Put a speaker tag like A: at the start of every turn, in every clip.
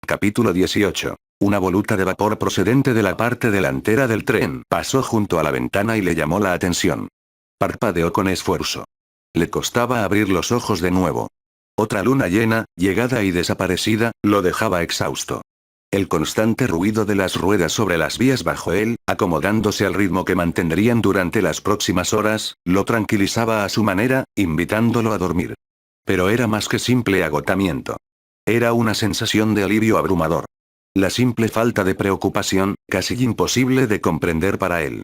A: Capítulo 18. Una voluta de vapor procedente de la parte delantera del tren pasó junto a la ventana y le llamó la atención. Parpadeó con esfuerzo. Le costaba abrir los ojos de nuevo. Otra luna llena, llegada y desaparecida, lo dejaba exhausto. El constante ruido de las ruedas sobre las vías bajo él, acomodándose al ritmo que mantendrían durante las próximas horas, lo tranquilizaba a su manera, invitándolo a dormir. Pero era más que simple agotamiento. Era una sensación de alivio abrumador. La simple falta de preocupación, casi imposible de comprender para él.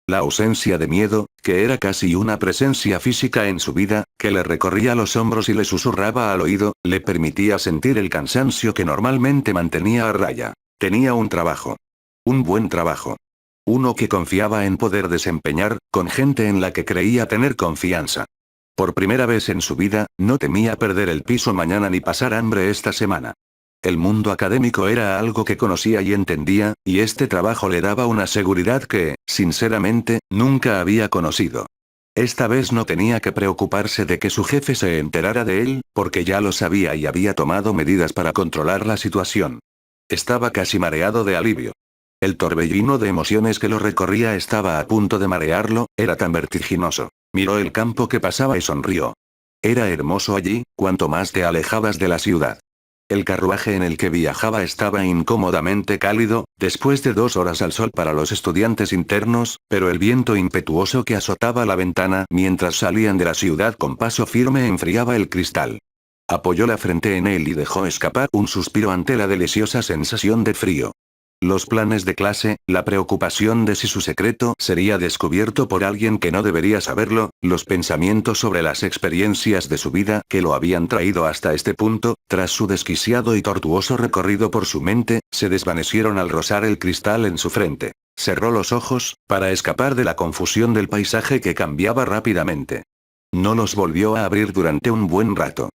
A: La ausencia de miedo, que era casi una presencia física en su vida, que le recorría los hombros y le susurraba al oído, le permitía sentir el cansancio que normalmente mantenía a raya. Tenía un trabajo. Un buen trabajo. Uno que confiaba en poder desempeñar, con gente en la que creía tener confianza. Por primera vez en su vida, no temía perder el piso mañana ni pasar hambre esta semana. El mundo académico era algo que conocía y entendía, y este trabajo le daba una seguridad que, sinceramente, nunca había conocido. Esta vez no tenía que preocuparse de que su jefe se enterara de él, porque ya lo sabía y había tomado medidas para controlar la situación. Estaba casi mareado de alivio. El torbellino de emociones que lo recorría estaba a punto de marearlo, era tan vertiginoso. Miró el campo que pasaba y sonrió. Era hermoso allí, cuanto más te alejabas de la ciudad. El carruaje en el que viajaba estaba incómodamente cálido, después de 2 horas al sol para los estudiantes internos, pero el viento impetuoso que azotaba la ventana mientras salían de la ciudad con paso firme enfriaba el cristal. Apoyó la frente en él y dejó escapar un suspiro ante la deliciosa sensación de frío. Los planes de clase, la preocupación de si su secreto sería descubierto por alguien que no debería saberlo, los pensamientos sobre las experiencias de su vida que lo habían traído hasta este punto, tras su desquiciado y tortuoso recorrido por su mente, se desvanecieron al rozar el cristal en su frente. Cerró los ojos, para escapar de la confusión del paisaje que cambiaba rápidamente. No los volvió a abrir durante un buen rato.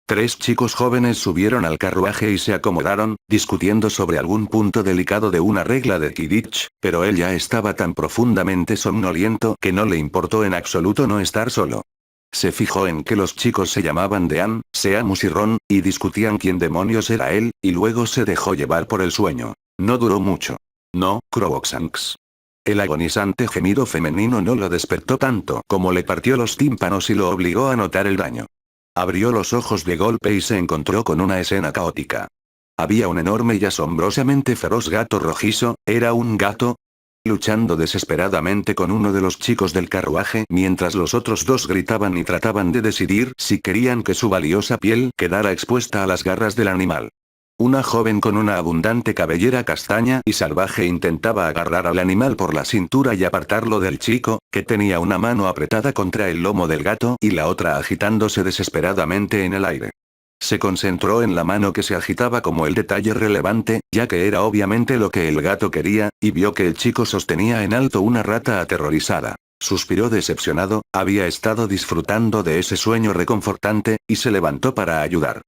A: 3 chicos jóvenes subieron al carruaje y se acomodaron, discutiendo sobre algún punto delicado de una regla de Quidditch, pero él ya estaba tan profundamente somnoliento que no le importó en absoluto no estar solo. Se fijó en que los chicos se llamaban Dean, Seamus y Ron, y discutían quién demonios era él, y luego se dejó llevar por el sueño. No duró mucho. No, Crookshanks. El agonizante gemido femenino no lo despertó tanto como le partió los tímpanos y lo obligó a notar el daño. Abrió los ojos de golpe y se encontró con una escena caótica. Había un enorme y asombrosamente feroz gato rojizo, ¿era un gato? Luchando desesperadamente con uno de los chicos del carruaje mientras los otros 2 gritaban y trataban de decidir si querían que su valiosa piel quedara expuesta a las garras del animal. Una joven con una abundante cabellera castaña y salvaje intentaba agarrar al animal por la cintura y apartarlo del chico, que tenía una mano apretada contra el lomo del gato y la otra agitándose desesperadamente en el aire. Se concentró en la mano que se agitaba como el detalle relevante, ya que era obviamente lo que el gato quería, y vio que el chico sostenía en alto una rata aterrorizada. Suspiró decepcionado, había estado disfrutando de ese sueño reconfortante, y se levantó para ayudar.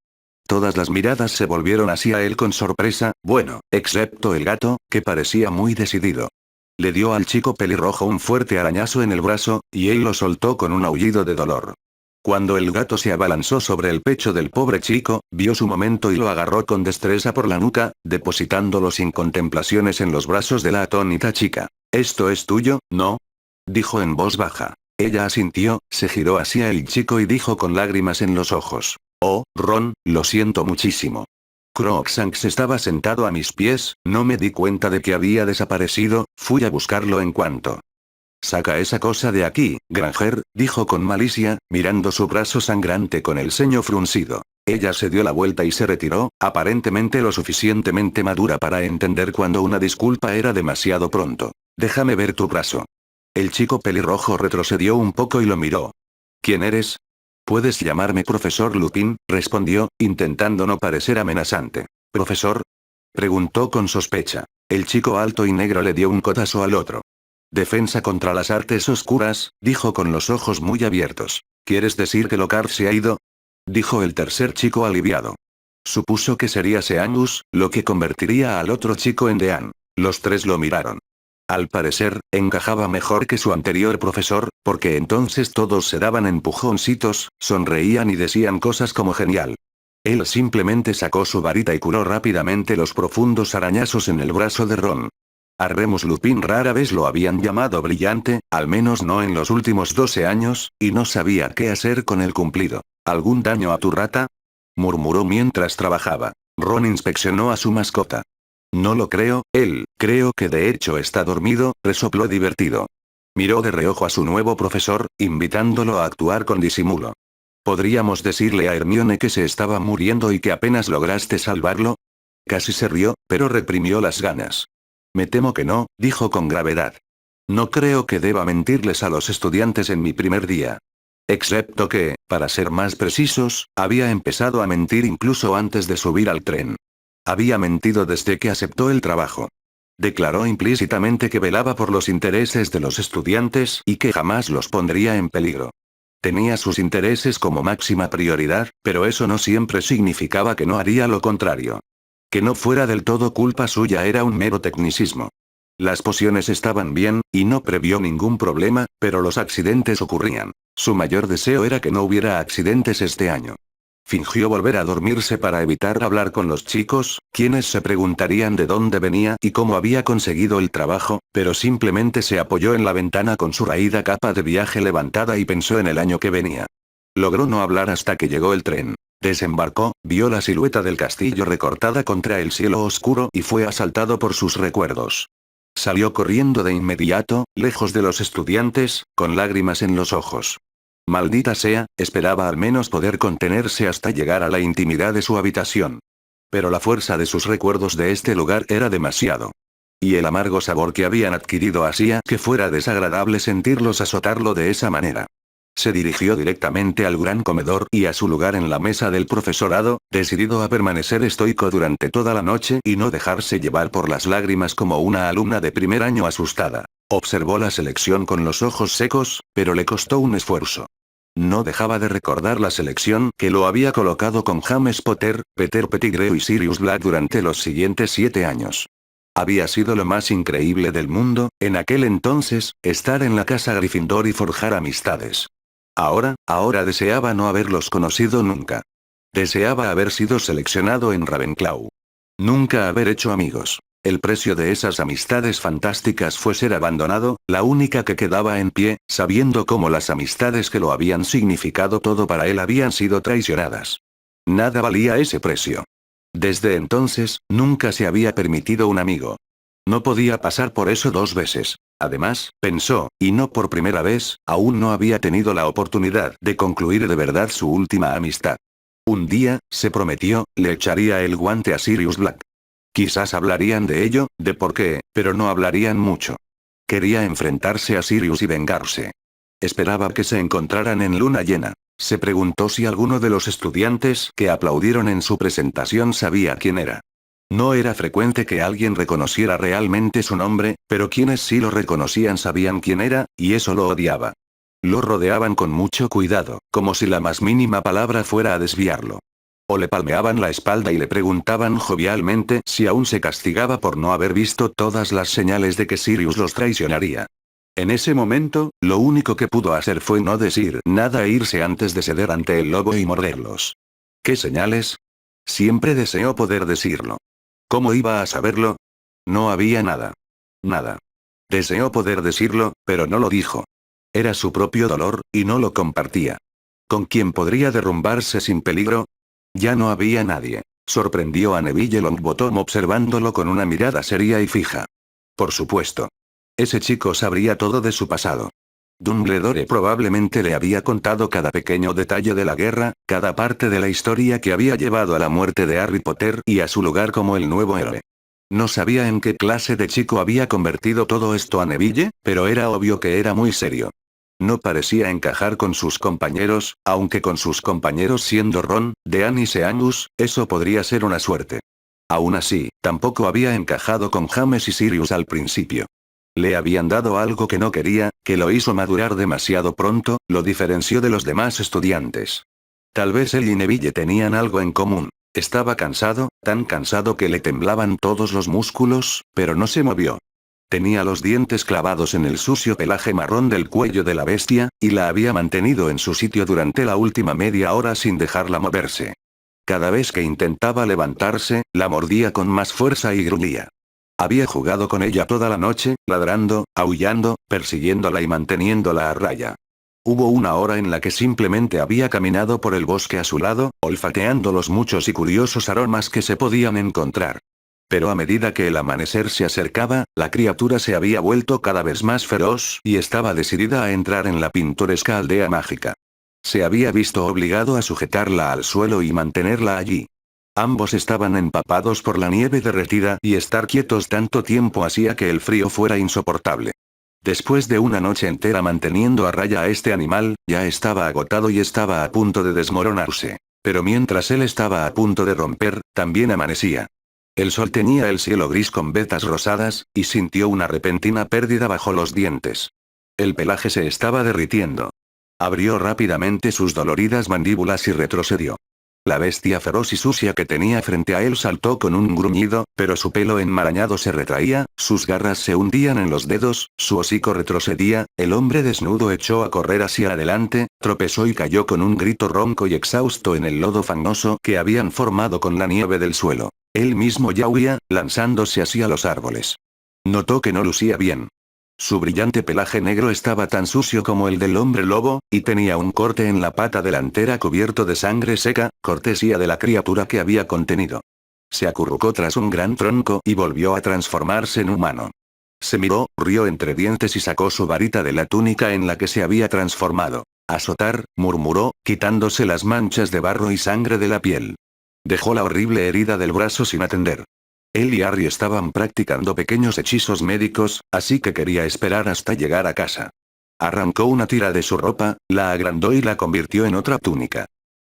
A: Todas las miradas se volvieron hacia él con sorpresa, bueno, excepto el gato, que parecía muy decidido. Le dio al chico pelirrojo un fuerte arañazo en el brazo, y él lo soltó con un aullido de dolor. Cuando el gato se abalanzó sobre el pecho del pobre chico, vio su momento y lo agarró con destreza por la nuca, depositándolo sin contemplaciones en los brazos de la atónita chica. «¿Esto es tuyo, no?», dijo en voz baja. Ella asintió, se giró hacia el chico y dijo con lágrimas en los ojos: «Oh, Ron, lo siento muchísimo». Crookshanks estaba sentado a mis pies, no me di cuenta de que había desaparecido, fui a buscarlo en cuanto. «Saca esa cosa de aquí, Granger», dijo con malicia, mirando su brazo sangrante con el ceño fruncido. Ella se dio la vuelta y se retiró, aparentemente lo suficientemente madura para entender cuando una disculpa era demasiado pronto. «Déjame ver tu brazo». El chico pelirrojo retrocedió un poco y lo miró. «¿Quién eres?» «Puedes llamarme profesor Lupin», respondió, intentando no parecer amenazante. «¿Profesor?», preguntó con sospecha. El chico alto y negro le dio un codazo al otro. «Defensa contra las artes oscuras», dijo con los ojos muy abiertos. «¿Quieres decir que Lockhart se ha ido?», dijo el tercer chico aliviado. Supuso que sería Seamus, lo que convertiría al otro chico en Dean. Los 3 lo miraron. Al parecer, encajaba mejor que su anterior profesor, porque entonces todos se daban empujoncitos, sonreían y decían cosas como genial. Él simplemente sacó su varita y curó rápidamente los profundos arañazos en el brazo de Ron. A Remus Lupin rara vez lo habían llamado brillante, al menos no en los últimos 12 años, y no sabía qué hacer con el cumplido. ¿Algún daño a tu rata?, murmuró mientras trabajaba. Ron inspeccionó a su mascota. No lo creo, creo que de hecho está dormido, resopló divertido. Miró de reojo a su nuevo profesor, invitándolo a actuar con disimulo. ¿Podríamos decirle a Hermione que se estaba muriendo y que apenas lograste salvarlo? Casi se rió, pero reprimió las ganas. Me temo que no, dijo con gravedad. No creo que deba mentirles a los estudiantes en mi primer día. Excepto que, para ser más precisos, había empezado a mentir incluso antes de subir al tren. Había mentido desde que aceptó el trabajo. Declaró implícitamente que velaba por los intereses de los estudiantes y que jamás los pondría en peligro. Tenía sus intereses como máxima prioridad, pero eso no siempre significaba que no haría lo contrario. Que no fuera del todo culpa suya era un mero tecnicismo. Las pociones estaban bien, y no previó ningún problema, pero los accidentes ocurrían. Su mayor deseo era que no hubiera accidentes este año. Fingió volver a dormirse para evitar hablar con los chicos, quienes se preguntarían de dónde venía y cómo había conseguido el trabajo, pero simplemente se apoyó en la ventana con su raída capa de viaje levantada y pensó en el año que venía. Logró no hablar hasta que llegó el tren. Desembarcó, vio la silueta del castillo recortada contra el cielo oscuro y fue asaltado por sus recuerdos. Salió corriendo de inmediato, lejos de los estudiantes, con lágrimas en los ojos. Maldita sea, esperaba al menos poder contenerse hasta llegar a la intimidad de su habitación. Pero la fuerza de sus recuerdos de este lugar era demasiado. Y el amargo sabor que habían adquirido hacía que fuera desagradable sentirlos azotarlo de esa manera. Se dirigió directamente al gran comedor y a su lugar en la mesa del profesorado, decidido a permanecer estoico durante toda la noche y no dejarse llevar por las lágrimas como una alumna de primer año asustada. Observó la selección con los ojos secos, pero le costó un esfuerzo. No dejaba de recordar la selección que lo había colocado con James Potter, Peter Pettigrew y Sirius Black durante los siguientes 7 años. Había sido lo más increíble del mundo, en aquel entonces, estar en la casa Gryffindor y forjar amistades. Ahora deseaba no haberlos conocido nunca. Deseaba haber sido seleccionado en Ravenclaw. Nunca haber hecho amigos. El precio de esas amistades fantásticas fue ser abandonado, la única que quedaba en pie, sabiendo cómo las amistades que lo habían significado todo para él habían sido traicionadas. Nada valía ese precio. Desde entonces, nunca se había permitido un amigo. No podía pasar por eso 2 veces. Además, pensó, y no por primera vez, aún no había tenido la oportunidad de concluir de verdad su última amistad. Un día, se prometió, le echaría el guante a Sirius Black. Quizás hablarían de ello, de por qué, pero no hablarían mucho. Quería enfrentarse a Sirius y vengarse. Esperaba que se encontraran en luna llena. Se preguntó si alguno de los estudiantes que aplaudieron en su presentación sabía quién era. No era frecuente que alguien reconociera realmente su nombre, pero quienes sí lo reconocían sabían quién era, y eso lo odiaba. Lo rodeaban con mucho cuidado, como si la más mínima palabra fuera a desviarlo. O le palmeaban la espalda y le preguntaban jovialmente si aún se castigaba por no haber visto todas las señales de que Sirius los traicionaría. En ese momento, lo único que pudo hacer fue no decir nada e irse antes de ceder ante el lobo y morderlos. ¿Qué señales? Siempre deseó poder decirlo. ¿Cómo iba a saberlo? No había nada. Nada. Deseó poder decirlo, pero no lo dijo. Era su propio dolor, y no lo compartía. ¿Con quién podría derrumbarse sin peligro? Ya no había nadie. Sorprendió a Neville Longbottom observándolo con una mirada seria y fija. Por supuesto. Ese chico sabría todo de su pasado. Dumbledore probablemente le había contado cada pequeño detalle de la guerra, cada parte de la historia que había llevado a la muerte de Harry Potter y a su lugar como el nuevo héroe. No sabía en qué clase de chico había convertido todo esto a Neville, pero era obvio que era muy serio. No parecía encajar con sus compañeros, aunque con sus compañeros siendo Ron, Dean y Seamus, eso podría ser una suerte. Aún así, tampoco había encajado con James y Sirius al principio. Le habían dado algo que no quería, que lo hizo madurar demasiado pronto, lo diferenció de los demás estudiantes. Tal vez él y Neville tenían algo en común. Estaba cansado, tan cansado que le temblaban todos los músculos, pero no se movió. Tenía los dientes clavados en el sucio pelaje marrón del cuello de la bestia, y la había mantenido en su sitio durante la última media hora sin dejarla moverse. Cada vez que intentaba levantarse, la mordía con más fuerza y gruñía. Había jugado con ella toda la noche, ladrando, aullando, persiguiéndola y manteniéndola a raya. Hubo una hora en la que simplemente había caminado por el bosque a su lado, olfateando los muchos y curiosos aromas que se podían encontrar. Pero a medida que el amanecer se acercaba, la criatura se había vuelto cada vez más feroz y estaba decidida a entrar en la pintoresca aldea mágica. Se había visto obligado a sujetarla al suelo y mantenerla allí. Ambos estaban empapados por la nieve derretida y estar quietos tanto tiempo hacía que el frío fuera insoportable. Después de una noche entera manteniendo a raya a este animal, ya estaba agotado y estaba a punto de desmoronarse. Pero mientras él estaba a punto de romper, también amanecía. El sol teñía el cielo gris con vetas rosadas, y sintió una repentina pérdida bajo los dientes. El pelaje se estaba derritiendo. Abrió rápidamente sus doloridas mandíbulas y retrocedió. La bestia feroz y sucia que tenía frente a él saltó con un gruñido, pero su pelo enmarañado se retraía, sus garras se hundían en los dedos, su hocico retrocedía, el hombre desnudo echó a correr hacia adelante, tropezó y cayó con un grito ronco y exhausto en el lodo fangoso que habían formado con la nieve del suelo. Él mismo ya huía, lanzándose hacia los árboles. Notó que no lucía bien. Su brillante pelaje negro estaba tan sucio como el del hombre lobo, y tenía un corte en la pata delantera cubierto de sangre seca, cortesía de la criatura que había contenido. Se acurrucó tras un gran tronco y volvió a transformarse en humano. Se miró, rió entre dientes y sacó su varita de la túnica en la que se había transformado. Azotar, murmuró, quitándose las manchas de barro y sangre de la piel. Dejó la horrible herida del brazo sin atender. Él y Harry estaban practicando pequeños hechizos médicos, así que quería esperar hasta llegar a casa. Arrancó una tira de su ropa, la agrandó y la convirtió en otra túnica.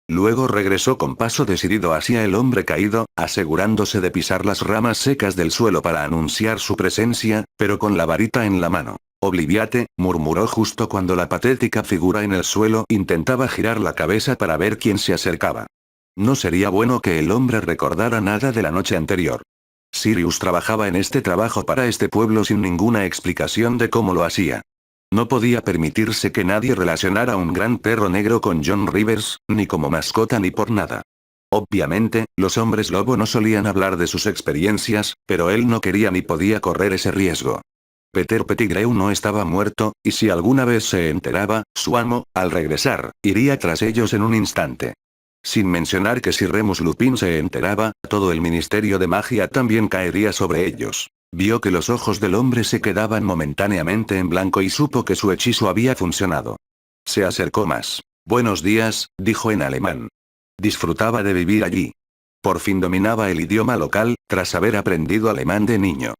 A: Luego regresó con paso decidido hacia el hombre caído, asegurándose de pisar las ramas secas del suelo para anunciar su presencia, pero con la varita en la mano. «Obliviate», murmuró justo cuando la patética figura en el suelo intentaba girar la cabeza para ver quién se acercaba. No sería bueno que el hombre recordara nada de la noche anterior. Sirius trabajaba en este trabajo para este pueblo sin ninguna explicación de cómo lo hacía. No podía permitirse que nadie relacionara un gran perro negro con John Rivers, ni como mascota ni por nada. Obviamente, los hombres lobo no solían hablar de sus experiencias, pero él no quería ni podía correr ese riesgo. Peter Pettigrew no estaba muerto, y si alguna vez se enteraba, su amo, al regresar, iría tras ellos en un instante. Sin mencionar que si Remus Lupin se enteraba, todo el Ministerio de Magia también caería sobre ellos. Vio que los ojos del hombre se quedaban momentáneamente en blanco y supo que su hechizo había funcionado. Se acercó más. «Buenos días», dijo en alemán. Disfrutaba de vivir allí. Por fin dominaba el idioma local, tras haber aprendido alemán de niño.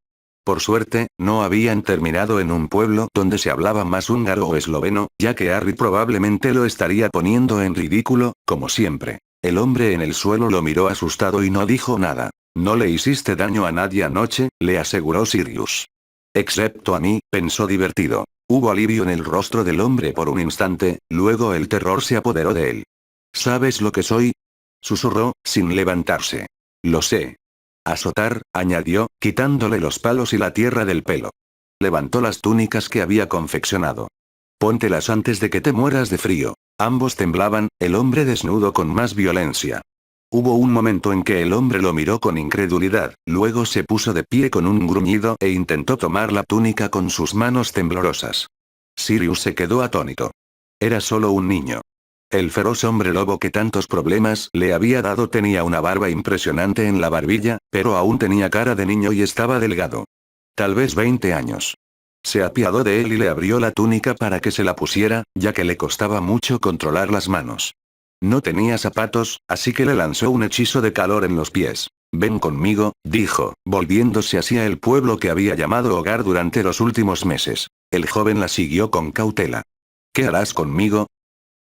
A: Por suerte, no habían terminado en un pueblo donde se hablaba más húngaro o esloveno, ya que Harry probablemente lo estaría poniendo en ridículo, como siempre. El hombre en el suelo lo miró asustado y no dijo nada. «No le hiciste daño a nadie anoche», le aseguró Sirius. «Excepto a mí», pensó divertido. Hubo alivio en el rostro del hombre por un instante, luego el terror se apoderó de él. «¿Sabes lo que soy?», susurró, sin levantarse. «Lo sé». «Azotar», añadió, quitándole los palos y la tierra del pelo. Levantó las túnicas que había confeccionado. «Póntelas antes de que te mueras de frío». Ambos temblaban, el hombre desnudo con más violencia. Hubo un momento en que el hombre lo miró con incredulidad, luego se puso de pie con un gruñido e intentó tomar la túnica con sus manos temblorosas. Sirius se quedó atónito. Era solo un niño. El feroz hombre lobo que tantos problemas le había dado tenía una barba impresionante en la barbilla, pero aún tenía cara de niño y estaba delgado. Tal vez 20 años. Se apiadó de él y le abrió la túnica para que se la pusiera, ya que le costaba mucho controlar las manos. No tenía zapatos, así que le lanzó un hechizo de calor en los pies. «Ven conmigo», dijo, volviéndose hacia el pueblo que había llamado hogar durante los últimos meses. El joven la siguió con cautela. «¿Qué harás conmigo?».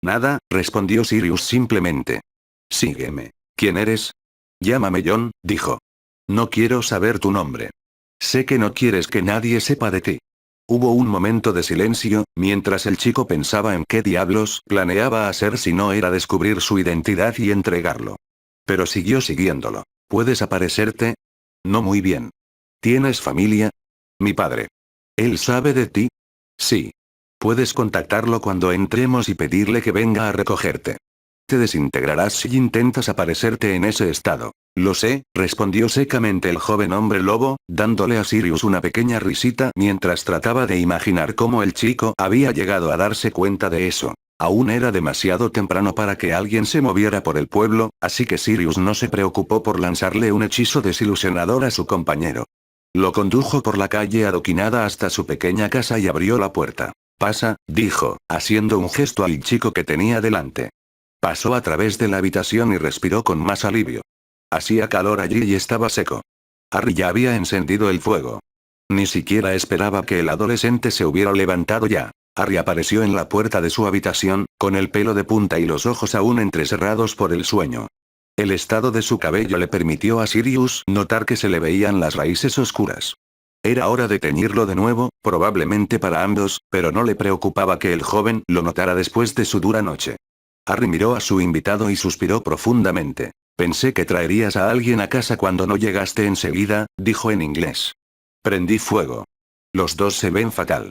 A: «Nada», respondió Sirius simplemente. «Sígueme». «¿Quién eres?». «Llámame John», dijo. «No quiero saber tu nombre. Sé que no quieres que nadie sepa de ti». Hubo un momento de silencio, mientras el chico pensaba en qué diablos planeaba hacer si no era descubrir su identidad y entregarlo. Pero siguió siguiéndolo. «¿Puedes aparecerte?». «No muy bien». «¿Tienes familia?». «Mi padre». «¿Él sabe de ti?». «Sí». «Puedes contactarlo cuando entremos y pedirle que venga a recogerte». Te desintegrarás si intentas aparecerte en ese estado. Lo sé, respondió secamente el joven hombre lobo, dándole a Sirius una pequeña risita mientras trataba de imaginar cómo el chico había llegado a darse cuenta de eso. Aún era demasiado temprano para que alguien se moviera por el pueblo, así que Sirius no se preocupó por lanzarle un hechizo desilusionador a su compañero. Lo condujo por la calle adoquinada hasta su pequeña casa y abrió la puerta. Pasa, dijo, haciendo un gesto al chico que tenía delante. Pasó a través de la habitación y respiró con más alivio. Hacía calor allí y estaba seco. Harry ya había encendido el fuego. Ni siquiera esperaba que el adolescente se hubiera levantado ya. Harry apareció en la puerta de su habitación, con el pelo de punta y los ojos aún entrecerrados por el sueño. El estado de su cabello le permitió a Sirius notar que se le veían las raíces oscuras. Era hora de teñirlo de nuevo, probablemente para ambos, pero no le preocupaba que el joven lo notara después de su dura noche. Harry miró a su invitado y suspiró profundamente. Pensé que traerías a alguien a casa cuando no llegaste enseguida, dijo en inglés. Prendí fuego. Los dos se ven fatal.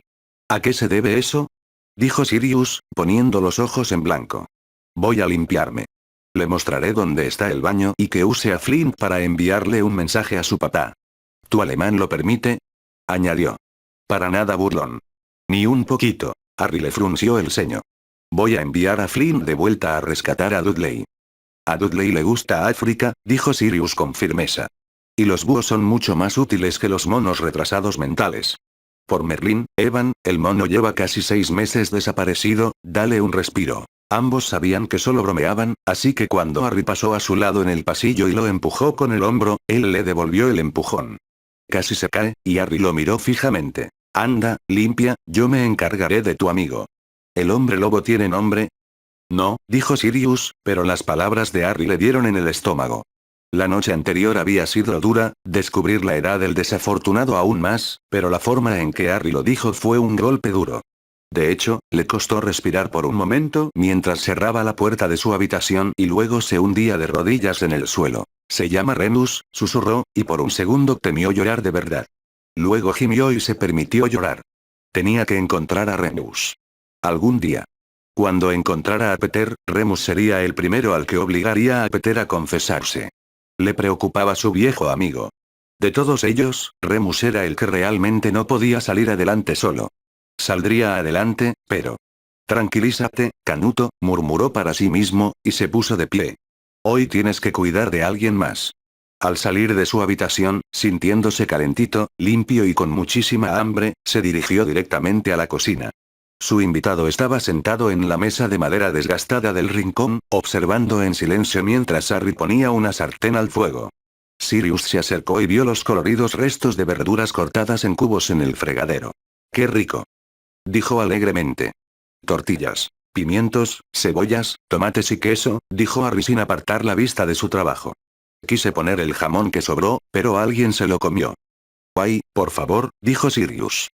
A: ¿A qué se debe eso? Dijo Sirius, poniendo los ojos en blanco. Voy a limpiarme. Le mostraré dónde está el baño y que use a Flint para enviarle un mensaje a su papá. ¿Tu alemán lo permite? Añadió. Para nada burlón. Ni un poquito. Harry le frunció el ceño. Voy a enviar a Flint de vuelta a rescatar a Dudley. A Dudley le gusta África, dijo Sirius con firmeza. Y los búhos son mucho más útiles que los monos retrasados mentales. Por Merlín, Evan, el mono lleva casi 6 meses desaparecido, dale un respiro. Ambos sabían que solo bromeaban, así que cuando Harry pasó a su lado en el pasillo y lo empujó con el hombro, él le devolvió el empujón. Casi se cae, y Harry lo miró fijamente. Anda, limpia, yo me encargaré de tu amigo. ¿El hombre lobo tiene nombre? No, dijo Sirius, pero las palabras de Harry le dieron en el estómago. La noche anterior había sido dura, descubrir la edad del desafortunado aún más, pero la forma en que Harry lo dijo fue un golpe duro. De hecho, le costó respirar por un momento mientras cerraba la puerta de su habitación y luego se hundía de rodillas en el suelo. Se llama Remus, susurró, y por un segundo temió llorar de verdad. Luego gimió y se permitió llorar. Tenía que encontrar a Remus. Algún día. Cuando encontrara a Peter, Remus sería el primero al que obligaría a Peter a confesarse. Le preocupaba su viejo amigo. De todos ellos, Remus era el que realmente no podía salir adelante solo. Saldría adelante, pero... Tranquilízate, Canuto, murmuró para sí mismo, y se puso de pie. Hoy tienes que cuidar de alguien más. Al salir de su habitación, sintiéndose calentito, limpio y con muchísima hambre, se dirigió directamente a la cocina. Su invitado estaba sentado en la mesa de madera desgastada del rincón, observando en silencio mientras Harry ponía una sartén al fuego. Sirius se acercó y vio los coloridos restos de verduras cortadas en cubos en el fregadero. ¡Qué rico!, dijo alegremente. Tortillas, pimientos, cebollas, tomates y queso, dijo Harry sin apartar la vista de su trabajo. Quise poner el jamón que sobró, pero alguien se lo comió. Ay, por favor, dijo Sirius.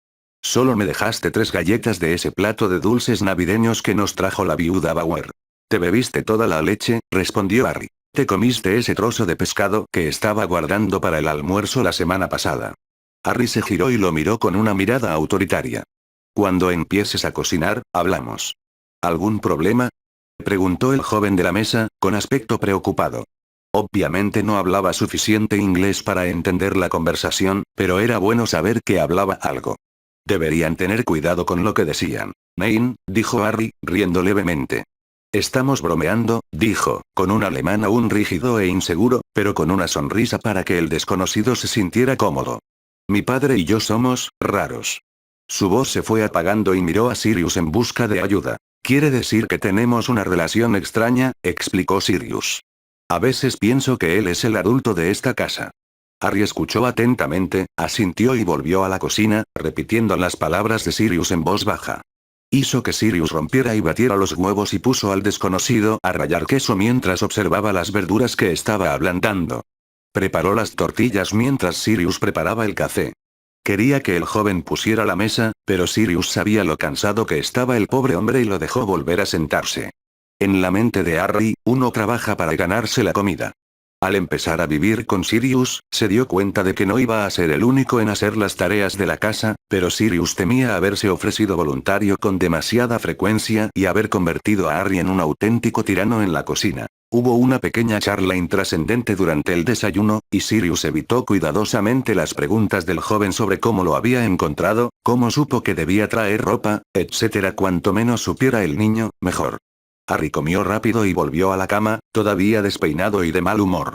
A: Solo me dejaste 3 galletas de ese plato de dulces navideños que nos trajo la viuda Bauer. Te bebiste toda la leche, respondió Harry. Te comiste ese trozo de pescado que estaba guardando para el almuerzo la semana pasada. Harry se giró y lo miró con una mirada autoritaria. Cuando empieces a cocinar, hablamos. ¿Algún problema?, preguntó el joven de la mesa, con aspecto preocupado. Obviamente no hablaba suficiente inglés para entender la conversación, pero era bueno saber que hablaba algo. Deberían tener cuidado con lo que decían. Nein, dijo Harry, riendo levemente. Estamos bromeando, dijo, con un alemán aún rígido e inseguro, pero con una sonrisa para que el desconocido se sintiera cómodo. Mi padre y yo somos raros. Su voz se fue apagando y miró a Sirius en busca de ayuda. Quiere decir que tenemos una relación extraña, explicó Sirius. A veces pienso que él es el adulto de esta casa. Harry escuchó atentamente, asintió y volvió a la cocina, repitiendo las palabras de Sirius en voz baja. Hizo que Sirius rompiera y batiera los huevos y puso al desconocido a rallar queso mientras observaba las verduras que estaba ablandando. Preparó las tortillas mientras Sirius preparaba el café. Quería que el joven pusiera la mesa, pero Sirius sabía lo cansado que estaba el pobre hombre y lo dejó volver a sentarse. En la mente de Harry, uno trabaja para ganarse la comida. Al empezar a vivir con Sirius, se dio cuenta de que no iba a ser el único en hacer las tareas de la casa, pero Sirius temía haberse ofrecido voluntario con demasiada frecuencia y haber convertido a Harry en un auténtico tirano en la cocina. Hubo una pequeña charla intrascendente durante el desayuno, y Sirius evitó cuidadosamente las preguntas del joven sobre cómo lo había encontrado, cómo supo que debía traer ropa, etc. Cuanto menos supiera el niño, mejor. Harry comió rápido y volvió a la cama, todavía despeinado y de mal humor.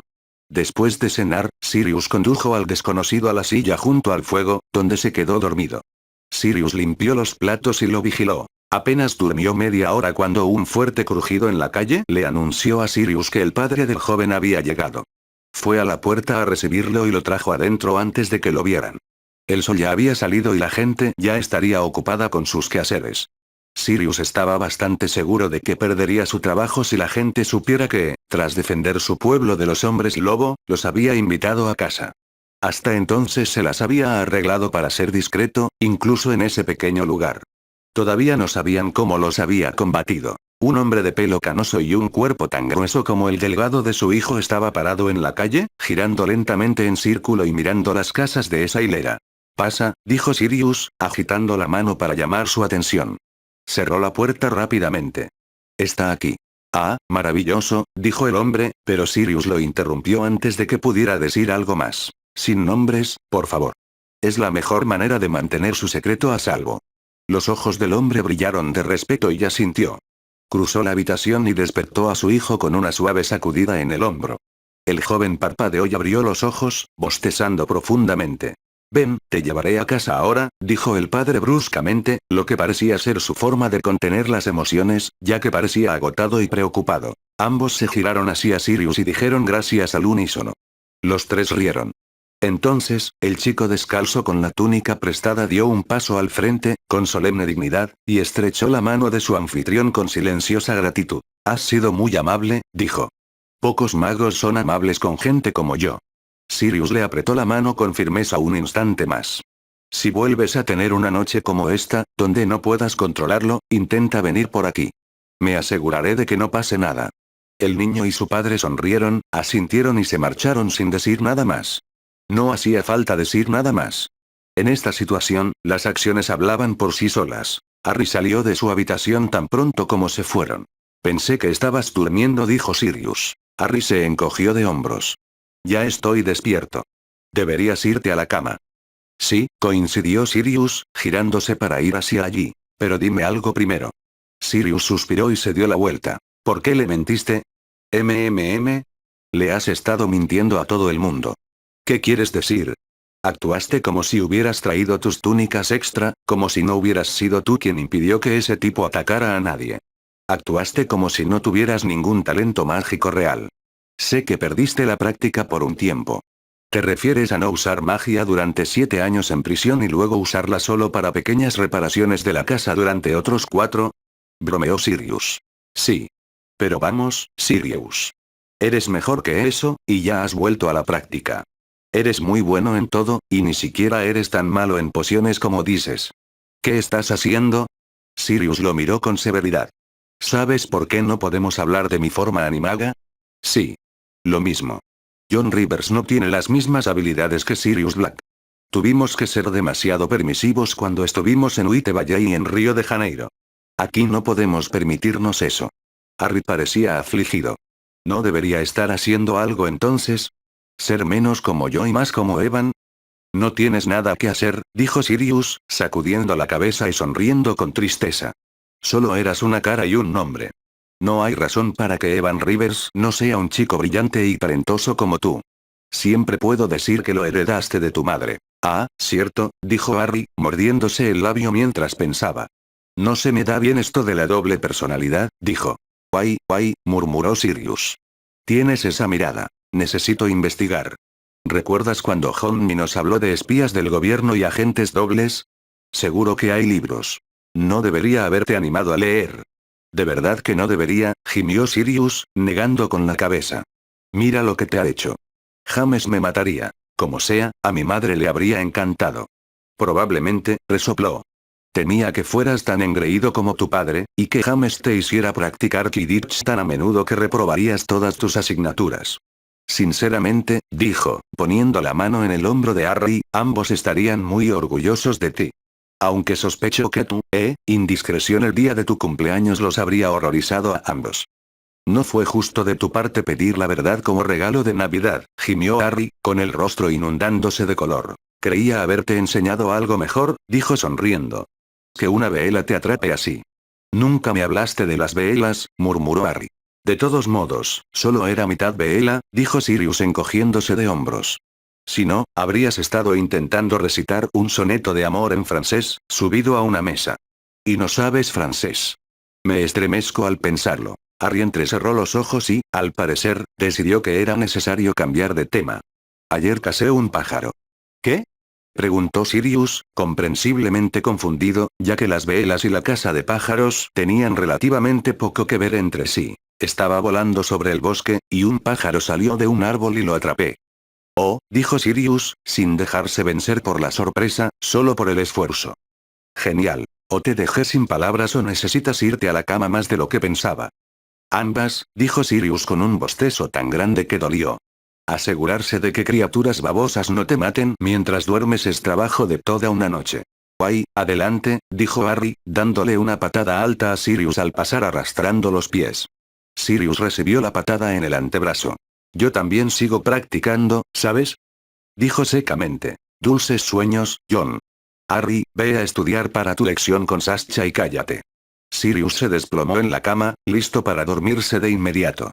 A: Después de cenar, Sirius condujo al desconocido a la silla junto al fuego, donde se quedó dormido. Sirius limpió los platos y lo vigiló. Apenas durmió media hora cuando un fuerte crujido en la calle le anunció a Sirius que el padre del joven había llegado. Fue a la puerta a recibirlo y lo trajo adentro antes de que lo vieran. El sol ya había salido y la gente ya estaría ocupada con sus quehaceres. Sirius estaba bastante seguro de que perdería su trabajo si la gente supiera que, tras defender su pueblo de los hombres lobo, los había invitado a casa. Hasta entonces se las había arreglado para ser discreto, incluso en ese pequeño lugar. Todavía no sabían cómo los había combatido. Un hombre de pelo canoso y un cuerpo tan grueso como el delgado de su hijo estaba parado en la calle, girando lentamente en círculo y mirando las casas de esa hilera. «Pasa», dijo Sirius, agitando la mano para llamar su atención. Cerró la puerta rápidamente. «Está aquí». «Ah, maravilloso», dijo el hombre, pero Sirius lo interrumpió antes de que pudiera decir algo más. «Sin nombres, por favor. Es la mejor manera de mantener su secreto a salvo». Los ojos del hombre brillaron de respeto y asintió. Cruzó la habitación y despertó a su hijo con una suave sacudida en el hombro. El joven parpadeó y abrió los ojos, bostezando profundamente. «Ven, te llevaré a casa ahora», dijo el padre bruscamente, lo que parecía ser su forma de contener las emociones, ya que parecía agotado y preocupado. Ambos se giraron hacia Sirius y dijeron gracias al unísono. Los tres rieron. Entonces, el chico descalzo con la túnica prestada dio un paso al frente, con solemne dignidad, y estrechó la mano de su anfitrión con silenciosa gratitud. «Has sido muy amable», dijo. «Pocos magos son amables con gente como yo». Sirius le apretó la mano con firmeza un instante más. «Si vuelves a tener una noche como esta, donde no puedas controlarlo, intenta venir por aquí. Me aseguraré de que no pase nada». El niño y su padre sonrieron, asintieron y se marcharon sin decir nada más. No hacía falta decir nada más. En esta situación, las acciones hablaban por sí solas. Harry salió de su habitación tan pronto como se fueron. «Pensé que estabas durmiendo», dijo Sirius. Harry se encogió de hombros. «Ya estoy despierto. Deberías irte a la cama». «Sí», coincidió Sirius, girándose para ir hacia allí. «Pero dime algo primero». Sirius suspiró y se dio la vuelta. «¿Por qué le mentiste?» «Le has estado mintiendo a todo el mundo». «¿Qué quieres decir?» «Actuaste como si hubieras traído tus túnicas extra, como si no hubieras sido tú quien impidió que ese tipo atacara a nadie. Actuaste como si no tuvieras ningún talento mágico real. Sé que perdiste la práctica por un tiempo. ¿Te refieres a no usar magia durante 7 años en prisión y luego usarla solo para pequeñas reparaciones de la casa durante otros 4? Bromeó Sirius. Sí. Pero vamos, Sirius. Eres mejor que eso, y ya has vuelto a la práctica. Eres muy bueno en todo, y ni siquiera eres tan malo en pociones como dices. ¿Qué estás haciendo? Sirius lo miró con severidad. ¿Sabes por qué no podemos hablar de mi forma animaga? Sí. Lo mismo. John Rivers no tiene las mismas habilidades que Sirius Black. Tuvimos que ser demasiado permisivos cuando estuvimos en White Valley y en Río de Janeiro. Aquí no podemos permitirnos eso. Harry parecía afligido. ¿No debería estar haciendo algo entonces? ¿Ser menos como yo y más como Evan? No tienes nada que hacer, dijo Sirius, sacudiendo la cabeza y sonriendo con tristeza. Solo eras una cara y un nombre. No hay razón para que Evan Rivers no sea un chico brillante y talentoso como tú. Siempre puedo decir que lo heredaste de tu madre. Ah, cierto, dijo Harry, mordiéndose el labio mientras pensaba. No se me da bien esto de la doble personalidad, dijo. Guay, guay, murmuró Sirius. Tienes esa mirada. Necesito investigar. ¿Recuerdas cuando Honmi nos habló de espías del gobierno y agentes dobles? Seguro que hay libros. No debería haberte animado a leer. De verdad que no debería, gimió Sirius, negando con la cabeza. Mira lo que te ha hecho. James me mataría. Como sea, a mi madre le habría encantado. Probablemente, resopló. Temía que fueras tan engreído como tu padre, y que James te hiciera practicar Quidditch tan a menudo que reprobarías todas tus asignaturas. Sinceramente, dijo, poniendo la mano en el hombro de Harry, ambos estarían muy orgullosos de ti. Aunque sospecho que tu, indiscreción el día de tu cumpleaños los habría horrorizado a ambos. No fue justo de tu parte pedir la verdad como regalo de Navidad, gimió Harry, con el rostro inundándose de color. Creía haberte enseñado algo mejor, dijo sonriendo. Que una vela te atrape así. Nunca me hablaste de las velas, murmuró Harry. De todos modos, solo era mitad vela, dijo Sirius encogiéndose de hombros. Si no, habrías estado intentando recitar un soneto de amor en francés, subido a una mesa. Y no sabes francés. Me estremezco al pensarlo. Harry entrecerró los ojos y, al parecer, decidió que era necesario cambiar de tema. Ayer casé un pájaro. ¿Qué? Preguntó Sirius, comprensiblemente confundido, ya que las velas y la casa de pájaros tenían relativamente poco que ver entre sí. Estaba volando sobre el bosque, y un pájaro salió de un árbol y lo atrapé. Oh, dijo Sirius, sin dejarse vencer por la sorpresa, solo por el esfuerzo. Genial. O te dejé sin palabras o necesitas irte a la cama más de lo que pensaba. Ambas, dijo Sirius con un bostezo tan grande que dolió. Asegurarse de que criaturas babosas no te maten mientras duermes es trabajo de toda una noche. Ay, adelante, dijo Harry, dándole una patada alta a Sirius al pasar arrastrando los pies. Sirius recibió la patada en el antebrazo. Yo también sigo practicando, ¿sabes? Dijo secamente. Dulces sueños, John. Harry, ve a estudiar para tu lección con Sasha y cállate. Sirius se desplomó en la cama, listo para dormirse de inmediato.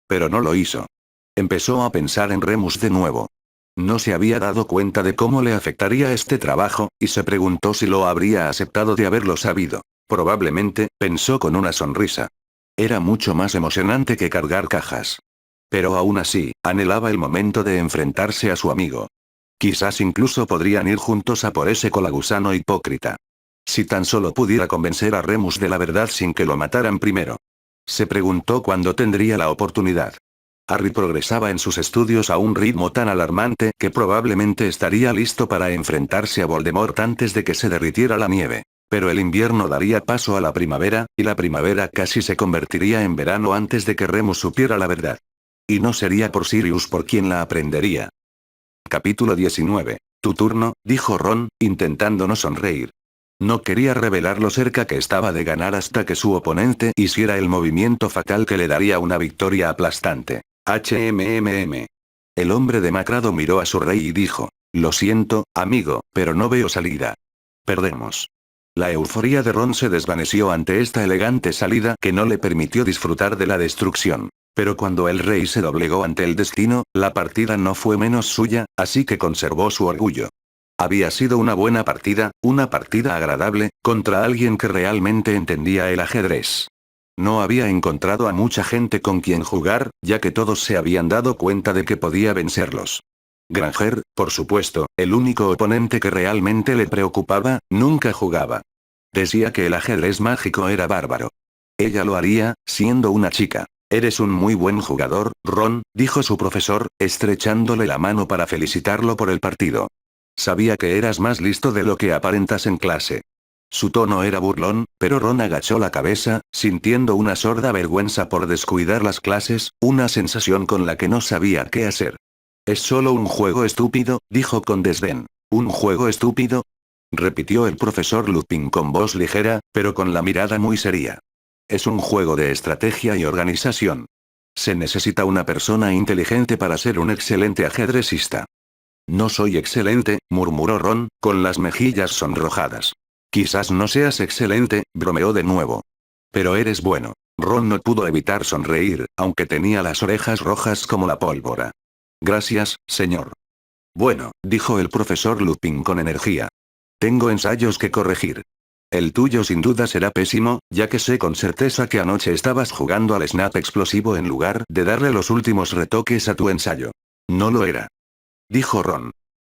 A: Pero no lo hizo. Empezó a pensar en Remus de nuevo. No se había dado cuenta de cómo le afectaría este trabajo, y se preguntó si lo habría aceptado de haberlo sabido. Probablemente, pensó con una sonrisa. Era mucho más emocionante que cargar cajas. Pero aún así, anhelaba el momento de enfrentarse a su amigo. Quizás incluso podrían ir juntos a por ese colagusano hipócrita. Si tan solo pudiera convencer a Remus de la verdad sin que lo mataran primero. Se preguntó cuándo tendría la oportunidad. Harry progresaba en sus estudios a un ritmo tan alarmante que probablemente estaría listo para enfrentarse a Voldemort antes de que se derritiera la nieve. Pero el invierno daría paso a la primavera, y la primavera casi se convertiría en verano antes de que Remus supiera la verdad. Y no sería por Sirius por quien la aprendería. Capítulo 19. Tu turno, dijo Ron, intentando no sonreír. No quería revelar lo cerca que estaba de ganar hasta que su oponente hiciera el movimiento fatal que le daría una victoria aplastante. HMMM. El hombre demacrado miró a su rey y dijo, lo siento, amigo, pero no veo salida. Perdemos. La euforía de Ron se desvaneció ante esta elegante salida que no le permitió disfrutar de la destrucción. Pero cuando el rey se doblegó ante el destino, la partida no fue menos suya, así que conservó su orgullo. Había sido una buena partida, una partida agradable, contra alguien que realmente entendía el ajedrez. No había encontrado a mucha gente con quien jugar, ya que todos se habían dado cuenta de que podía vencerlos. Granger, por supuesto, el único oponente que realmente le preocupaba, nunca jugaba. Decía que el ajedrez mágico era bárbaro. Ella lo haría, siendo una chica. Eres un muy buen jugador, Ron, dijo su profesor, estrechándole la mano para felicitarlo por el partido. Sabía que eras más listo de lo que aparentas en clase. Su tono era burlón, pero Ron agachó la cabeza, sintiendo una sorda vergüenza por descuidar las clases, una sensación con la que no sabía qué hacer. Es solo un juego estúpido, dijo con desdén. ¿Un juego estúpido? Repitió el profesor Lupin con voz ligera, pero con la mirada muy seria. Es un juego de estrategia y organización. Se necesita una persona inteligente para ser un excelente ajedrecista. No soy excelente, murmuró Ron, con las mejillas sonrojadas. Quizás no seas excelente, bromeó de nuevo. Pero eres bueno. Ron no pudo evitar sonreír, aunque tenía las orejas rojas como la pólvora. Gracias, señor. Bueno, dijo el profesor Lupin con energía. Tengo ensayos que corregir. El tuyo sin duda será pésimo, ya que sé con certeza que anoche estabas jugando al snap explosivo en lugar de darle los últimos retoques a tu ensayo. No lo era. Dijo Ron.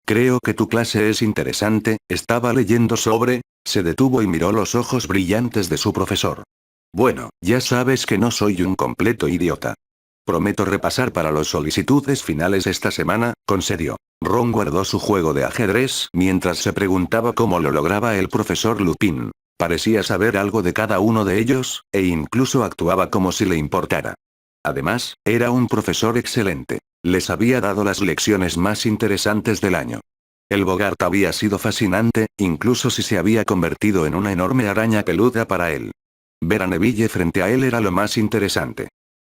A: Creo que tu clase es interesante, estaba leyendo sobre... Se detuvo y miró los ojos brillantes de su profesor. Bueno, ya sabes que no soy un completo idiota. Prometo repasar para las solicitudes finales esta semana, concedió. Ron guardó su juego de ajedrez mientras se preguntaba cómo lo lograba el profesor Lupin. Parecía saber algo de cada uno de ellos, e incluso actuaba como si le importara. Además, era un profesor excelente. Les había dado las lecciones más interesantes del año. El Bogart había sido fascinante, incluso si se había convertido en una enorme araña peluda para él. Ver a Neville frente a él era lo más interesante.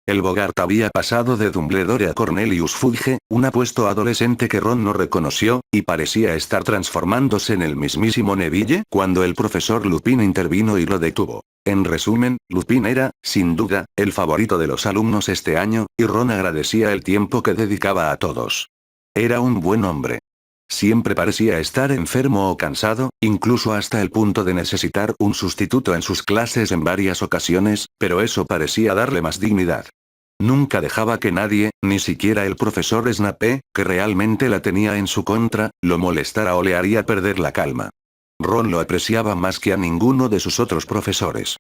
A: El Bogart había pasado de Dumbledore a Cornelius Fudge, un apuesto adolescente que Ron no reconoció, y parecía estar transformándose en el mismísimo Neville cuando el profesor Lupin intervino y lo detuvo. En resumen, Lupin era, sin duda, el favorito de los alumnos este año, y Ron agradecía el tiempo que dedicaba a todos. Era un buen hombre. Siempre parecía estar enfermo o cansado, incluso hasta el punto de necesitar un sustituto en sus clases en varias ocasiones, pero eso parecía darle más dignidad. Nunca dejaba que nadie, ni siquiera el profesor Snape, que realmente la tenía en su contra, lo molestara o le haría perder la calma. Ron lo apreciaba más que a ninguno de sus otros profesores.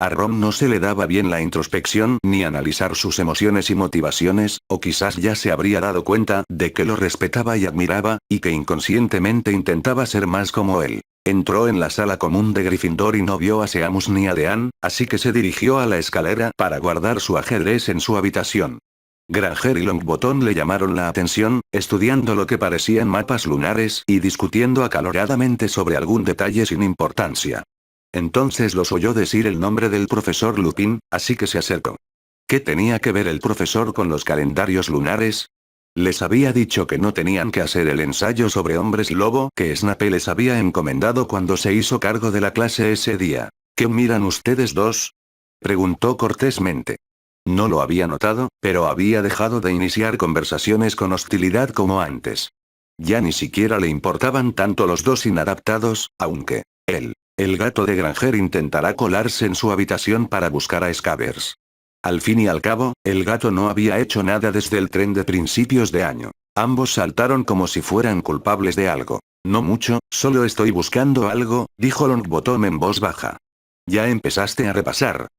A: A Ron no se le daba bien la introspección ni analizar sus emociones y motivaciones, o quizás ya se habría dado cuenta de que lo respetaba y admiraba, y que inconscientemente intentaba ser más como él. Entró en la sala común de Gryffindor y no vio a Seamus ni a Dean, así que se dirigió a la escalera para guardar su ajedrez en su habitación. Granger y Longbottom le llamaron la atención, estudiando lo que parecían mapas lunares y discutiendo acaloradamente sobre algún detalle sin importancia. Entonces los oyó decir el nombre del profesor Lupin, así que se acercó. ¿Qué tenía que ver el profesor con los calendarios lunares? Les había dicho que no tenían que hacer el ensayo sobre hombres lobo que Snape les había encomendado cuando se hizo cargo de la clase ese día. ¿Qué miran ustedes dos? Preguntó cortésmente. No lo había notado, pero había dejado de iniciar conversaciones con hostilidad como antes. Ya ni siquiera le importaban tanto los dos inadaptados, aunque el gato de Granger intentará colarse en su habitación para buscar a Scabbers. Al fin y al cabo, el gato no había hecho nada desde el tren de principios de año. Ambos saltaron como si fueran culpables de algo. No mucho, solo estoy buscando algo, dijo Longbottom en voz baja. ¿Ya empezaste a repasar?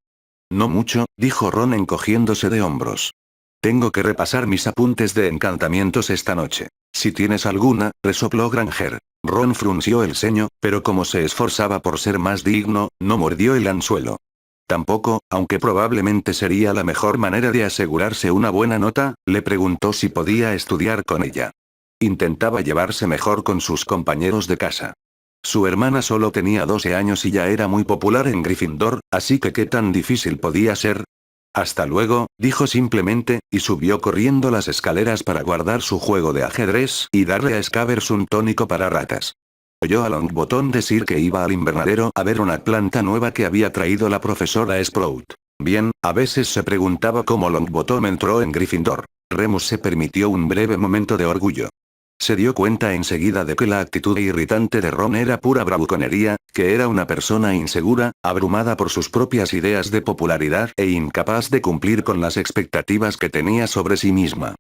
A: No mucho, dijo Ron encogiéndose de hombros. Tengo que repasar mis apuntes de encantamientos esta noche. Si tienes alguna, resopló Granger. Ron frunció el ceño, pero como se esforzaba por ser más digno, no mordió el anzuelo. Tampoco, aunque probablemente sería la mejor manera de asegurarse una buena nota, le preguntó si podía estudiar con ella. Intentaba llevarse mejor con sus compañeros de casa. Su hermana solo tenía 12 años y ya era muy popular en Gryffindor, así que ¿qué tan difícil podía ser? Hasta luego, dijo simplemente, y subió corriendo las escaleras para guardar su juego de ajedrez y darle a Scabbers un tónico para ratas. Oyó a Longbottom decir que iba al invernadero a ver una planta nueva que había traído la profesora Sprout. Bien, a veces se preguntaba cómo Longbottom entró en Gryffindor. Remus se permitió un breve momento de orgullo. Se dio cuenta enseguida de que la actitud irritante de Ron era pura bravuconería, que era una persona insegura, abrumada por sus propias ideas de popularidad e incapaz de cumplir con las expectativas que tenía sobre sí misma.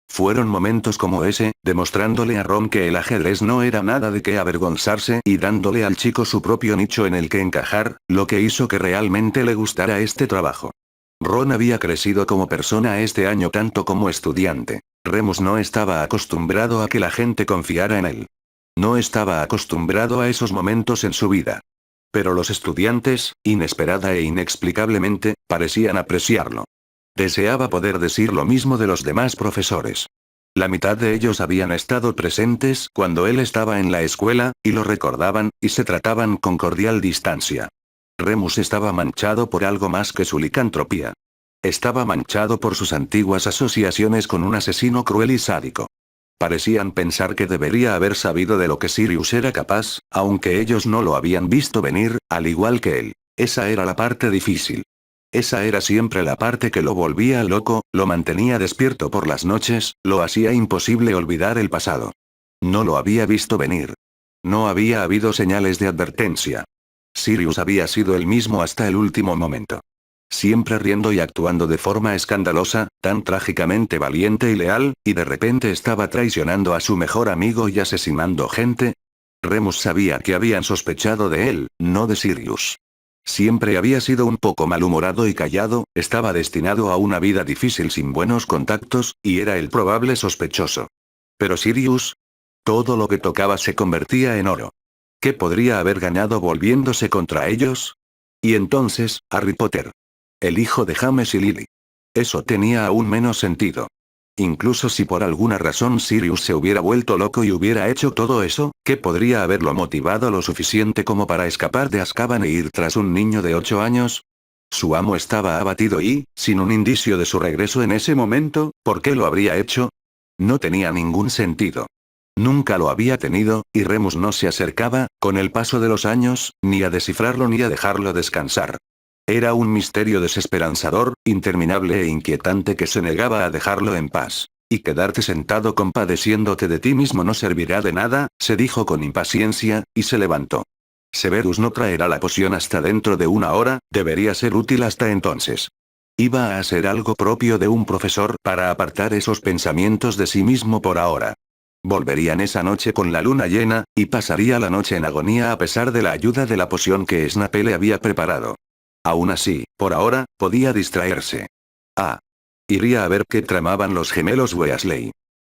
A: Fueron momentos como ese, demostrándole a Ron que el ajedrez no era nada de qué avergonzarse y dándole al chico su propio nicho en el que encajar, lo que hizo que realmente le gustara este trabajo. Ron había crecido como persona este año tanto como estudiante. Remus no estaba acostumbrado a que la gente confiara en él. No estaba acostumbrado a esos momentos en su vida. Pero los estudiantes, inesperada e inexplicablemente, parecían apreciarlo. Deseaba poder decir lo mismo de los demás profesores. La mitad de ellos habían estado presentes cuando él estaba en la escuela, y lo recordaban, y se trataban con cordial distancia. Remus estaba manchado por algo más que su licantropía. Estaba manchado por sus antiguas asociaciones con un asesino cruel y sádico. Parecían pensar que debería haber sabido de lo que Sirius era capaz, aunque ellos no lo habían visto venir, al igual que él. Esa era la parte difícil. Esa era siempre la parte que lo volvía loco, lo mantenía despierto por las noches, lo hacía imposible olvidar el pasado. No lo había visto venir. No había habido señales de advertencia. Sirius había sido el mismo hasta el último momento. Siempre riendo y actuando de forma escandalosa, tan trágicamente valiente y leal, y de repente estaba traicionando a su mejor amigo y asesinando gente. Remus sabía que habían sospechado de él, no de Sirius. Siempre había sido un poco malhumorado y callado, estaba destinado a una vida difícil sin buenos contactos, y era el probable sospechoso. Pero Sirius, todo lo que tocaba se convertía en oro. ¿Qué podría haber ganado volviéndose contra ellos? Y entonces, Harry Potter. El hijo de James y Lily. Eso tenía aún menos sentido. Incluso si por alguna razón Sirius se hubiera vuelto loco y hubiera hecho todo eso, ¿qué podría haberlo motivado lo suficiente como para escapar de Azkaban e ir tras un niño de 8 años? Su amo estaba abatido y, sin un indicio de su regreso en ese momento, ¿por qué lo habría hecho? No tenía ningún sentido. Nunca lo había tenido, y Remus no se acercaba, con el paso de los años, ni a descifrarlo ni a dejarlo descansar. Era un misterio desesperanzador, interminable e inquietante que se negaba a dejarlo en paz. Y quedarte sentado compadeciéndote de ti mismo no servirá de nada, se dijo con impaciencia, y se levantó. Severus no traerá la poción hasta dentro de 1 hora, debería ser útil hasta entonces. Iba a hacer algo propio de un profesor para apartar esos pensamientos de sí mismo por ahora. Volverían esa noche con la luna llena, y pasaría la noche en agonía a pesar de la ayuda de la poción que Snape le había preparado. Aún así, por ahora, podía distraerse. Iría a ver qué tramaban los gemelos Weasley.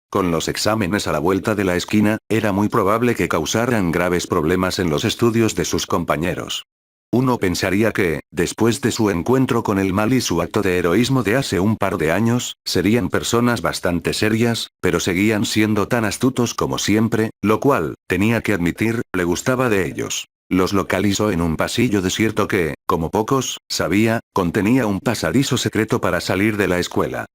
A: Con los exámenes a la vuelta de la esquina, era muy probable que causaran graves problemas en los estudios de sus compañeros. Uno pensaría que, después de su encuentro con el mal y su acto de heroísmo de hace un par de años, serían personas bastante serias, pero seguían siendo tan astutos como siempre, lo cual, tenía que admitir, le gustaba de ellos. Los localizó en un pasillo desierto que, como pocos, sabía, contenía un pasadizo secreto para salir de la escuela.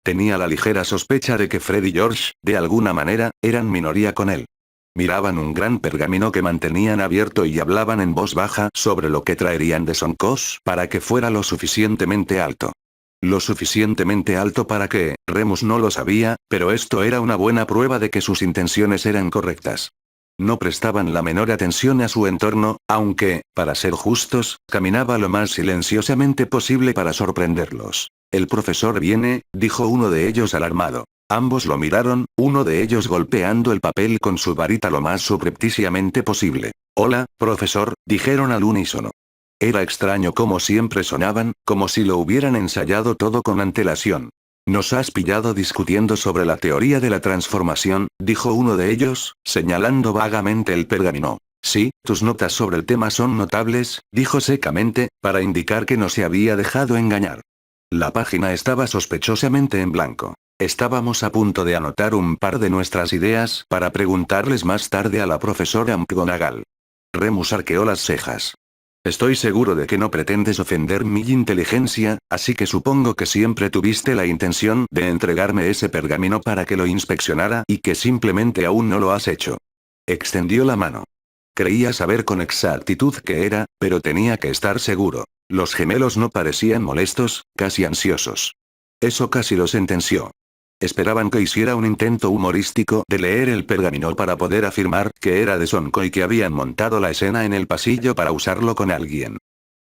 A: Tenía la ligera sospecha de que Fred y George, de alguna manera, eran minoría con él. Miraban un gran pergamino que mantenían abierto y hablaban en voz baja sobre lo que traerían de Soncos para que fuera lo suficientemente alto. Lo suficientemente alto para que, Remus no lo sabía, pero esto era una buena prueba de que sus intenciones eran correctas. No prestaban la menor atención a su entorno, aunque, para ser justos, caminaba lo más silenciosamente posible para sorprenderlos. El profesor viene, dijo uno de ellos alarmado. Ambos lo miraron, uno de ellos golpeando el papel con su varita lo más subrepticiamente posible. Hola, profesor, dijeron al unísono. Era extraño cómo siempre sonaban, como si lo hubieran ensayado todo con antelación. Nos has pillado discutiendo sobre la teoría de la transformación, dijo uno de ellos, señalando vagamente el pergamino. Sí, tus notas sobre el tema son notables, dijo secamente, para indicar que no se había dejado engañar. La página estaba sospechosamente en blanco. Estábamos a punto de anotar un par de nuestras ideas para preguntarles más tarde a la profesora McGonagall. Remus arqueó las cejas. Estoy seguro de que no pretendes ofender mi inteligencia, así que supongo que siempre tuviste la intención de entregarme ese pergamino para que lo inspeccionara y que simplemente aún no lo has hecho. Extendió la mano. Creía saber con exactitud qué era, pero tenía que estar seguro. Los gemelos no parecían molestos, casi ansiosos. Eso casi los sentenció. Esperaban que hiciera un intento humorístico de leer el pergamino para poder afirmar que era de Sonko y que habían montado la escena en el pasillo para usarlo con alguien.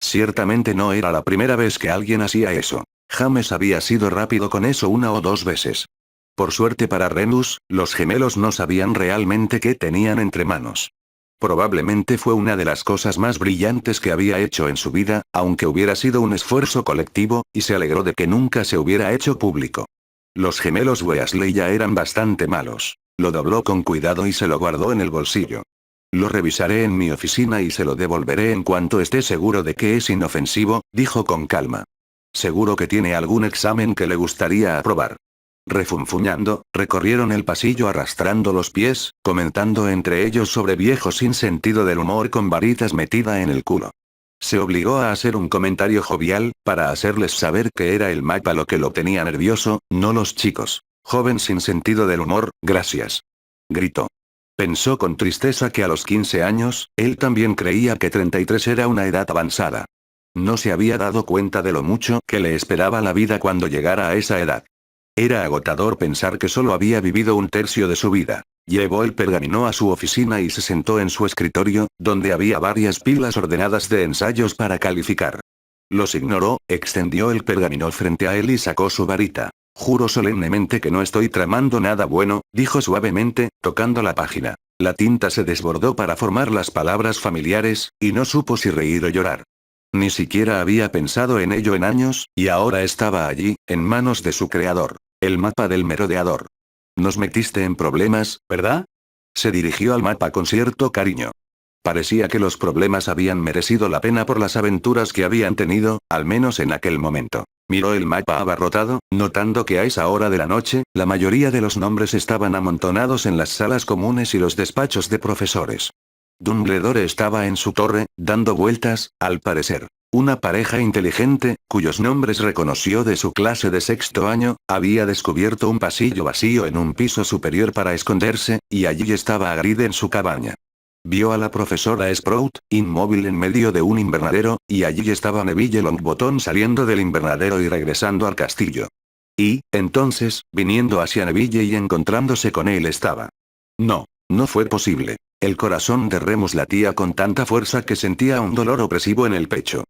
A: Ciertamente no era la primera vez que alguien hacía eso. James había sido rápido con eso 1 o 2 veces. Por suerte para Remus, los gemelos no sabían realmente qué tenían entre manos. Probablemente fue una de las cosas más brillantes que había hecho en su vida, aunque hubiera sido un esfuerzo colectivo, y se alegró de que nunca se hubiera hecho público. Los gemelos Weasley ya eran bastante malos. Lo dobló con cuidado y se lo guardó en el bolsillo. Lo revisaré en mi oficina y se lo devolveré en cuanto esté seguro de que es inofensivo, dijo con calma. Seguro que tiene algún examen que le gustaría aprobar. Refunfuñando, recorrieron el pasillo arrastrando los pies, comentando entre ellos sobre viejos sin sentido del humor con varitas metida en el culo. Se obligó a hacer un comentario jovial, para hacerles saber que era el mapa lo que lo tenía nervioso, no los chicos. Joven sin sentido del humor, gracias. Gritó. Pensó con tristeza que a los 15 años, él también creía que 33 era una edad avanzada. No se había dado cuenta de lo mucho que le esperaba la vida cuando llegara a esa edad. Era agotador pensar que solo había vivido un tercio de su vida. Llevó el pergamino a su oficina y se sentó en su escritorio, donde había varias pilas ordenadas de ensayos para calificar. Los ignoró, extendió el pergamino frente a él y sacó su varita. Juro solemnemente que no estoy tramando nada bueno, dijo suavemente, tocando la página. La tinta se desbordó para formar las palabras familiares, y no supo si reír o llorar. Ni siquiera había pensado en ello en años, y ahora estaba allí, en manos de su creador. El mapa del merodeador. Nos metiste en problemas, ¿verdad? Se dirigió al mapa con cierto cariño. Parecía que los problemas habían merecido la pena por las aventuras que habían tenido, al menos en aquel momento. Miró el mapa abarrotado, notando que a esa hora de la noche, la mayoría de los nombres estaban amontonados en las salas comunes y los despachos de profesores. Dumbledore estaba en su torre, dando vueltas, al parecer. Una pareja inteligente, cuyos nombres reconoció de su clase de sexto año, había descubierto un pasillo vacío en un piso superior para esconderse, y allí estaba Hagrid en su cabaña. Vio a la profesora Sprout, inmóvil en medio de un invernadero, y allí estaba Neville Longbottom saliendo del invernadero y regresando al castillo. Y, entonces, viniendo hacia Neville y encontrándose con él estaba. No fue posible. El corazón de Remus latía con tanta fuerza que sentía un dolor opresivo en el pecho.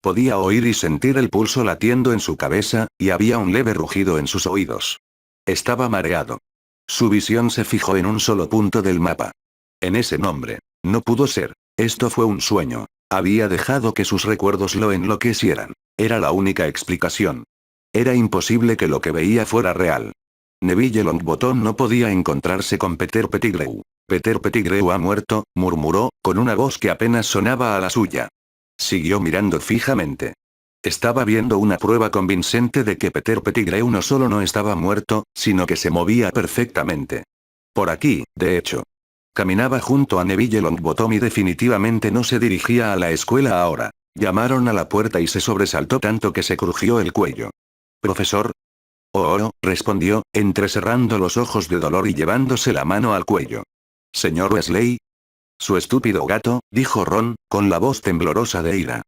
A: Podía oír y sentir el pulso latiendo en su cabeza, y había un leve rugido en sus oídos. Estaba mareado. Su visión se fijó en un solo punto del mapa. En ese nombre. No pudo ser. Esto fue un sueño. Había dejado que sus recuerdos lo enloquecieran. Era la única explicación. Era imposible que lo que veía fuera real. Neville Longbottom no podía encontrarse con Peter Pettigrew. Peter Pettigrew ha muerto, murmuró, con una voz que apenas sonaba a la suya. Siguió mirando fijamente. Estaba viendo una prueba convincente de que Peter Pettigrew no solo no estaba muerto, sino que se movía perfectamente. Por aquí, de hecho. Caminaba junto a Neville Longbottom y definitivamente no se dirigía a la escuela ahora. Llamaron a la puerta y se sobresaltó tanto que se crujió el cuello. «¿Profesor?» «Oh», respondió, entrecerrando los ojos de dolor y llevándose la mano al cuello. «¿Señor Weasley?» «Su estúpido gato», dijo Ron, con la voz temblorosa de ira.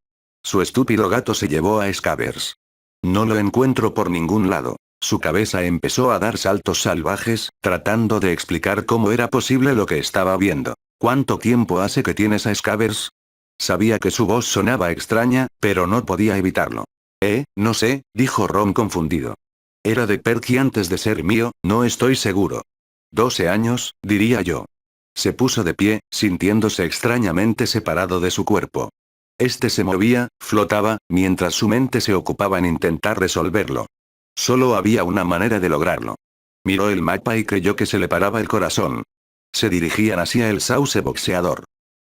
A: Su estúpido gato se llevó a Scabbers. «No lo encuentro por ningún lado». Su cabeza empezó a dar saltos salvajes, tratando de explicar cómo era posible lo que estaba viendo. «¿Cuánto tiempo hace que tienes a Scabbers?» Sabía que su voz sonaba extraña, pero no podía evitarlo. No sé», dijo Ron confundido. «Era de Perky antes de ser mío, no estoy seguro. 12 años, diría yo». Se puso de pie, sintiéndose extrañamente separado de su cuerpo. Este se movía, flotaba, mientras su mente se ocupaba en intentar resolverlo. Solo había una manera de lograrlo. Miró el mapa y creyó que se le paraba el corazón. Se dirigían hacia el sauce boxeador.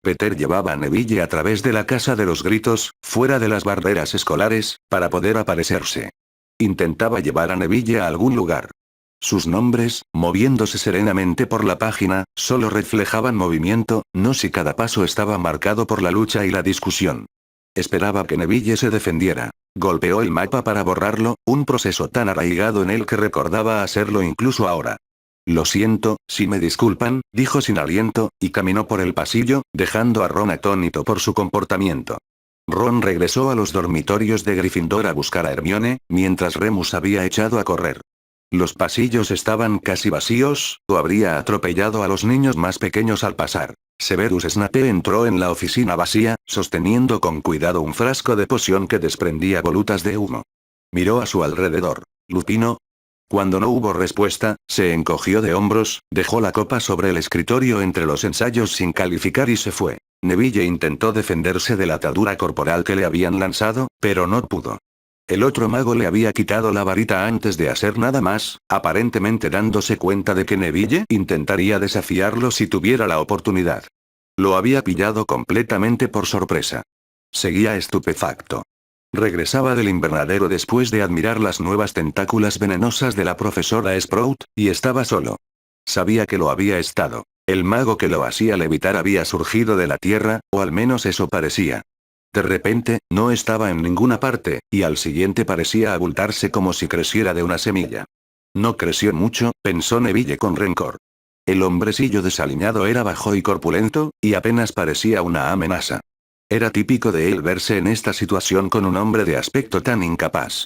A: Peter llevaba a Neville a través de la casa de los gritos, fuera de las barreras escolares, para poder aparecerse. Intentaba llevar a Neville a algún lugar. Sus nombres, moviéndose serenamente por la página, solo reflejaban movimiento, no si cada paso estaba marcado por la lucha y la discusión. Esperaba que Neville se defendiera. Golpeó el mapa para borrarlo, un proceso tan arraigado en él que recordaba hacerlo incluso ahora. «Lo siento, si me disculpan», dijo sin aliento, y caminó por el pasillo, dejando a Ron atónito por su comportamiento. Ron regresó a los dormitorios de Gryffindor a buscar a Hermione, mientras Remus había echado a correr. Los pasillos estaban casi vacíos, o habría atropellado a los niños más pequeños al pasar. Severus Snape entró en la oficina vacía, sosteniendo con cuidado un frasco de poción que desprendía volutas de humo. Miró a su alrededor. «¿Lupino?» Cuando no hubo respuesta, se encogió de hombros, dejó la copa sobre el escritorio entre los ensayos sin calificar y se fue. Neville intentó defenderse de la atadura corporal que le habían lanzado, pero no pudo. El otro mago le había quitado la varita antes de hacer nada más, aparentemente dándose cuenta de que Neville intentaría desafiarlo si tuviera la oportunidad. Lo había pillado completamente por sorpresa. Seguía estupefacto. Regresaba del invernadero después de admirar las nuevas tentáculas venenosas de la profesora Sprout, y estaba solo. Sabía que lo había estado. El mago que lo hacía levitar había surgido de la tierra, o al menos eso parecía. De repente, no estaba en ninguna parte, y al siguiente parecía abultarse como si creciera de una semilla. No creció mucho, pensó Neville con rencor. El hombrecillo desaliñado era bajo y corpulento, y apenas parecía una amenaza. Era típico de él verse en esta situación con un hombre de aspecto tan incapaz.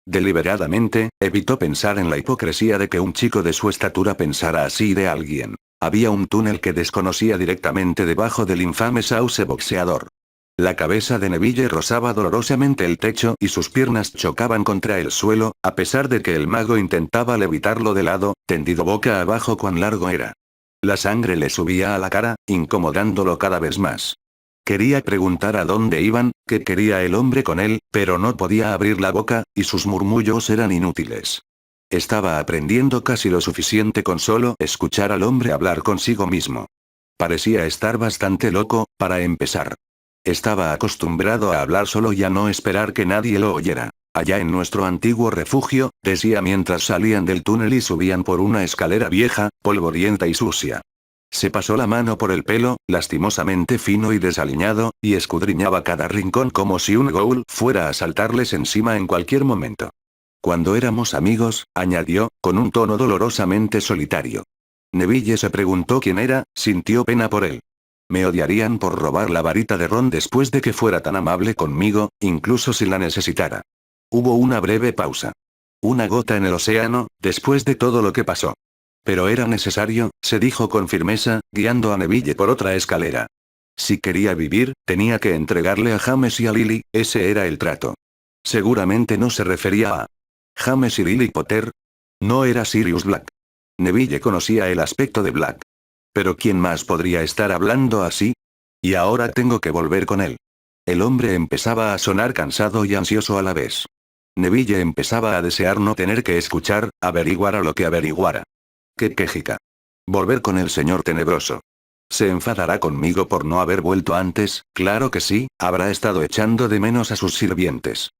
A: Deliberadamente, evitó pensar en la hipocresía de que un chico de su estatura pensara así de alguien. Había un túnel que desconocía directamente debajo del infame sauce boxeador. La cabeza de Neville rozaba dolorosamente el techo y sus piernas chocaban contra el suelo, a pesar de que el mago intentaba levitarlo de lado, tendido boca abajo cuán largo era. La sangre le subía a la cara, incomodándolo cada vez más. Quería preguntar a dónde iban, qué quería el hombre con él, pero no podía abrir la boca, y sus murmullos eran inútiles. Estaba aprendiendo casi lo suficiente con solo escuchar al hombre hablar consigo mismo. Parecía estar bastante loco, para empezar. Estaba acostumbrado a hablar solo y a no esperar que nadie lo oyera. Allá en nuestro antiguo refugio, decía mientras salían del túnel y subían por una escalera vieja, polvorienta y sucia. Se pasó la mano por el pelo, lastimosamente fino y desaliñado, y escudriñaba cada rincón como si un ghoul fuera a saltarles encima en cualquier momento. Cuando éramos amigos, añadió, con un tono dolorosamente solitario. Neville se preguntó quién era, sintió pena por él. Me odiarían por robar la varita de Ron después de que fuera tan amable conmigo, incluso si la necesitara. Hubo una breve pausa. Una gota en el océano, después de todo lo que pasó. Pero era necesario, se dijo con firmeza, guiando a Neville por otra escalera. Si quería vivir, tenía que entregarle a James y a Lily, ese era el trato. Seguramente no se refería a James y Lily Potter. No era Sirius Black. Neville conocía el aspecto de Black. Pero ¿quién más podría estar hablando así? Y ahora tengo que volver con él. El hombre empezaba a sonar cansado y ansioso a la vez. Neville empezaba a desear no tener que escuchar, averiguara lo que averiguara. ¡Qué quejica! Volver con el señor tenebroso. ¿Se enfadará conmigo por no haber vuelto antes? Claro que sí, habrá estado echando de menos a sus sirvientes.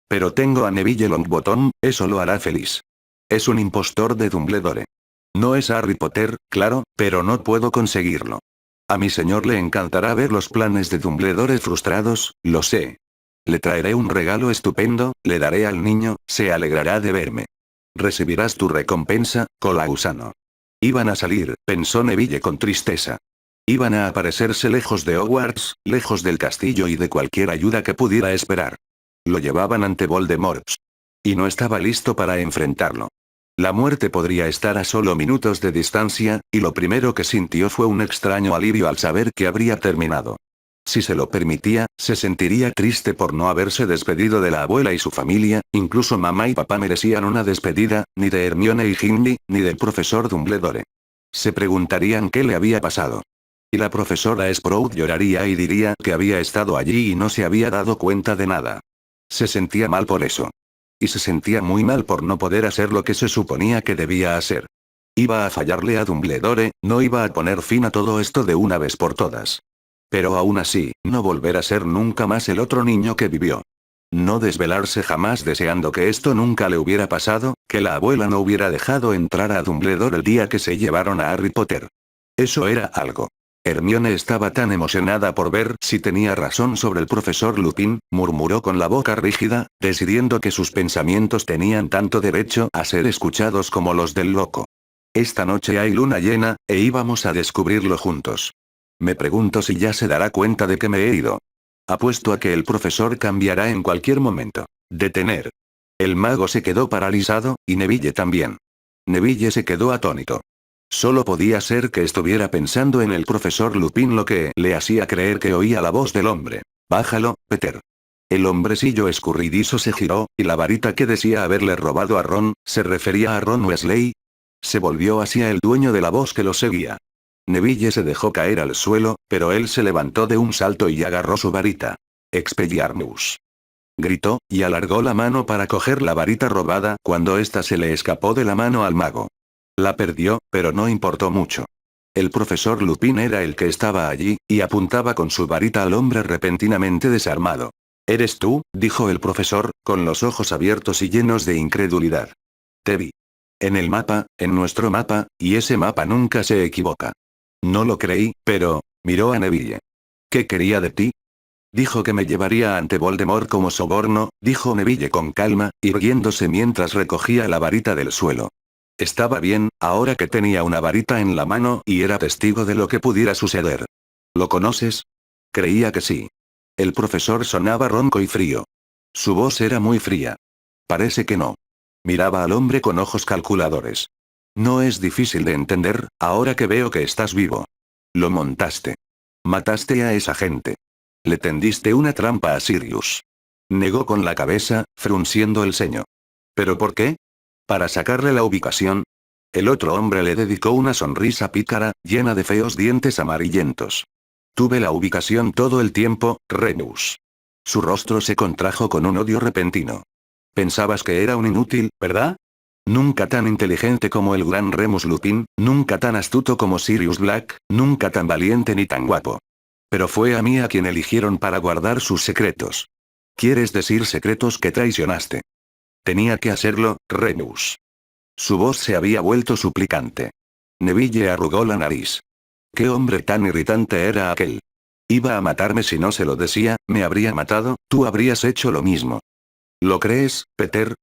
A: Pero tengo a Neville Longbottom, eso lo hará feliz. Es un impostor de Dumbledore. No es Harry Potter, claro, pero no puedo conseguirlo. A mi señor le encantará ver los planes de Dumbledore frustrados, lo sé. Le traeré un regalo estupendo, le daré al niño, se alegrará de verme. Recibirás tu recompensa, Colausano. Iban a salir, pensó Neville con tristeza. Iban a aparecerse lejos de Hogwarts, lejos del castillo y de cualquier ayuda que pudiera esperar. Lo llevaban ante Voldemort. Y no estaba listo para enfrentarlo. La muerte podría estar a solo minutos de distancia, y lo primero que sintió fue un extraño alivio al saber que habría terminado. Si se lo permitía, se sentiría triste por no haberse despedido de la abuela y su familia, incluso mamá y papá merecían una despedida, ni de Hermione y Ginny, ni del profesor Dumbledore. Se preguntarían qué le había pasado. Y la profesora Sprout lloraría y diría que había estado allí y no se había dado cuenta de nada. Se sentía mal por eso. Y se sentía muy mal por no poder hacer lo que se suponía que debía hacer. Iba a fallarle a Dumbledore, no iba a poner fin a todo esto de una vez por todas. Pero aún así, no volver a ser nunca más el otro niño que vivió. No desvelarse jamás deseando que esto nunca le hubiera pasado, que la abuela no hubiera dejado entrar a Dumbledore el día que se llevaron a Harry Potter. Eso era algo. Hermione estaba tan emocionada por ver si tenía razón sobre el profesor Lupin, murmuró con la boca rígida, decidiendo que sus pensamientos tenían tanto derecho a ser escuchados como los del loco. Esta noche hay luna llena, e íbamos a descubrirlo juntos. Me pregunto si ya se dará cuenta de que me he ido. Apuesto a que el profesor cambiará en cualquier momento. Detener. El mago se quedó paralizado, y Neville también. Neville se quedó atónito. Solo podía ser que estuviera pensando en el profesor Lupin lo que le hacía creer que oía la voz del hombre. Bájalo, Peter. El hombrecillo escurridizo se giró, y la varita que decía haberle robado a Ron, ¿se refería a Ron Weasley? Se volvió hacia el dueño de la voz que lo seguía. Neville se dejó caer al suelo, pero él se levantó de un salto y agarró su varita. Expelliarmus. Gritó, y alargó la mano para coger la varita robada cuando ésta se le escapó de la mano al mago. La perdió, pero no importó mucho. El profesor Lupin era el que estaba allí, y apuntaba con su varita al hombre repentinamente desarmado. «¿Eres tú?», dijo el profesor, con los ojos abiertos y llenos de incredulidad. «Te vi. En el mapa, en nuestro mapa, y ese mapa nunca se equivoca». No lo creí, pero... miró a Neville. «¿Qué quería de ti?». «Dijo que me llevaría ante Voldemort como soborno», dijo Neville con calma, irguiéndose mientras recogía la varita del suelo. Estaba bien, ahora que tenía una varita en la mano y era testigo de lo que pudiera suceder. ¿Lo conoces? Creía que sí. El profesor sonaba ronco y frío. Su voz era muy fría. Parece que no. Miraba al hombre con ojos calculadores. No es difícil de entender, ahora que veo que estás vivo. Lo montaste. Mataste a esa gente. Le tendiste una trampa a Sirius. Negó con la cabeza, frunciendo el ceño. ¿Pero por qué? ¿Para sacarle la ubicación? El otro hombre le dedicó una sonrisa pícara, llena de feos dientes amarillentos. Tuve la ubicación todo el tiempo, Remus. Su rostro se contrajo con un odio repentino. Pensabas que era un inútil, ¿verdad? Nunca tan inteligente como el gran Remus Lupin, nunca tan astuto como Sirius Black, nunca tan valiente ni tan guapo. Pero fue a mí a quien eligieron para guardar sus secretos. ¿Quieres decir secretos que traicionaste? Tenía que hacerlo, Remus. Su voz se había vuelto suplicante. Neville arrugó la nariz. ¿Qué hombre tan irritante era aquel? Iba a matarme si no se lo decía, me habría matado, tú habrías hecho lo mismo. ¿Lo crees, Peter?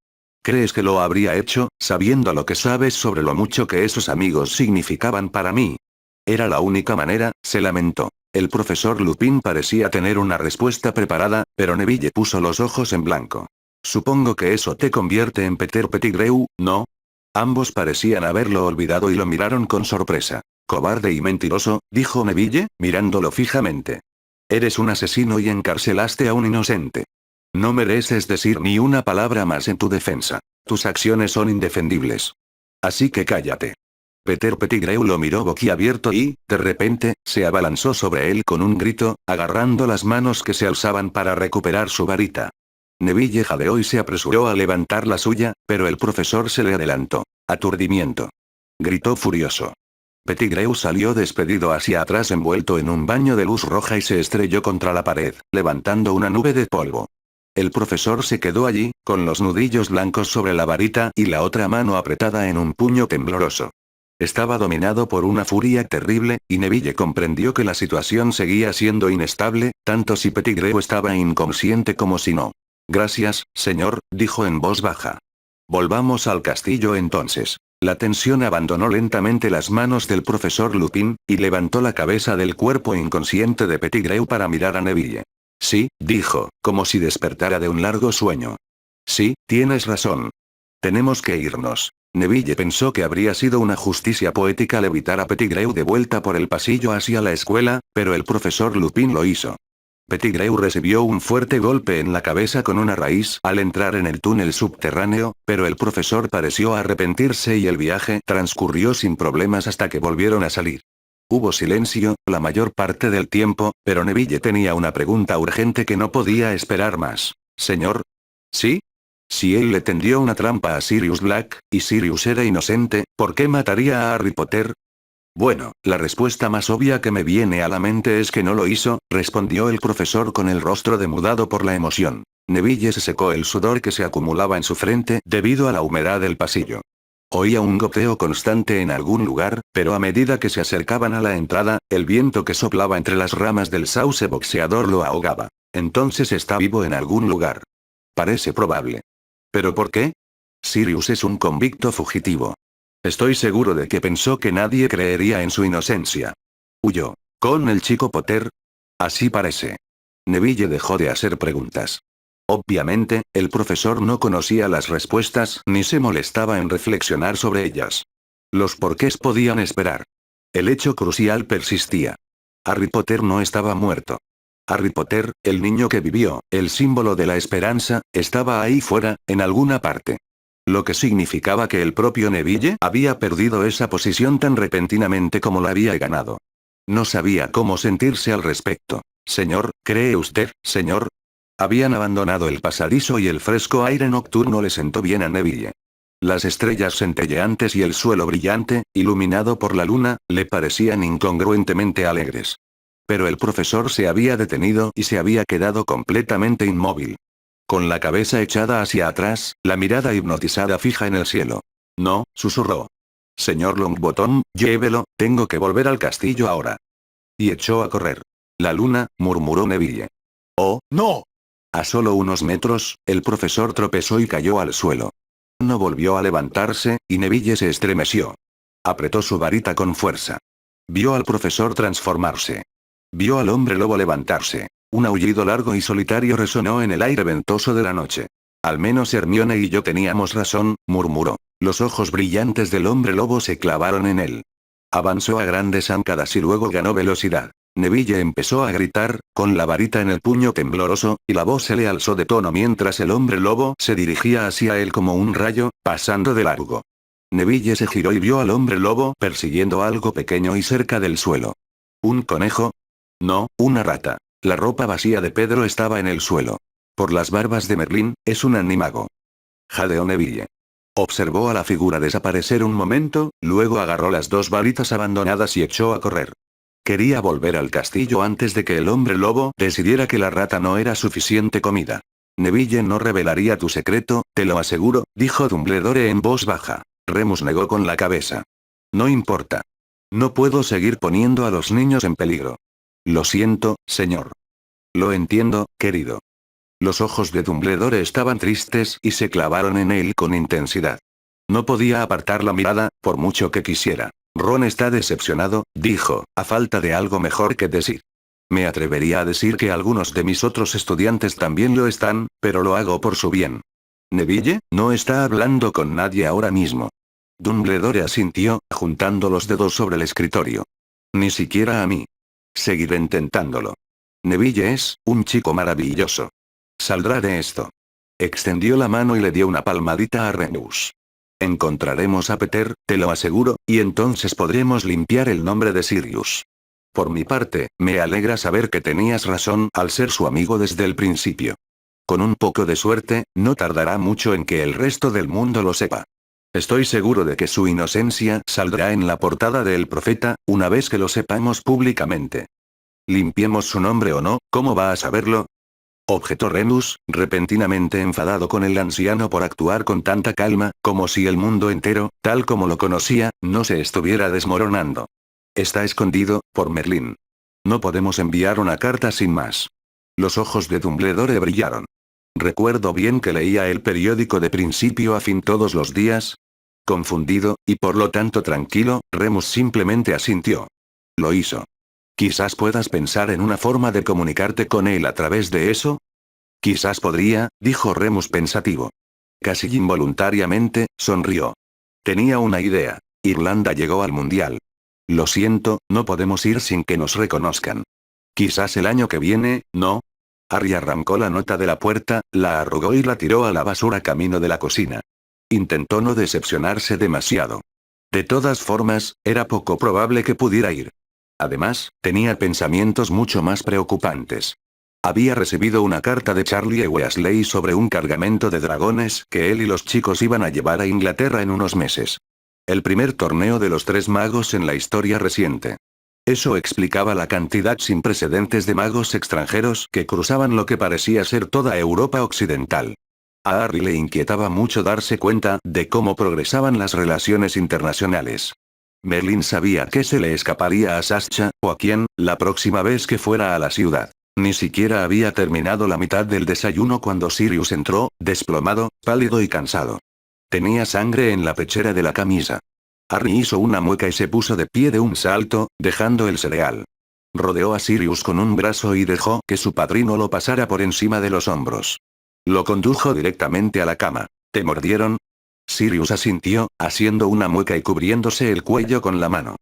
A: ¿Crees que lo habría hecho, sabiendo lo que sabes sobre lo mucho que esos amigos significaban para mí? Era la única manera, se lamentó. El profesor Lupin parecía tener una respuesta preparada, pero Neville puso los ojos en blanco. Supongo que eso te convierte en Peter Pettigrew, ¿no? Ambos parecían haberlo olvidado y lo miraron con sorpresa. Cobarde y mentiroso, dijo Neville, mirándolo fijamente. Eres un asesino y encarcelaste a un inocente. No mereces decir ni una palabra más en tu defensa. Tus acciones son indefendibles. Así que cállate. Peter Pettigrew lo miró boquiabierto y, de repente, se abalanzó sobre él con un grito, agarrando las manos que se alzaban para recuperar su varita. Neville jadeó y se apresuró a levantar la suya, pero el profesor se le adelantó. Aturdimiento. Gritó furioso. Pettigrew salió despedido hacia atrás envuelto en un baño de luz roja y se estrelló contra la pared, levantando una nube de polvo. El profesor se quedó allí, con los nudillos blancos sobre la varita y la otra mano apretada en un puño tembloroso. Estaba dominado por una furia terrible, y Neville comprendió que la situación seguía siendo inestable, tanto si Pettigrew estaba inconsciente como si no. Gracias, señor, dijo en voz baja. Volvamos al castillo entonces. La tensión abandonó lentamente las manos del profesor Lupin, y levantó la cabeza del cuerpo inconsciente de Pettigrew para mirar a Neville. Sí, dijo, como si despertara de un largo sueño. Sí, tienes razón. Tenemos que irnos. Neville pensó que habría sido una justicia poética levitar a Pettigrew de vuelta por el pasillo hacia la escuela, pero el profesor Lupin lo hizo. Pettigrew recibió un fuerte golpe en la cabeza con una raíz al entrar en el túnel subterráneo, pero el profesor pareció arrepentirse y el viaje transcurrió sin problemas hasta que volvieron a salir. Hubo silencio, la mayor parte del tiempo, pero Neville tenía una pregunta urgente que no podía esperar más. ¿Señor? ¿Sí? Si él le tendió una trampa a Sirius Black, y Sirius era inocente, ¿por qué mataría a Harry Potter? Bueno, la respuesta más obvia que me viene a la mente es que no lo hizo, respondió el profesor con el rostro demudado por la emoción. Neville se secó el sudor que se acumulaba en su frente debido a la humedad del pasillo. Oía un goteo constante en algún lugar, pero a medida que se acercaban a la entrada, el viento que soplaba entre las ramas del sauce boxeador lo ahogaba. Entonces está vivo en algún lugar. Parece probable. ¿Pero por qué? Sirius es un convicto fugitivo. Estoy seguro de que pensó que nadie creería en su inocencia. Huyó. ¿Con el chico Potter? Así parece. Neville dejó de hacer preguntas. Obviamente, el profesor no conocía las respuestas ni se molestaba en reflexionar sobre ellas. Los porqués podían esperar. El hecho crucial persistía. Harry Potter no estaba muerto. Harry Potter, el niño que vivió, el símbolo de la esperanza, estaba ahí fuera, en alguna parte. Lo que significaba que el propio Neville había perdido esa posición tan repentinamente como la había ganado. No sabía cómo sentirse al respecto. Señor, ¿cree usted, señor? Habían abandonado el pasadizo y el fresco aire nocturno le sentó bien a Neville. Las estrellas centelleantes y el suelo brillante, iluminado por la luna, le parecían incongruentemente alegres. Pero el profesor se había detenido y se había quedado completamente inmóvil. Con la cabeza echada hacia atrás, la mirada hipnotizada fija en el cielo. No, susurró. Señor Longbottom, llévelo, tengo que volver al castillo ahora. Y echó a correr. La luna, murmuró Neville. Oh, no. A solo unos metros, el profesor tropezó y cayó al suelo. No volvió a levantarse, y Neville se estremeció. Apretó su varita con fuerza. Vio al profesor transformarse. Vio al hombre lobo levantarse. Un aullido largo y solitario resonó en el aire ventoso de la noche. Al menos Hermione y yo teníamos razón, murmuró. Los ojos brillantes del hombre lobo se clavaron en él. Avanzó a grandes zancadas y luego ganó velocidad. Neville empezó a gritar, con la varita en el puño tembloroso, y la voz se le alzó de tono mientras el hombre lobo se dirigía hacia él como un rayo, pasando de largo. Neville se giró y vio al hombre lobo persiguiendo algo pequeño y cerca del suelo. ¿Un conejo? No, una rata. La ropa vacía de Pedro estaba en el suelo. Por las barbas de Merlín, es un animago. Jadeó Neville. Observó a la figura desaparecer un momento, luego agarró las dos varitas abandonadas y echó a correr. Quería volver al castillo antes de que el hombre lobo decidiera que la rata no era suficiente comida. Neville no revelaría tu secreto, te lo aseguro, dijo Dumbledore en voz baja. Remus negó con la cabeza. No importa. No puedo seguir poniendo a los niños en peligro. Lo siento, señor. Lo entiendo, querido. Los ojos de Dumbledore estaban tristes y se clavaron en él con intensidad. No podía apartar la mirada, por mucho que quisiera. Ron está decepcionado, dijo, a falta de algo mejor que decir. Me atrevería a decir que algunos de mis otros estudiantes también lo están, pero lo hago por su bien. Neville, no está hablando con nadie ahora mismo. Dumbledore asintió, juntando los dedos sobre el escritorio. Ni siquiera a mí. Seguiré intentándolo. Neville es un chico maravilloso. Saldrá de esto. Extendió la mano y le dio una palmadita a Remus. Encontraremos a Peter, te lo aseguro, y entonces podremos limpiar el nombre de Sirius. Por mi parte, me alegra saber que tenías razón al ser su amigo desde el principio. Con un poco de suerte, no tardará mucho en que el resto del mundo lo sepa. Estoy seguro de que su inocencia saldrá en la portada de El Profeta, una vez que lo sepamos públicamente. Limpiemos su nombre o no, ¿cómo va a saberlo? Objetó Remus, repentinamente enfadado con el anciano por actuar con tanta calma, como si el mundo entero, tal como lo conocía, no se estuviera desmoronando. Está escondido, por Merlín. No podemos enviar una carta sin más. Los ojos de Dumbledore brillaron. ¿Recuerdo bien que leía el periódico de principio a fin todos los días? Confundido, y por lo tanto tranquilo, Remus simplemente asintió. Lo hizo. Quizás puedas pensar en una forma de comunicarte con él a través de eso. Quizás podría, dijo Remus pensativo. Casi involuntariamente, sonrió. Tenía una idea. Irlanda llegó al mundial. Lo siento, no podemos ir sin que nos reconozcan. Quizás el año que viene, ¿no? Harry arrancó la nota de la puerta, la arrugó y la tiró a la basura camino de la cocina. Intentó no decepcionarse demasiado. De todas formas, era poco probable que pudiera ir. Además, tenía pensamientos mucho más preocupantes. Había recibido una carta de Charlie Weasley sobre un cargamento de dragones que él y los chicos iban a llevar a Inglaterra en unos meses. El primer torneo de los 3 magos en la historia reciente. Eso explicaba la cantidad sin precedentes de magos extranjeros que cruzaban lo que parecía ser toda Europa occidental. A Harry le inquietaba mucho darse cuenta de cómo progresaban las relaciones internacionales. Merlin sabía que se le escaparía a Sascha, o a quién, la próxima vez que fuera a la ciudad. Ni siquiera había terminado la mitad del desayuno cuando Sirius entró, desplomado, pálido y cansado. Tenía sangre en la pechera de la camisa. Harry hizo una mueca y se puso de pie de un salto, dejando el cereal. Rodeó a Sirius con un brazo y dejó que su padrino lo pasara por encima de los hombros. Lo condujo directamente a la cama. ¿Te mordieron? Sirius asintió, haciendo una mueca y cubriéndose el cuello con la mano.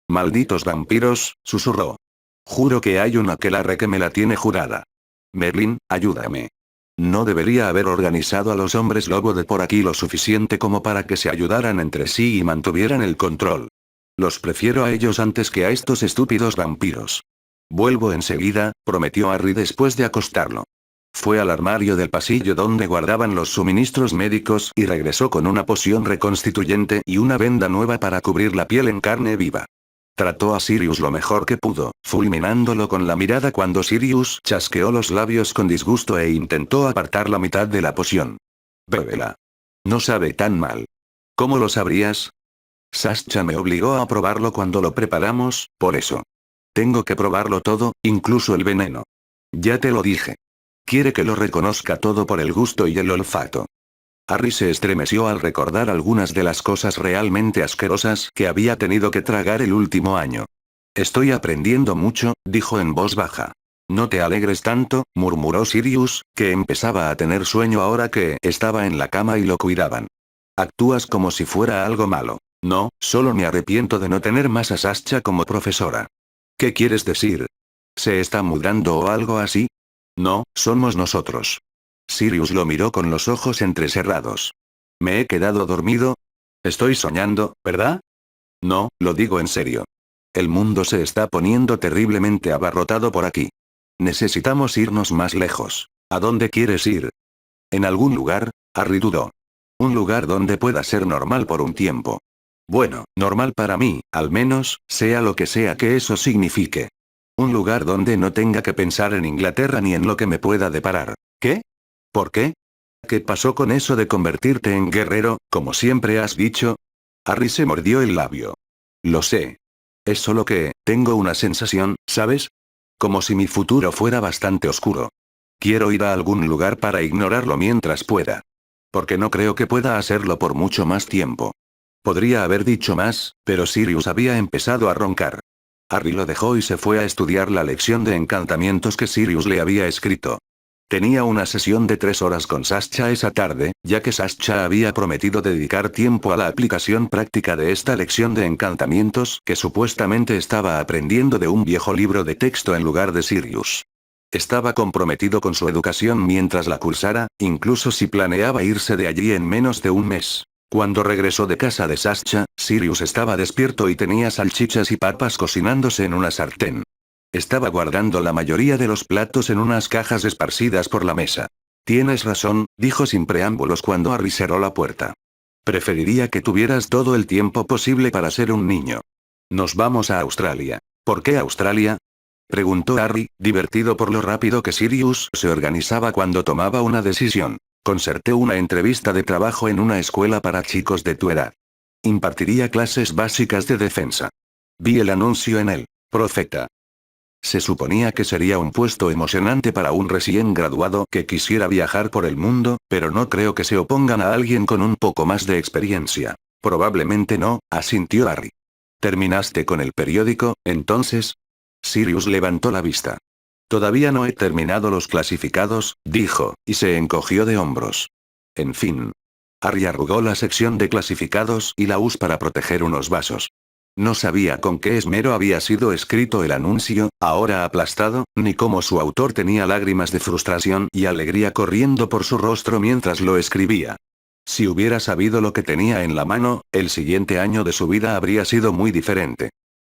A: Malditos vampiros, susurró. Juro que hay una aquelarre que me la tiene jurada. Merlin, ayúdame. No debería haber organizado a los hombres lobo de por aquí lo suficiente como para que se ayudaran entre sí y mantuvieran el control. Los prefiero a ellos antes que a estos estúpidos vampiros. Vuelvo enseguida, prometió Harry después de acostarlo. Fue al armario del pasillo donde guardaban los suministros médicos y regresó con una poción reconstituyente y una venda nueva para cubrir la piel en carne viva. Trató a Sirius lo mejor que pudo, fulminándolo con la mirada cuando Sirius chasqueó los labios con disgusto e intentó apartar la mitad de la poción. Bébela. No sabe tan mal. ¿Cómo lo sabrías? Sascha me obligó a probarlo cuando lo preparamos, por eso. Tengo que probarlo todo, incluso el veneno. Ya te lo dije. Quiere que lo reconozca todo por el gusto y el olfato. Harry se estremeció al recordar algunas de las cosas realmente asquerosas que había tenido que tragar el último año. Estoy aprendiendo mucho, dijo en voz baja. No te alegres tanto, murmuró Sirius, que empezaba a tener sueño ahora que estaba en la cama y lo cuidaban. Actúas como si fuera algo malo. No, solo me arrepiento de no tener más a Sascha como profesora. ¿Qué quieres decir? ¿Se está mudando o algo así? No, somos nosotros. Sirius lo miró con los ojos entrecerrados. ¿Me he quedado dormido? Estoy soñando, ¿verdad? No, lo digo en serio. El mundo se está poniendo terriblemente abarrotado por aquí. Necesitamos irnos más lejos. ¿A dónde quieres ir? En algún lugar, Harry dudó. Un lugar donde pueda ser normal por un tiempo. Bueno, normal para mí, al menos, sea lo que sea que eso signifique. Un lugar donde no tenga que pensar en Inglaterra ni en lo que me pueda deparar. ¿Qué? ¿Por qué? ¿Qué pasó con eso de convertirte en guerrero, como siempre has dicho? Harry se mordió el labio. Lo sé. Es solo que, tengo una sensación, ¿sabes? Como si mi futuro fuera bastante oscuro. Quiero ir a algún lugar para ignorarlo mientras pueda. Porque no creo que pueda hacerlo por mucho más tiempo. Podría haber dicho más, pero Sirius había empezado a roncar. Harry lo dejó y se fue a estudiar la lección de encantamientos que Sirius le había escrito. Tenía una sesión de 3 horas con Sascha esa tarde, ya que Sascha había prometido dedicar tiempo a la aplicación práctica de esta lección de encantamientos que supuestamente estaba aprendiendo de un viejo libro de texto en lugar de Sirius. Estaba comprometido con su educación mientras la cursara, incluso si planeaba irse de allí en menos de un mes. Cuando regresó de casa de Sascha, Sirius estaba despierto y tenía salchichas y papas cocinándose en una sartén. Estaba guardando la mayoría de los platos en unas cajas esparcidas por la mesa. Tienes razón, dijo sin preámbulos cuando Harry cerró la puerta. Preferiría que tuvieras todo el tiempo posible para ser un niño. Nos vamos a Australia. ¿Por qué Australia? Preguntó Harry, divertido por lo rápido que Sirius se organizaba cuando tomaba una decisión. Concerté una entrevista de trabajo en una escuela para chicos de tu edad. Impartiría clases básicas de defensa. Vi el anuncio en el Profeta. Se suponía que sería un puesto emocionante para un recién graduado que quisiera viajar por el mundo, pero no creo que se opongan a alguien con un poco más de experiencia. Probablemente no, asintió Harry. ¿Terminaste con el periódico, entonces? Sirius levantó la vista. Todavía no he terminado los clasificados, dijo, y se encogió de hombros. En fin. Harry arrugó la sección de clasificados y la usó para proteger unos vasos. No sabía con qué esmero había sido escrito el anuncio, ahora aplastado, ni cómo su autor tenía lágrimas de frustración y alegría corriendo por su rostro mientras lo escribía. Si hubiera sabido lo que tenía en la mano, el siguiente año de su vida habría sido muy diferente.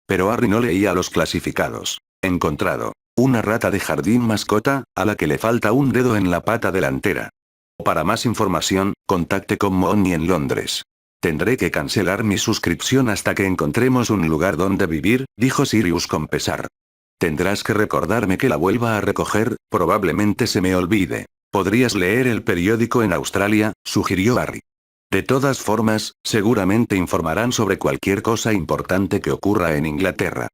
A: Pero Harry no leía los clasificados. Encontrado. Una rata de jardín mascota, a la que le falta un dedo en la pata delantera. Para más información, contacte con Mooney en Londres. Tendré que cancelar mi suscripción hasta que encontremos un lugar donde vivir, dijo Sirius con pesar. Tendrás que recordarme que la vuelva a recoger, probablemente se me olvide. ¿Podrías leer el periódico en Australia?, sugirió Harry. De todas formas, seguramente informarán sobre cualquier cosa importante que ocurra en Inglaterra.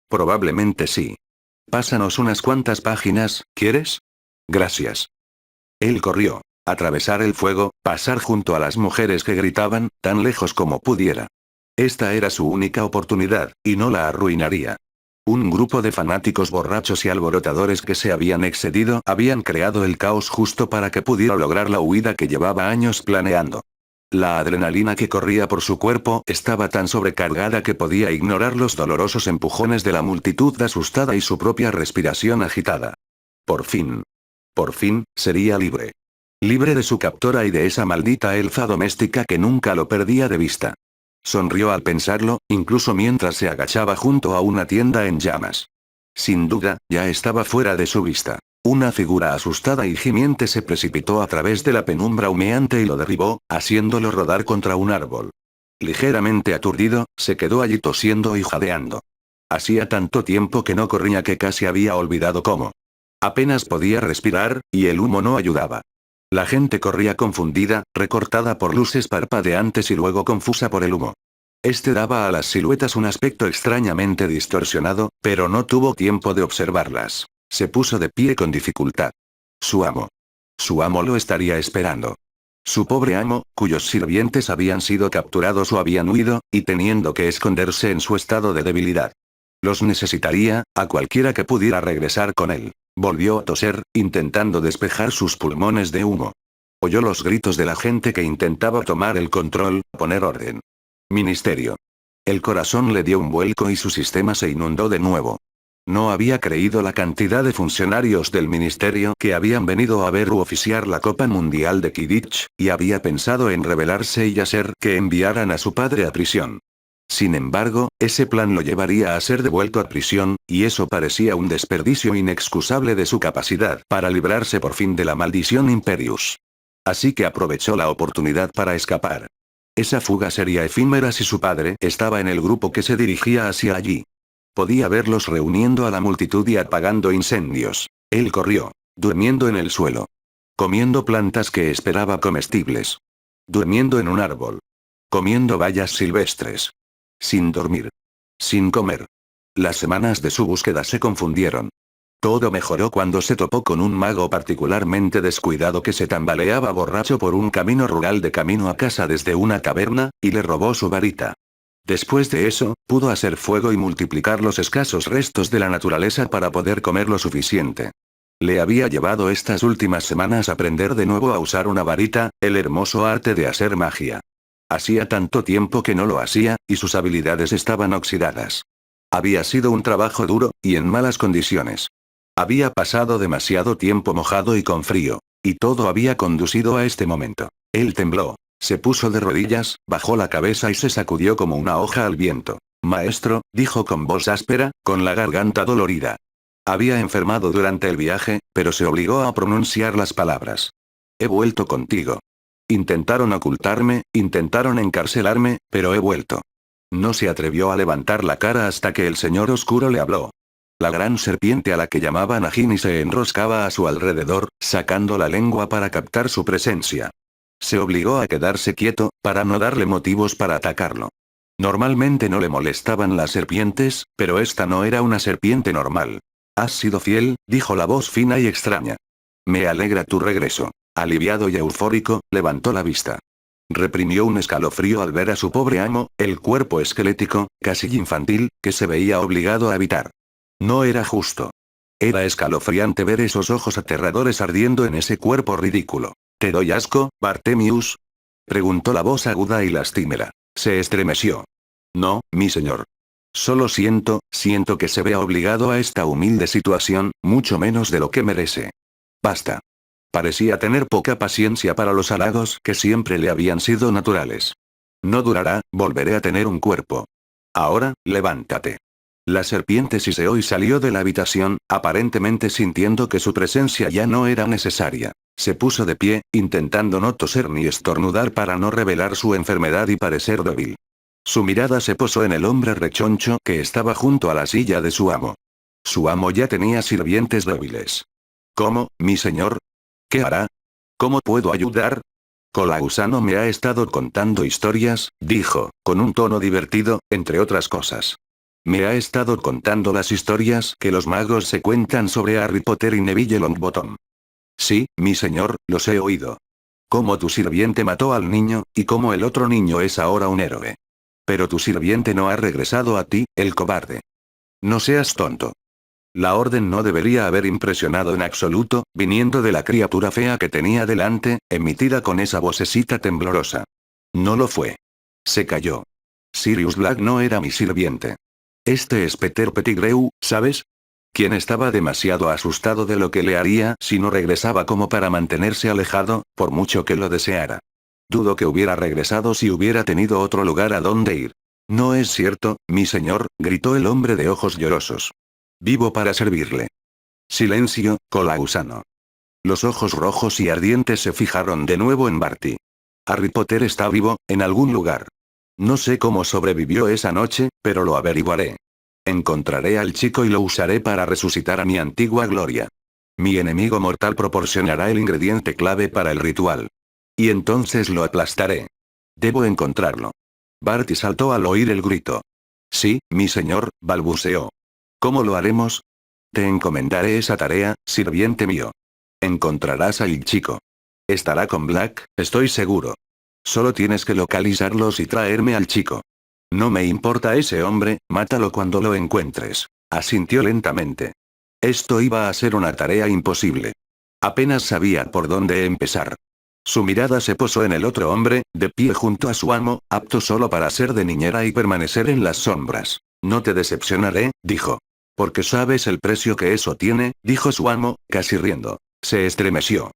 A: Probablemente sí. Pásanos unas cuantas páginas, ¿quieres? Gracias. Él corrió. Atravesar el fuego, pasar junto a las mujeres que gritaban, tan lejos como pudiera. Esta era su única oportunidad, y no la arruinaría. Un grupo de fanáticos borrachos y alborotadores que se habían excedido habían creado el caos justo para que pudiera lograr la huida que llevaba años planeando. La adrenalina que corría por su cuerpo estaba tan sobrecargada que podía ignorar los dolorosos empujones de la multitud asustada y su propia respiración agitada. Por fin, sería libre. Libre de su captora y de esa maldita elfa doméstica que nunca lo perdía de vista. Sonrió al pensarlo, incluso mientras se agachaba junto a una tienda en llamas. Sin duda, ya estaba fuera de su vista. Una figura asustada y gimiente se precipitó a través de la penumbra humeante y lo derribó, haciéndolo rodar contra un árbol. Ligeramente aturdido, se quedó allí tosiendo y jadeando. Hacía tanto tiempo que no corría que casi había olvidado cómo. Apenas podía respirar, y el humo no ayudaba. La gente corría confundida, recortada por luces parpadeantes y luego confusa por el humo. Este daba a las siluetas un aspecto extrañamente distorsionado, pero no tuvo tiempo de observarlas. Se puso de pie con dificultad. Su amo. Su amo lo estaría esperando. Su pobre amo, cuyos sirvientes habían sido capturados o habían huido, y teniendo que esconderse en su estado de debilidad. Los necesitaría, a cualquiera que pudiera regresar con él. Volvió a toser, intentando despejar sus pulmones de humo. Oyó los gritos de la gente que intentaba tomar el control, poner orden. Ministerio. El corazón le dio un vuelco y su sistema se inundó de nuevo. No había creído la cantidad de funcionarios del ministerio que habían venido a ver u oficiar la Copa Mundial de Quidditch, y había pensado en rebelarse y hacer que enviaran a su padre a prisión. Sin embargo, ese plan lo llevaría a ser devuelto a prisión, y eso parecía un desperdicio inexcusable de su capacidad para librarse por fin de la maldición Imperius. Así que aprovechó la oportunidad para escapar. Esa fuga sería efímera si su padre estaba en el grupo que se dirigía hacia allí. Podía verlos reuniendo a la multitud y apagando incendios. Él corrió, durmiendo en el suelo. Comiendo plantas que esperaba comestibles. Durmiendo en un árbol. Comiendo bayas silvestres. Sin dormir. Sin comer. Las semanas de su búsqueda se confundieron. Todo mejoró cuando se topó con un mago particularmente descuidado que se tambaleaba borracho por un camino rural de camino a casa desde una caverna, y le robó su varita. Después de eso, pudo hacer fuego y multiplicar los escasos restos de la naturaleza para poder comer lo suficiente. Le había llevado estas últimas semanas aprender de nuevo a usar una varita, el hermoso arte de hacer magia. Hacía tanto tiempo que no lo hacía, y sus habilidades estaban oxidadas. Había sido un trabajo duro, y en malas condiciones. Había pasado demasiado tiempo mojado y con frío. Y todo había conducido a este momento. Él tembló. Se puso de rodillas, bajó la cabeza y se sacudió como una hoja al viento. Maestro, dijo con voz áspera, con la garganta dolorida. Había enfermado durante el viaje, pero se obligó a pronunciar las palabras. He vuelto contigo. Intentaron ocultarme, intentaron encarcelarme, pero he vuelto. No se atrevió a levantar la cara hasta que el señor oscuro le habló. La gran serpiente a la que llamaban Nagini se enroscaba a su alrededor, sacando la lengua para captar su presencia. Se obligó a quedarse quieto, para no darle motivos para atacarlo. Normalmente no le molestaban las serpientes, pero esta no era una serpiente normal. Has sido fiel, dijo la voz fina y extraña. Me alegra tu regreso. Aliviado y eufórico, levantó la vista. Reprimió un escalofrío al ver a su pobre amo, el cuerpo esquelético, casi infantil, que se veía obligado a evitar. No era justo. Era escalofriante ver esos ojos aterradores ardiendo en ese cuerpo ridículo. ¿Te doy asco, Bartemius? Preguntó la voz aguda y lastimera. Se estremeció. No, mi señor. Solo siento que se vea obligado a esta humilde situación, mucho menos de lo que merece. Basta. Parecía tener poca paciencia para los halagos que siempre le habían sido naturales. No durará, volveré a tener un cuerpo. Ahora, levántate. La serpiente siseó y salió de la habitación, aparentemente sintiendo que su presencia ya no era necesaria. Se puso de pie, intentando no toser ni estornudar para no revelar su enfermedad y parecer débil. Su mirada se posó en el hombre rechoncho que estaba junto a la silla de su amo. Su amo ya tenía sirvientes débiles. ¿Cómo, mi señor? ¿Qué hará? ¿Cómo puedo ayudar? Colausano me ha estado contando historias, dijo, con un tono divertido, entre otras cosas. Me ha estado contando las historias que los magos se cuentan sobre Harry Potter y Neville Longbottom. Sí, mi señor, los he oído. Cómo tu sirviente mató al niño, y cómo el otro niño es ahora un héroe. Pero tu sirviente no ha regresado a ti, el cobarde. No seas tonto. La orden no debería haber impresionado en absoluto, viniendo de la criatura fea que tenía delante, emitida con esa vocecita temblorosa. No lo fue. Se calló. Sirius Black no era mi sirviente. Este es Peter Pettigrew, ¿sabes? Quien estaba demasiado asustado de lo que le haría si no regresaba como para mantenerse alejado, por mucho que lo deseara. Dudo que hubiera regresado si hubiera tenido otro lugar a donde ir. No es cierto, mi señor, gritó el hombre de ojos llorosos. Vivo para servirle. Silencio, Colausano. Los ojos rojos y ardientes se fijaron de nuevo en Barty. Harry Potter está vivo, en algún lugar. No sé cómo sobrevivió esa noche, pero lo averiguaré. Encontraré al chico y lo usaré para resucitar a mi antigua gloria. Mi enemigo mortal proporcionará el ingrediente clave para el ritual. Y entonces lo aplastaré. Debo encontrarlo. Barty saltó al oír el grito. Sí, mi señor, balbuceó. ¿Cómo lo haremos? Te encomendaré esa tarea, sirviente mío. Encontrarás al chico. Estará con Black, estoy seguro. Solo tienes que localizarlos y traerme al chico. No me importa ese hombre, mátalo cuando lo encuentres. Asintió lentamente. Esto iba a ser una tarea imposible. Apenas sabía por dónde empezar. Su mirada se posó en el otro hombre, de pie junto a su amo, apto solo para ser de niñera y permanecer en las sombras. No te decepcionaré, dijo. Porque sabes el precio que eso tiene, dijo su amo, casi riendo. Se estremeció.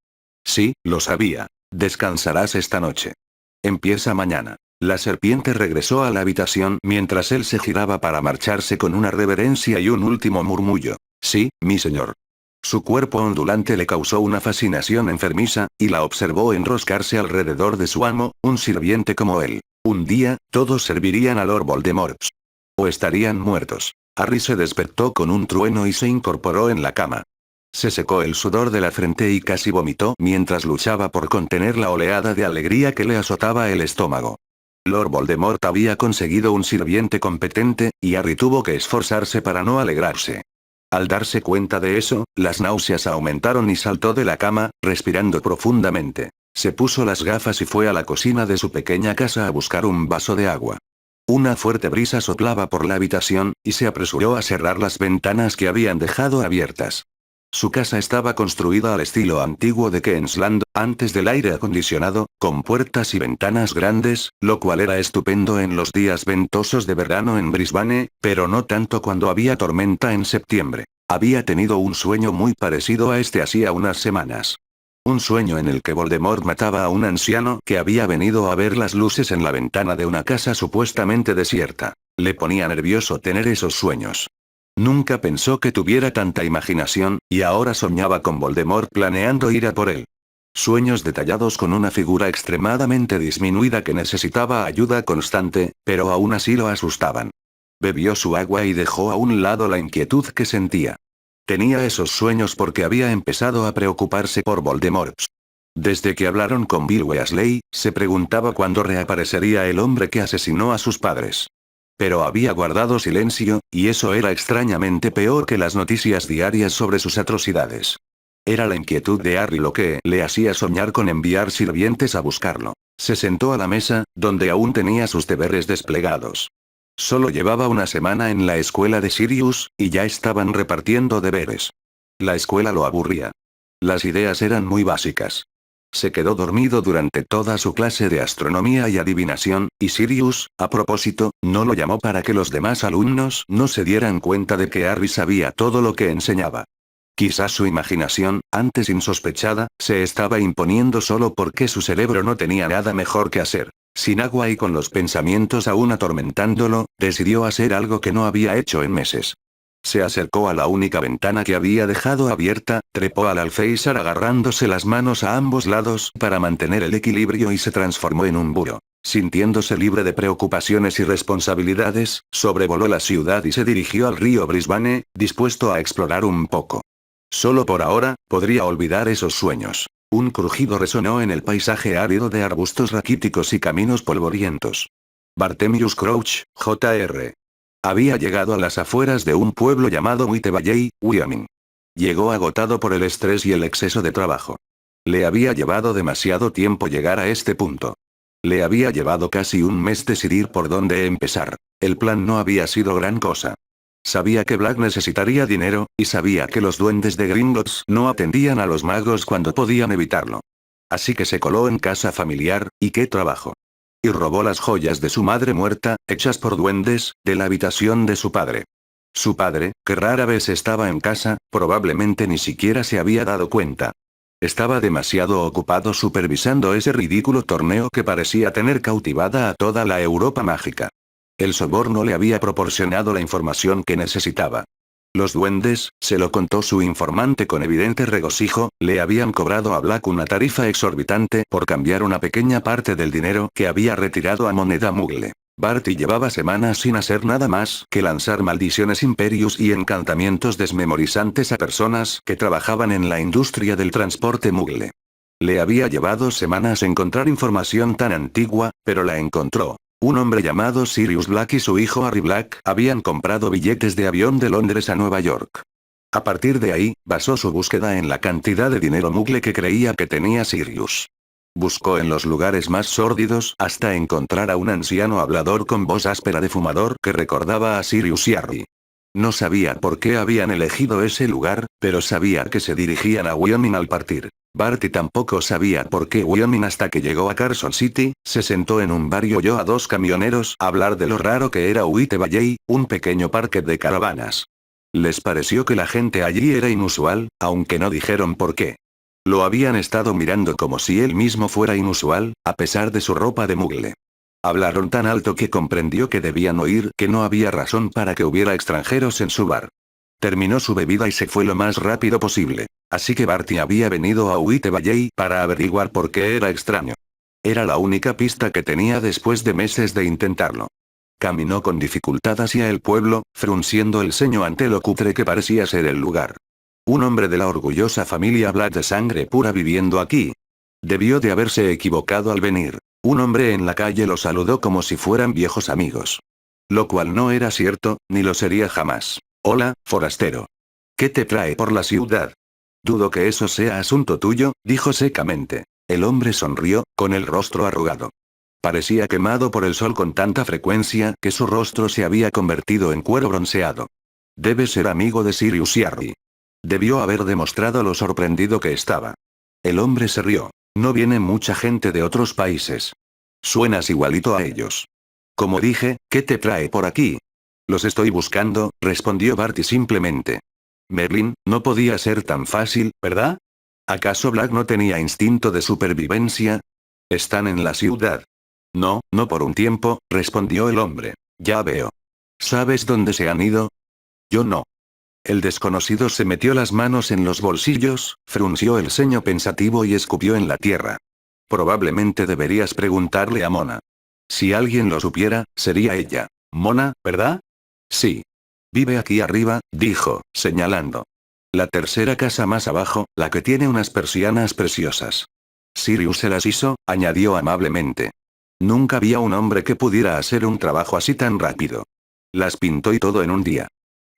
A: Sí, lo sabía. Descansarás esta noche. Empieza mañana. La serpiente regresó a la habitación mientras él se giraba para marcharse con una reverencia y un último murmullo. Sí, mi señor. Su cuerpo ondulante le causó una fascinación enfermiza, y la observó enroscarse alrededor de su amo, un sirviente como él. Un día, todos servirían a Lord Voldemort. O estarían muertos. Harry se despertó con un trueno y se incorporó en la cama. Se secó el sudor de la frente y casi vomitó mientras luchaba por contener la oleada de alegría que le azotaba el estómago. Lord Voldemort había conseguido un sirviente competente, y Harry tuvo que esforzarse para no alegrarse. Al darse cuenta de eso, las náuseas aumentaron y saltó de la cama, respirando profundamente. Se puso las gafas y fue a la cocina de su pequeña casa a buscar un vaso de agua. Una fuerte brisa soplaba por la habitación, y se apresuró a cerrar las ventanas que habían dejado abiertas. Su casa estaba construida al estilo antiguo de Queensland, antes del aire acondicionado, con puertas y ventanas grandes, lo cual era estupendo en los días ventosos de verano en Brisbane, pero no tanto cuando había tormenta en septiembre. Había tenido un sueño muy parecido a este hacía unas semanas. Un sueño en el que Voldemort mataba a un anciano que había venido a ver las luces en la ventana de una casa supuestamente desierta. Le ponía nervioso tener esos sueños. Nunca pensó que tuviera tanta imaginación, y ahora soñaba con Voldemort planeando ir a por él. Sueños detallados con una figura extremadamente disminuida que necesitaba ayuda constante, pero aún así lo asustaban. Bebió su agua y dejó a un lado la inquietud que sentía. Tenía esos sueños porque había empezado a preocuparse por Voldemort. Desde que hablaron con Bill Weasley, se preguntaba cuándo reaparecería el hombre que asesinó a sus padres. Pero había guardado silencio, y eso era extrañamente peor que las noticias diarias sobre sus atrocidades. Era la inquietud de Harry lo que le hacía soñar con enviar sirvientes a buscarlo. Se sentó a la mesa, donde aún tenía sus deberes desplegados. Solo llevaba una semana en la escuela de Sirius, y ya estaban repartiendo deberes. La escuela lo aburría. Las ideas eran muy básicas. Se quedó dormido durante toda su clase de astronomía y adivinación, y Sirius, a propósito, no lo llamó para que los demás alumnos no se dieran cuenta de que Harry sabía todo lo que enseñaba. Quizás su imaginación, antes insospechada, se estaba imponiendo solo porque su cerebro no tenía nada mejor que hacer. Sin agua y con los pensamientos aún atormentándolo, decidió hacer algo que no había hecho en meses. Se acercó a la única ventana que había dejado abierta, trepó al alféizar agarrándose las manos a ambos lados para mantener el equilibrio y se transformó en un búho. Sintiéndose libre de preocupaciones y responsabilidades, sobrevoló la ciudad y se dirigió al río Brisbane, dispuesto a explorar un poco. Solo por ahora, podría olvidar esos sueños. Un crujido resonó en el paisaje árido de arbustos raquíticos y caminos polvorientos. Bartemius Crouch, Jr. Había llegado a las afueras de un pueblo llamado White Valley, Wyoming. Llegó agotado por el estrés y el exceso de trabajo. Le había llevado demasiado tiempo llegar a este punto. Le había llevado casi un mes decidir por dónde empezar. El plan no había sido gran cosa. Sabía que Black necesitaría dinero, y sabía que los duendes de Gringotts no atendían a los magos cuando podían evitarlo. Así que se coló en casa familiar, y qué trabajo. Y robó las joyas de su madre muerta, hechas por duendes, de la habitación de su padre. Su padre, que rara vez estaba en casa, probablemente ni siquiera se había dado cuenta. Estaba demasiado ocupado supervisando ese ridículo torneo que parecía tener cautivada a toda la Europa mágica. El soborno le había proporcionado la información que necesitaba. Los duendes, se lo contó su informante con evidente regocijo, le habían cobrado a Black una tarifa exorbitante por cambiar una pequeña parte del dinero que había retirado a moneda Muggle. Barty llevaba semanas sin hacer nada más que lanzar maldiciones imperius y encantamientos desmemorizantes a personas que trabajaban en la industria del transporte Muggle. Le había llevado semanas encontrar información tan antigua, pero la encontró. Un hombre llamado Sirius Black y su hijo Harry Black habían comprado billetes de avión de Londres a Nueva York. A partir de ahí, basó su búsqueda en la cantidad de dinero Muggle que creía que tenía Sirius. Buscó en los lugares más sórdidos hasta encontrar a un anciano hablador con voz áspera de fumador que recordaba a Sirius y Harry. No sabía por qué habían elegido ese lugar, pero sabía que se dirigían a Wyoming al partir. Barty tampoco sabía por qué Wyoming hasta que llegó a Carson City, se sentó en un bar y oyó a dos camioneros hablar de lo raro que era White Valley, un pequeño parque de caravanas. Les pareció que la gente allí era inusual, aunque no dijeron por qué. Lo habían estado mirando como si él mismo fuera inusual, a pesar de su ropa de Muggle. Hablaron tan alto que comprendió que debían oír que no había razón para que hubiera extranjeros en su bar. Terminó su bebida y se fue lo más rápido posible. Así que Barty había venido a White Valley para averiguar por qué era extraño. Era la única pista que tenía después de meses de intentarlo. Caminó con dificultad hacia el pueblo, frunciendo el ceño ante lo cutre que parecía ser el lugar. Un hombre de la orgullosa familia Black de sangre pura viviendo aquí. Debió de haberse equivocado al venir. Un hombre en la calle lo saludó como si fueran viejos amigos. Lo cual no era cierto, ni lo sería jamás. Hola, forastero. ¿Qué te trae por la ciudad? Dudo que eso sea asunto tuyo, dijo secamente. El hombre sonrió, con el rostro arrugado. Parecía quemado por el sol con tanta frecuencia que su rostro se había convertido en cuero bronceado. Debe ser amigo de Sirius y Harry. Debió haber demostrado lo sorprendido que estaba. El hombre se rió. No viene mucha gente de otros países. Suenas igualito a ellos. Como dije, ¿qué te trae por aquí? Los estoy buscando, respondió Barty simplemente. Merlin, no podía ser tan fácil, ¿verdad? ¿Acaso Black no tenía instinto de supervivencia? ¿Están en la ciudad? No, no por un tiempo, respondió el hombre. Ya veo. ¿Sabes dónde se han ido? Yo no. El desconocido se metió las manos en los bolsillos, frunció el ceño pensativo y escupió en la tierra. Probablemente deberías preguntarle a Mona. Si alguien lo supiera, sería ella. Mona, ¿verdad? Sí. Vive aquí arriba, dijo, señalando. La tercera casa más abajo, la que tiene unas persianas preciosas. Sirius se las hizo, añadió amablemente. Nunca vi a un hombre que pudiera hacer un trabajo así tan rápido. Las pintó y todo en un día.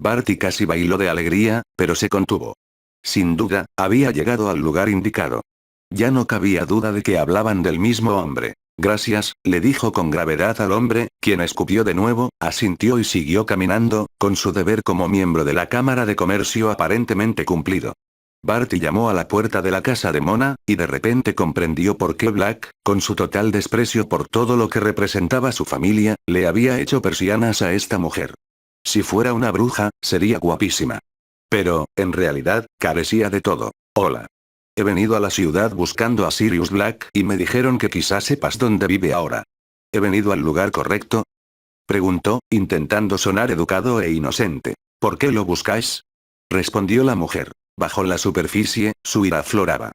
A: Barty casi bailó de alegría, pero se contuvo. Sin duda, había llegado al lugar indicado. Ya no cabía duda de que hablaban del mismo hombre. Gracias, le dijo con gravedad al hombre, quien escupió de nuevo, asintió y siguió caminando, con su deber como miembro de la Cámara de Comercio aparentemente cumplido. Barty llamó a la puerta de la casa de Mona, y de repente comprendió por qué Black, con su total desprecio por todo lo que representaba su familia, le había hecho persianas a esta mujer. Si fuera una bruja, sería guapísima. Pero, en realidad, carecía de todo. Hola. He venido a la ciudad buscando a Sirius Black y me dijeron que quizás sepas dónde vive ahora. ¿He venido al lugar correcto? Preguntó, intentando sonar educado e inocente. ¿Por qué lo buscáis? Respondió la mujer. Bajo la superficie, su ira afloraba.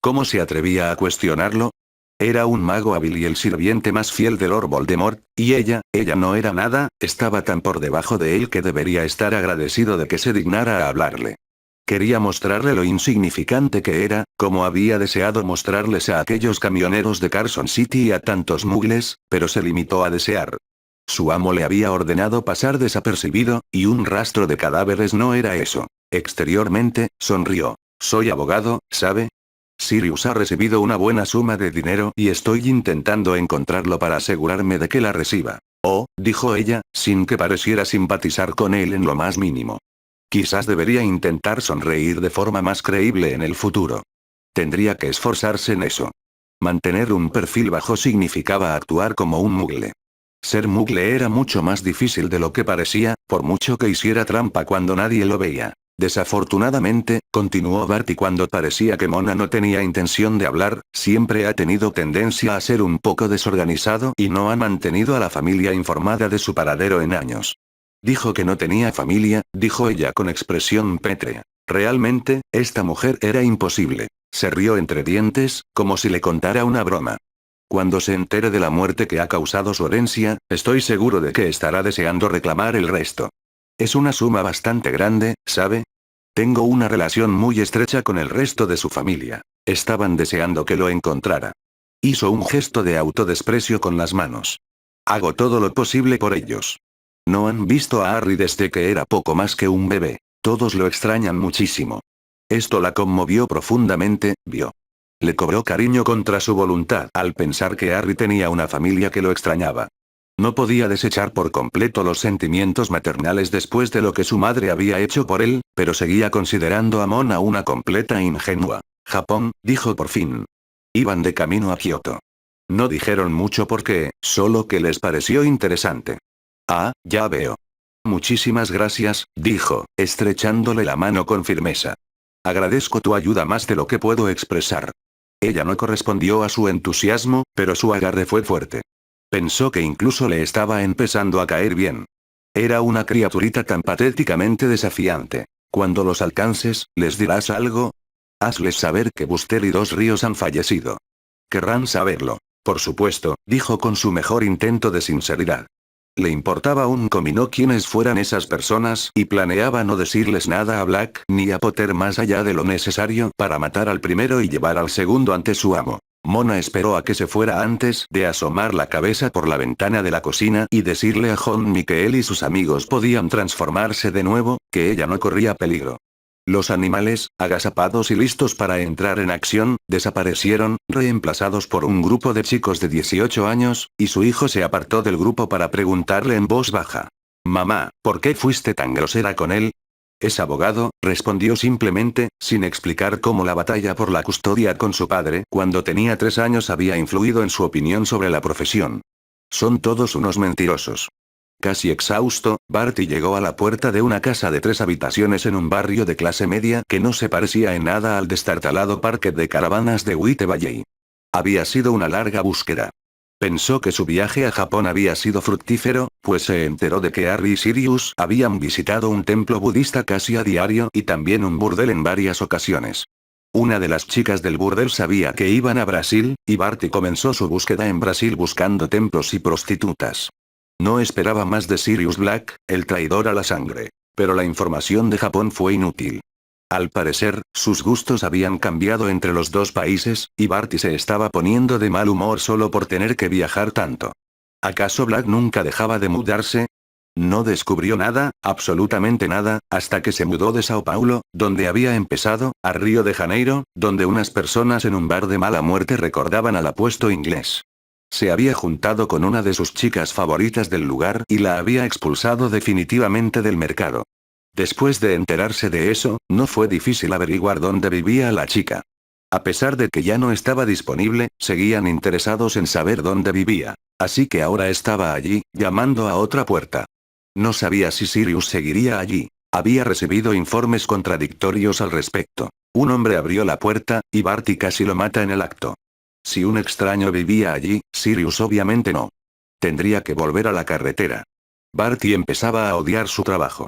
A: ¿Cómo se atrevía a cuestionarlo? Era un mago hábil y el sirviente más fiel de Lord Voldemort, y ella no era nada, estaba tan por debajo de él que debería estar agradecido de que se dignara a hablarle. Quería mostrarle lo insignificante que era, como había deseado mostrarles a aquellos camioneros de Carson City y a tantos muggles, pero se limitó a desear. Su amo le había ordenado pasar desapercibido, y un rastro de cadáveres no era eso. Exteriormente, sonrió. Soy abogado, ¿sabe? Sirius ha recibido una buena suma de dinero y estoy intentando encontrarlo para asegurarme de que la reciba. Oh, dijo ella, sin que pareciera simpatizar con él en lo más mínimo. Quizás debería intentar sonreír de forma más creíble en el futuro. Tendría que esforzarse en eso. Mantener un perfil bajo significaba actuar como un muggle. Ser muggle era mucho más difícil de lo que parecía, por mucho que hiciera trampa cuando nadie lo veía. Desafortunadamente, continuó Barty cuando parecía que Mona no tenía intención de hablar, siempre ha tenido tendencia a ser un poco desorganizado y no ha mantenido a la familia informada de su paradero en años. Dijo que no tenía familia, dijo ella con expresión pétrea. Realmente, esta mujer era imposible. Se rió entre dientes, como si le contara una broma. Cuando se entere de la muerte que ha causado su herencia, estoy seguro de que estará deseando reclamar el resto. Es una suma bastante grande, ¿sabe? Tengo una relación muy estrecha con el resto de su familia. Estaban deseando que lo encontrara. Hizo un gesto de autodesprecio con las manos. Hago todo lo posible por ellos. No han visto a Harry desde que era poco más que un bebé. Todos lo extrañan muchísimo. Esto la conmovió profundamente, vio. Le cobró cariño contra su voluntad al pensar que Harry tenía una familia que lo extrañaba. No podía desechar por completo los sentimientos maternales después de lo que su madre había hecho por él, pero seguía considerando a Mona una completa ingenua. Japón, dijo por fin. Iban de camino a Kioto. No dijeron mucho porque, solo que les pareció interesante. Ah, ya veo. Muchísimas gracias, dijo, estrechándole la mano con firmeza. Agradezco tu ayuda más de lo que puedo expresar. Ella no correspondió a su entusiasmo, pero su agarre fue fuerte. Pensó que incluso le estaba empezando a caer bien. Era una criaturita tan patéticamente desafiante. Cuando los alcances, ¿les dirás algo? Hazles saber que Buster y Dos Ríos han fallecido. Querrán saberlo. Por supuesto, dijo con su mejor intento de sinceridad. Le importaba un comino quiénes fueran esas personas y planeaba no decirles nada a Black ni a Potter más allá de lo necesario para matar al primero y llevar al segundo ante su amo. Mona esperó a que se fuera antes de asomar la cabeza por la ventana de la cocina y decirle a Johnny que él y sus amigos podían transformarse de nuevo, que ella no corría peligro. Los animales, agazapados y listos para entrar en acción, desaparecieron, reemplazados por un grupo de chicos de 18 años, y su hijo se apartó del grupo para preguntarle en voz baja. «Mamá, ¿por qué fuiste tan grosera con él?» «Es abogado», respondió simplemente, sin explicar cómo la batalla por la custodia con su padre cuando tenía 3 años había influido en su opinión sobre la profesión. «Son todos unos mentirosos». Casi exhausto, Barty llegó a la puerta de una casa de 3 habitaciones en un barrio de clase media que no se parecía en nada al destartalado parque de caravanas de White Valley. Había sido una larga búsqueda. Pensó que su viaje a Japón había sido fructífero, pues se enteró de que Harry y Sirius habían visitado un templo budista casi a diario y también un burdel en varias ocasiones. Una de las chicas del burdel sabía que iban a Brasil, y Barty comenzó su búsqueda en Brasil buscando templos y prostitutas. No esperaba más de Sirius Black, el traidor a la sangre. Pero la información de Japón fue inútil. Al parecer, sus gustos habían cambiado entre los dos países, y Barty se estaba poniendo de mal humor solo por tener que viajar tanto. ¿Acaso Black nunca dejaba de mudarse? No descubrió nada, absolutamente nada, hasta que se mudó de Sao Paulo, donde había empezado, a Río de Janeiro, donde unas personas en un bar de mala muerte recordaban al apuesto inglés. Se había juntado con una de sus chicas favoritas del lugar y la había expulsado definitivamente del mercado. Después de enterarse de eso, no fue difícil averiguar dónde vivía la chica. A pesar de que ya no estaba disponible, seguían interesados en saber dónde vivía. Así que ahora estaba allí, llamando a otra puerta. No sabía si Sirius seguiría allí. Había recibido informes contradictorios al respecto. Un hombre abrió la puerta, y Barty casi lo mata en el acto. Si un extraño vivía allí, Sirius obviamente no. Tendría que volver a la carretera. Barty empezaba a odiar su trabajo.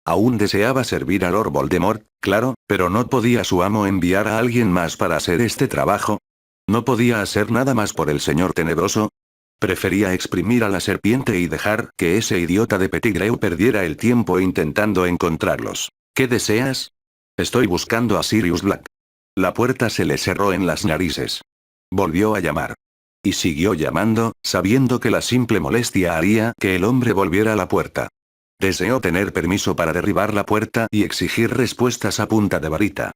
A: Aún deseaba servir a Lord Voldemort, claro, pero no podía su amo enviar a alguien más para hacer este trabajo. ¿No podía hacer nada más por el señor tenebroso? Prefería exprimir a la serpiente y dejar que ese idiota de Pettigrew perdiera el tiempo intentando encontrarlos. ¿Qué deseas? Estoy buscando a Sirius Black. La puerta se le cerró en las narices. Volvió a llamar. Y siguió llamando, sabiendo que la simple molestia haría que el hombre volviera a la puerta. Deseó tener permiso para derribar la puerta y exigir respuestas a punta de varita.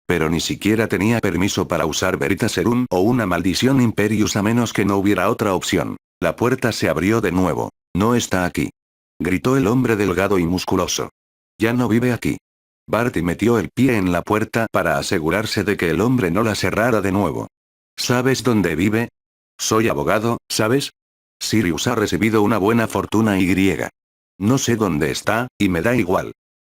A: Pero ni siquiera tenía permiso para usar Veritaserum o una maldición Imperius a menos que no hubiera otra opción. La puerta se abrió de nuevo. «No está aquí», gritó el hombre delgado y musculoso. «Ya no vive aquí». Barty metió el pie en la puerta para asegurarse de que el hombre no la cerrara de nuevo. ¿Sabes dónde vive? Soy abogado, ¿sabes? Sirius ha recibido una buena fortuna y. No sé dónde está, y me da igual.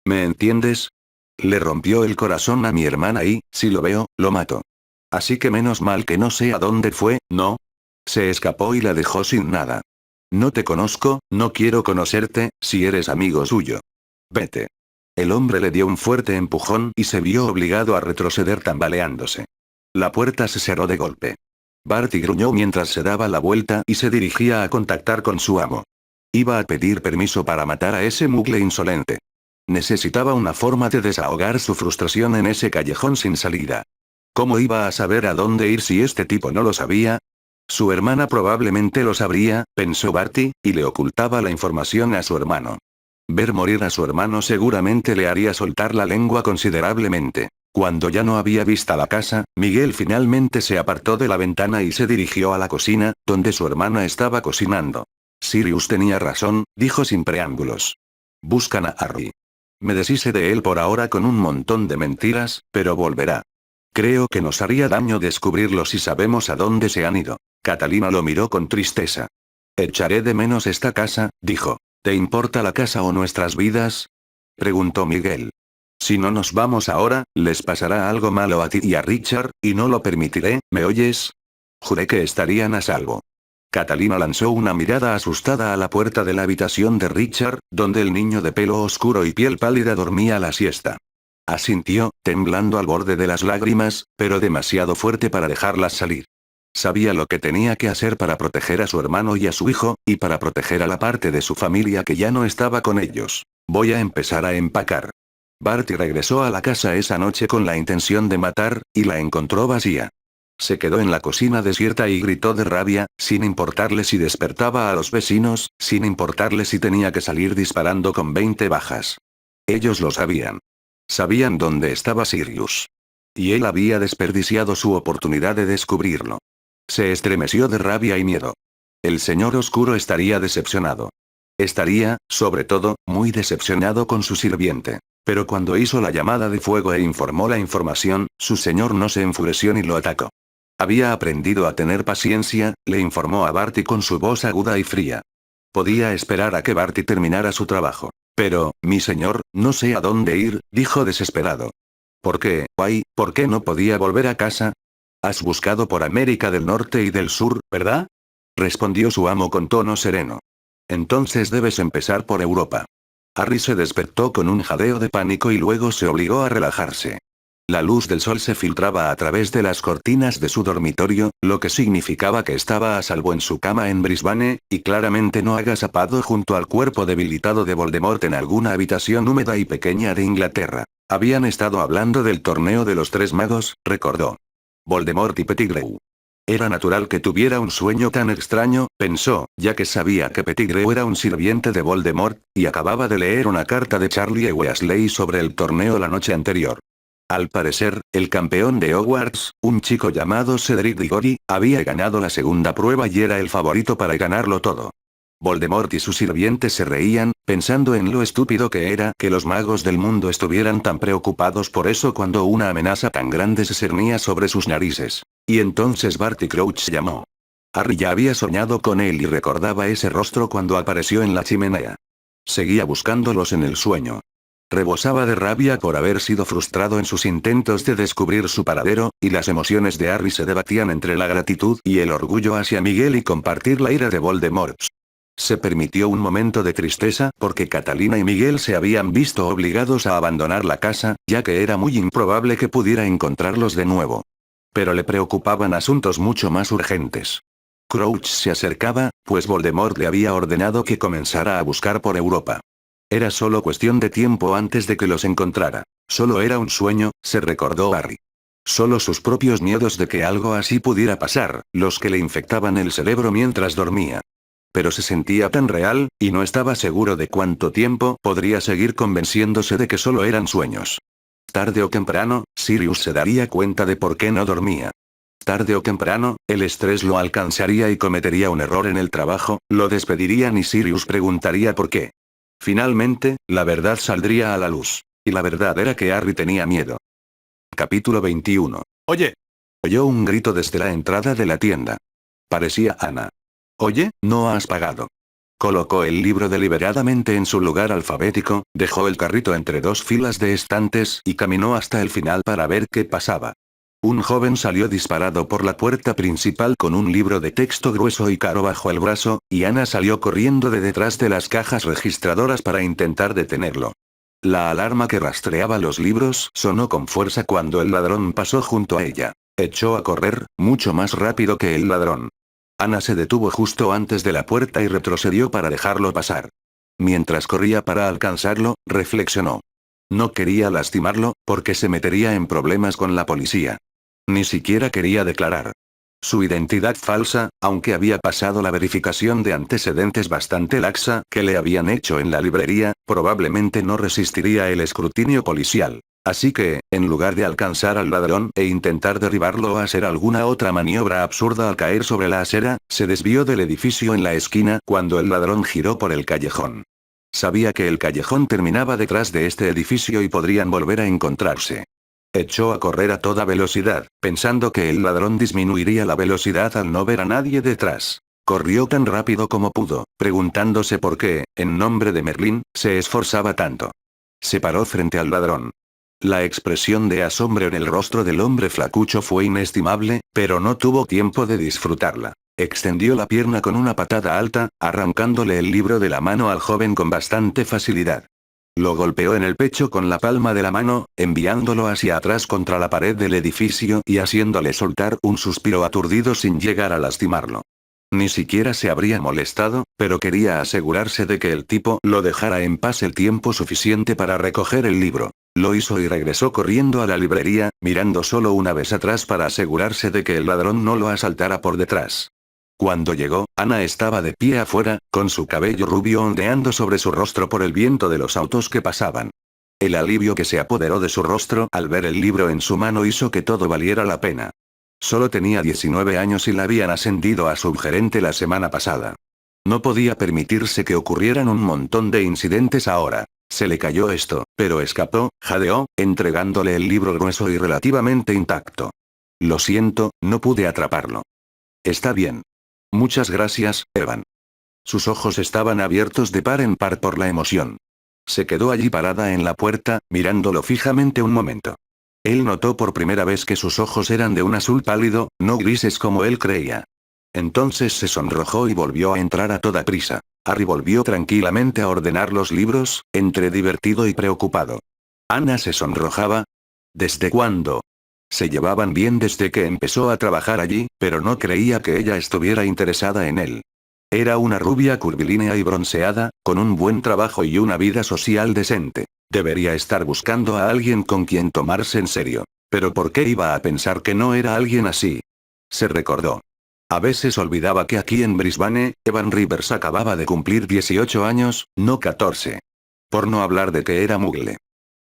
A: ¿Me entiendes? Le rompió el corazón a mi hermana y, si lo veo, lo mato. Así que menos mal que no sé a dónde fue, ¿no? Se escapó y la dejó sin nada. No te conozco, no quiero conocerte, si eres amigo suyo. Vete. El hombre le dio un fuerte empujón y se vio obligado a retroceder tambaleándose. La puerta se cerró de golpe. Barty gruñó mientras se daba la vuelta y se dirigía a contactar con su amo. Iba a pedir permiso para matar a ese mugle insolente. Necesitaba una forma de desahogar su frustración en ese callejón sin salida. ¿Cómo iba a saber a dónde ir si este tipo no lo sabía? Su hermana probablemente lo sabría, pensó Barty, y le ocultaba la información a su hermano. Ver morir a su hermano seguramente le haría soltar la lengua considerablemente. Cuando ya no había vista la casa, Miguel finalmente se apartó de la ventana y se dirigió a la cocina, donde su hermana estaba cocinando. Sirius tenía razón, dijo sin preámbulos. Buscan a Harry. Me deshice de él por ahora con un montón de mentiras, pero volverá. Creo que nos haría daño descubrirlo si sabemos a dónde se han ido. Catalina lo miró con tristeza. Echaré de menos esta casa, dijo. ¿Te importa la casa o nuestras vidas? Preguntó Miguel. Si no nos vamos ahora, les pasará algo malo a ti y a Richard, y no lo permitiré, ¿me oyes? Juré que estarían a salvo. Catalina lanzó una mirada asustada a la puerta de la habitación de Richard, donde el niño de pelo oscuro y piel pálida dormía la siesta. Asintió, temblando al borde de las lágrimas, pero demasiado fuerte para dejarlas salir. Sabía lo que tenía que hacer para proteger a su hermano y a su hijo, y para proteger a la parte de su familia que ya no estaba con ellos. Voy a empezar a empacar. Barty regresó a la casa esa noche con la intención de matar, y la encontró vacía. Se quedó en la cocina desierta y gritó de rabia, sin importarle si despertaba a los vecinos, sin importarle si tenía que salir disparando con 20 bajas. Ellos lo sabían. Sabían dónde estaba Sirius. Y él había desperdiciado su oportunidad de descubrirlo. Se estremeció de rabia y miedo. El señor oscuro estaría decepcionado. Estaría, sobre todo, muy decepcionado con su sirviente. Pero cuando hizo la llamada de fuego e informó la información, su señor no se enfureció ni lo atacó. Había aprendido a tener paciencia, le informó a Barty con su voz aguda y fría. Podía esperar a que Barty terminara su trabajo. Pero, mi señor, no sé a dónde ir, dijo desesperado. ¿Por qué, guay, por qué no podía volver a casa? Has buscado por América del Norte y del Sur, ¿verdad? Respondió su amo con tono sereno. Entonces debes empezar por Europa. Harry se despertó con un jadeo de pánico y luego se obligó a relajarse. La luz del sol se filtraba a través de las cortinas de su dormitorio, lo que significaba que estaba a salvo en su cama en Brisbane, y claramente no agazapado junto al cuerpo debilitado de Voldemort en alguna habitación húmeda y pequeña de Inglaterra. Habían estado hablando del torneo de los tres magos, recordó. Voldemort y Pettigrew. Era natural que tuviera un sueño tan extraño, pensó, ya que sabía que Pettigrew era un sirviente de Voldemort, y acababa de leer una carta de Charlie Weasley sobre el torneo la noche anterior. Al parecer, el campeón de Hogwarts, un chico llamado Cedric Diggory, había ganado la segunda prueba y era el favorito para ganarlo todo. Voldemort y su sirviente se reían, pensando en lo estúpido que era que los magos del mundo estuvieran tan preocupados por eso cuando una amenaza tan grande se cernía sobre sus narices. Y entonces Barty Crouch llamó. Harry ya había soñado con él y recordaba ese rostro cuando apareció en la chimenea. Seguía buscándolos en el sueño. Rebosaba de rabia por haber sido frustrado en sus intentos de descubrir su paradero, y las emociones de Harry se debatían entre la gratitud y el orgullo hacia Miguel y compartir la ira de Voldemort. Se permitió un momento de tristeza porque Catalina y Miguel se habían visto obligados a abandonar la casa, ya que era muy improbable que pudiera encontrarlos de nuevo. Pero le preocupaban asuntos mucho más urgentes. Crouch se acercaba, pues Voldemort le había ordenado que comenzara a buscar por Europa. Era solo cuestión de tiempo antes de que los encontrara. Solo era un sueño, se recordó Harry. Solo sus propios miedos de que algo así pudiera pasar, los que le infectaban el cerebro mientras dormía. Pero se sentía tan real, y no estaba seguro de cuánto tiempo podría seguir convenciéndose de que solo eran sueños. Tarde o temprano, Sirius se daría cuenta de por qué no dormía. Tarde o temprano, el estrés lo alcanzaría y cometería un error en el trabajo, lo despedirían y Sirius preguntaría por qué. Finalmente, la verdad saldría a la luz. Y la verdad era que Harry tenía miedo. Capítulo 21. Oye. Oyó un grito desde la entrada de la tienda. Parecía Ana. Oye, ¿no has pagado? Colocó el libro deliberadamente en su lugar alfabético, dejó el carrito entre dos filas de estantes y caminó hasta el final para ver qué pasaba. Un joven salió disparado por la puerta principal con un libro de texto grueso y caro bajo el brazo, y Ana salió corriendo de detrás de las cajas registradoras para intentar detenerlo. La alarma que rastreaba los libros sonó con fuerza cuando el ladrón pasó junto a ella. Echó a correr, mucho más rápido que el ladrón. Ana se detuvo justo antes de la puerta y retrocedió para dejarlo pasar. Mientras corría para alcanzarlo, reflexionó. No quería lastimarlo, porque se metería en problemas con la policía. Ni siquiera quería declarar. Su identidad falsa, aunque había pasado la verificación de antecedentes bastante laxa que le habían hecho en la librería, probablemente no resistiría el escrutinio policial. Así que, en lugar de alcanzar al ladrón e intentar derribarlo o hacer alguna otra maniobra absurda al caer sobre la acera, se desvió del edificio en la esquina cuando el ladrón giró por el callejón. Sabía que el callejón terminaba detrás de este edificio y podrían volver a encontrarse. Echó a correr a toda velocidad, pensando que el ladrón disminuiría la velocidad al no ver a nadie detrás. Corrió tan rápido como pudo, preguntándose por qué, en nombre de Merlín, se esforzaba tanto. Se paró frente al ladrón. La expresión de asombro en el rostro del hombre flacucho fue inestimable, pero no tuvo tiempo de disfrutarla. Extendió la pierna con una patada alta, arrancándole el libro de la mano al joven con bastante facilidad. Lo golpeó en el pecho con la palma de la mano, enviándolo hacia atrás contra la pared del edificio y haciéndole soltar un suspiro aturdido sin llegar a lastimarlo. Ni siquiera se habría molestado, pero quería asegurarse de que el tipo lo dejara en paz el tiempo suficiente para recoger el libro. Lo hizo y regresó corriendo a la librería, mirando solo una vez atrás para asegurarse de que el ladrón no lo asaltara por detrás. Cuando llegó, Ana estaba de pie afuera, con su cabello rubio ondeando sobre su rostro por el viento de los autos que pasaban. El alivio que se apoderó de su rostro al ver el libro en su mano hizo que todo valiera la pena. Solo tenía 19 años y la habían ascendido a subgerente la semana pasada. No podía permitirse que ocurrieran un montón de incidentes ahora. Se le cayó esto, pero escapó, jadeó, entregándole el libro grueso y relativamente intacto. Lo siento, no pude atraparlo. Está bien. Muchas gracias, Evan. Sus ojos estaban abiertos de par en par por la emoción. Se quedó allí parada en la puerta, mirándolo fijamente un momento. Él notó por primera vez que sus ojos eran de un azul pálido, no grises como él creía. Entonces se sonrojó y volvió a entrar a toda prisa. Harry volvió tranquilamente a ordenar los libros, entre divertido y preocupado. Ana se sonrojaba. ¿Desde cuándo? Se llevaban bien desde que empezó a trabajar allí, pero no creía que ella estuviera interesada en él. Era una rubia curvilínea y bronceada, con un buen trabajo y una vida social decente. Debería estar buscando a alguien con quien tomarse en serio. Pero ¿por qué iba a pensar que no era alguien así? Se recordó. A veces olvidaba que aquí en Brisbane, Evan Rivers acababa de cumplir 18 años, no 14. Por no hablar de que era mugle.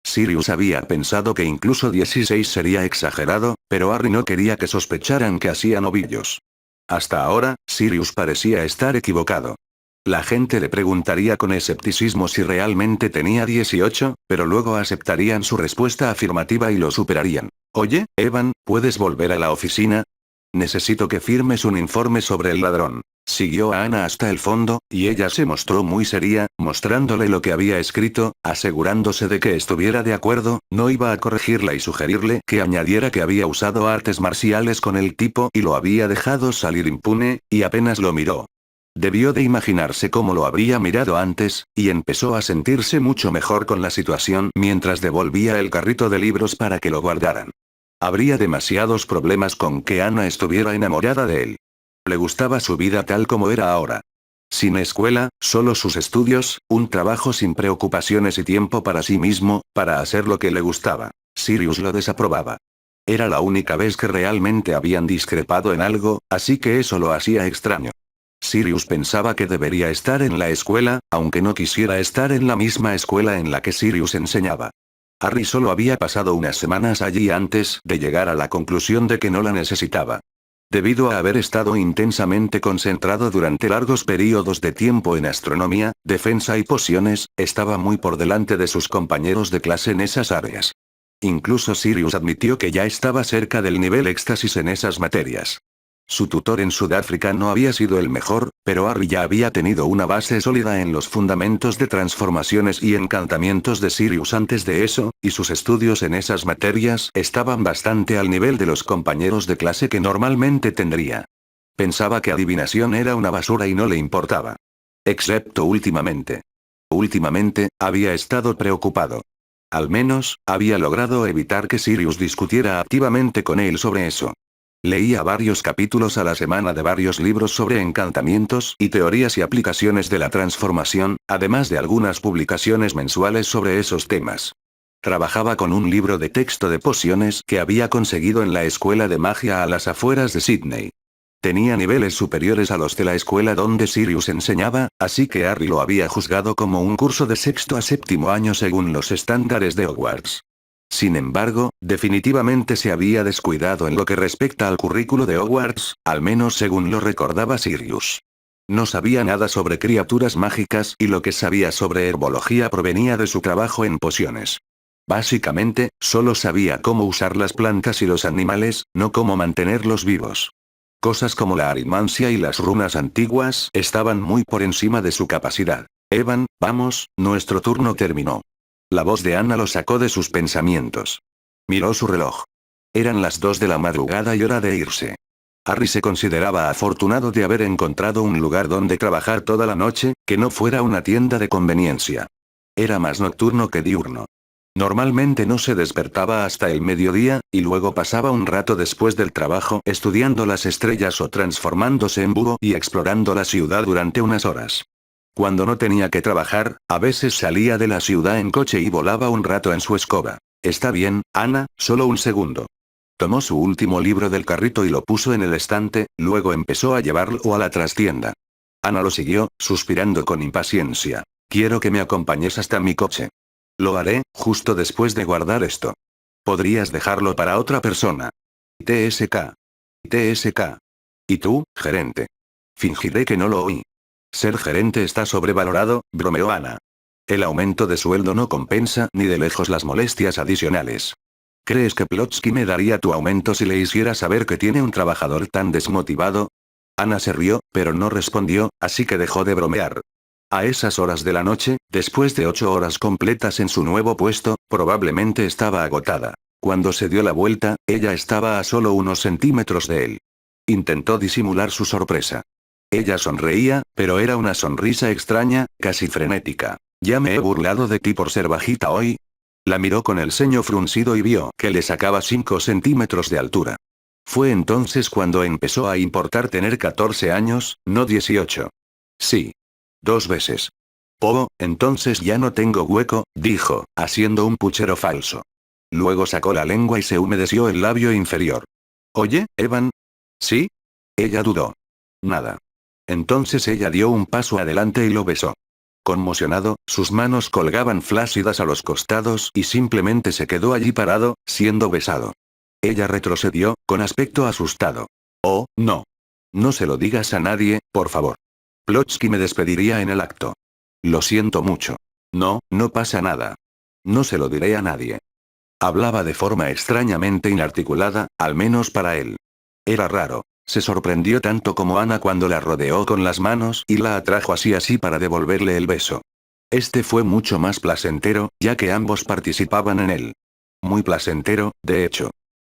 A: Sirius había pensado que incluso 16 sería exagerado, pero Harry no quería que sospecharan que hacían ovillos. Hasta ahora, Sirius parecía estar equivocado. La gente le preguntaría con escepticismo si realmente tenía 18, pero luego aceptarían su respuesta afirmativa y lo superarían. Oye, Evan, ¿puedes volver a la oficina? Necesito que firmes un informe sobre el ladrón. Siguió a Ana hasta el fondo, y ella se mostró muy seria, mostrándole lo que había escrito, asegurándose de que estuviera de acuerdo, no iba a corregirla y sugerirle que añadiera que había usado artes marciales con el tipo y lo había dejado salir impune, y apenas lo miró. Debió de imaginarse cómo lo habría mirado antes, y empezó a sentirse mucho mejor con la situación mientras devolvía el carrito de libros para que lo guardaran. Habría demasiados problemas con que Ana estuviera enamorada de él. Le gustaba su vida tal como era ahora. Sin escuela, solo sus estudios, un trabajo sin preocupaciones y tiempo para sí mismo, para hacer lo que le gustaba. Sirius lo desaprobaba. Era la única vez que realmente habían discrepado en algo, así que eso lo hacía extraño. Sirius pensaba que debería estar en la escuela, aunque no quisiera estar en la misma escuela en la que Sirius enseñaba. Harry solo había pasado unas semanas allí antes de llegar a la conclusión de que no la necesitaba. Debido a haber estado intensamente concentrado durante largos periodos de tiempo en astronomía, defensa y pociones, estaba muy por delante de sus compañeros de clase en esas áreas. Incluso Sirius admitió que ya estaba cerca del nivel éxtasis en esas materias. Su tutor en Sudáfrica no había sido el mejor, pero Harry ya había tenido una base sólida en los fundamentos de transformaciones y encantamientos de Sirius antes de eso, y sus estudios en esas materias estaban bastante al nivel de los compañeros de clase que normalmente tendría. Pensaba que adivinación era una basura y no le importaba. Excepto últimamente. Últimamente, había estado preocupado. Al menos, había logrado evitar que Sirius discutiera activamente con él sobre eso. Leía varios capítulos a la semana de varios libros sobre encantamientos y teorías y aplicaciones de la transformación, además de algunas publicaciones mensuales sobre esos temas. Trabajaba con un libro de texto de pociones que había conseguido en la escuela de magia a las afueras de Sydney. Tenía niveles superiores a los de la escuela donde Sirius enseñaba, así que Harry lo había juzgado como un curso de sexto a séptimo año según los estándares de Hogwarts. Sin embargo, definitivamente se había descuidado en lo que respecta al currículo de Hogwarts, al menos según lo recordaba Sirius. No sabía nada sobre criaturas mágicas y lo que sabía sobre herbología provenía de su trabajo en pociones. Básicamente, solo sabía cómo usar las plantas y los animales, no cómo mantenerlos vivos. Cosas como la aritmancia y las runas antiguas estaban muy por encima de su capacidad. Evan, vamos, nuestro turno terminó. La voz de Ana lo sacó de sus pensamientos. Miró su reloj. Eran las 2 de la madrugada y hora de irse. Harry se consideraba afortunado de haber encontrado un lugar donde trabajar toda la noche, que no fuera una tienda de conveniencia. Era más nocturno que diurno. Normalmente no se despertaba hasta el mediodía, y luego pasaba un rato después del trabajo estudiando las estrellas o transformándose en búho y explorando la ciudad durante unas horas. Cuando no tenía que trabajar, a veces salía de la ciudad en coche y volaba un rato en su escoba. Está bien, Ana, solo un segundo. Tomó su último libro del carrito y lo puso en el estante, luego empezó a llevarlo a la trastienda. Ana lo siguió, suspirando con impaciencia. Quiero que me acompañes hasta mi coche. Lo haré, justo después de guardar esto. Podrías dejarlo para otra persona. TSK. TSK. ¿Y tú, gerente? Fingiré que no lo oí. Ser gerente está sobrevalorado, bromeó Ana. El aumento de sueldo no compensa ni de lejos las molestias adicionales. ¿Crees que Plotsky me daría tu aumento si le hiciera saber que tiene un trabajador tan desmotivado? Ana se rió, pero no respondió, así que dejó de bromear. A esas horas de la noche, después de 8 horas completas en su nuevo puesto, probablemente estaba agotada. Cuando se dio la vuelta, ella estaba a solo unos centímetros de él. Intentó disimular su sorpresa. Ella sonreía, pero era una sonrisa extraña, casi frenética. ¿Ya me he burlado de ti por ser bajita hoy? La miró con el ceño fruncido y vio que le sacaba 5 centímetros de altura. Fue entonces cuando empezó a importar tener 14 años, no 18. Sí. 2 veces. Oh, entonces ya no tengo hueco, dijo, haciendo un puchero falso. Luego sacó la lengua y se humedeció el labio inferior. Oye, Evan. ¿Sí? Ella dudó. Nada. Entonces ella dio un paso adelante y lo besó. Conmocionado, sus manos colgaban flácidas a los costados y simplemente se quedó allí parado, siendo besado. Ella retrocedió, con aspecto asustado. Oh, no. No se lo digas a nadie, por favor. Plotsky me despediría en el acto. Lo siento mucho. No, no pasa nada. No se lo diré a nadie. Hablaba de forma extrañamente inarticulada, al menos para él. Era raro. Se sorprendió tanto como Ana cuando la rodeó con las manos y la atrajo así para devolverle el beso. Este fue mucho más placentero, ya que ambos participaban en él. Muy placentero, de hecho.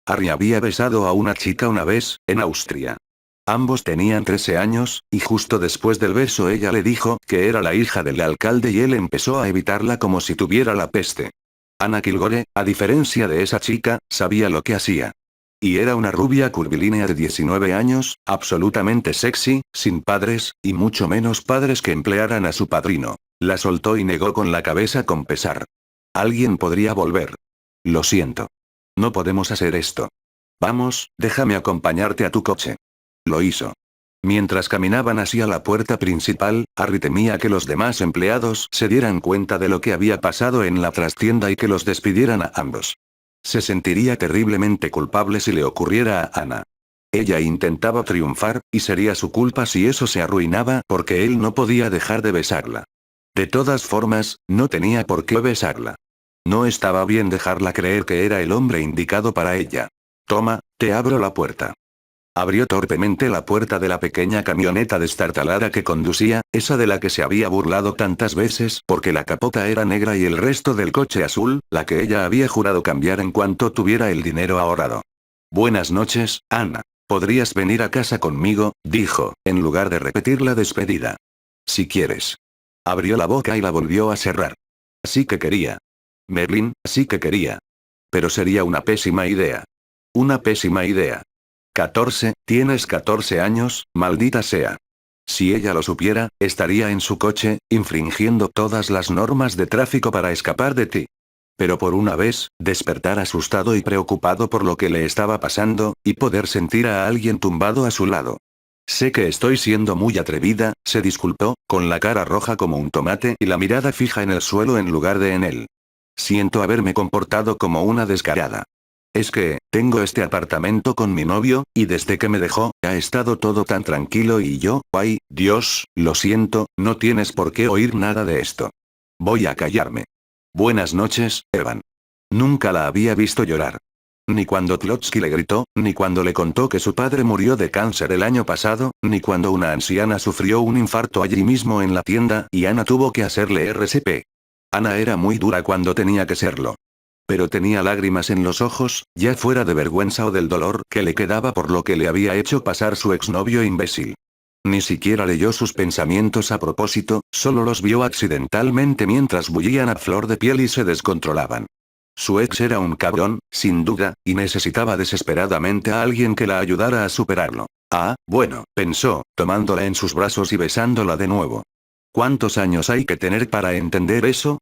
A: Harry había besado a una chica una vez, en Austria. Ambos tenían 13 años, y justo después del beso ella le dijo que era la hija del alcalde y él empezó a evitarla como si tuviera la peste. Ana Kilgore, a diferencia de esa chica, sabía lo que hacía. Y era una rubia curvilínea de 19 años, absolutamente sexy, sin padres, y mucho menos padres que emplearan a su padrino. La soltó y negó con la cabeza con pesar. Alguien podría volver. Lo siento. No podemos hacer esto. Vamos, déjame acompañarte a tu coche. Lo hizo. Mientras caminaban hacia la puerta principal, Harry temía que los demás empleados se dieran cuenta de lo que había pasado en la trastienda y que los despidieran a ambos. Se sentiría terriblemente culpable si le ocurriera a Ana. Ella intentaba triunfar, y sería su culpa si eso se arruinaba porque él no podía dejar de besarla. De todas formas, no tenía por qué besarla. No estaba bien dejarla creer que era el hombre indicado para ella. Toma, te abro la puerta. Abrió torpemente la puerta de la pequeña camioneta destartalada que conducía, esa de la que se había burlado tantas veces porque la capota era negra y el resto del coche azul, la que ella había jurado cambiar en cuanto tuviera el dinero ahorrado. Buenas noches, Ana. ¿Podrías venir a casa conmigo?, dijo, en lugar de repetir la despedida. Si quieres. Abrió la boca y la volvió a cerrar. Así que quería. Merlin, sí que quería. Pero sería una pésima idea. Una pésima idea. 14, tienes 14 años, maldita sea. Si ella lo supiera, estaría en su coche, infringiendo todas las normas de tráfico para escapar de ti. Pero por una vez, despertar asustado y preocupado por lo que le estaba pasando, y poder sentir a alguien tumbado a su lado. Sé que estoy siendo muy atrevida, se disculpó, con la cara roja como un tomate y la mirada fija en el suelo en lugar de en él. Siento haberme comportado como una descarada. Es que, tengo este apartamento con mi novio, y desde que me dejó, ha estado todo tan tranquilo y yo, ay, Dios, lo siento, no tienes por qué oír nada de esto. Voy a callarme. Buenas noches, Evan. Nunca la había visto llorar. Ni cuando Plotsky le gritó, ni cuando le contó que su padre murió de cáncer el año pasado, ni cuando una anciana sufrió un infarto allí mismo en la tienda y Ana tuvo que hacerle RCP. Ana era muy dura cuando tenía que serlo. Pero tenía lágrimas en los ojos, ya fuera de vergüenza o del dolor que le quedaba por lo que le había hecho pasar su exnovio imbécil. Ni siquiera leyó sus pensamientos a propósito, solo los vio accidentalmente mientras bullían a flor de piel y se descontrolaban. Su ex era un cabrón, sin duda, y necesitaba desesperadamente a alguien que la ayudara a superarlo. Ah, bueno, pensó, tomándola en sus brazos y besándola de nuevo. ¿Cuántos años hay que tener para entender eso?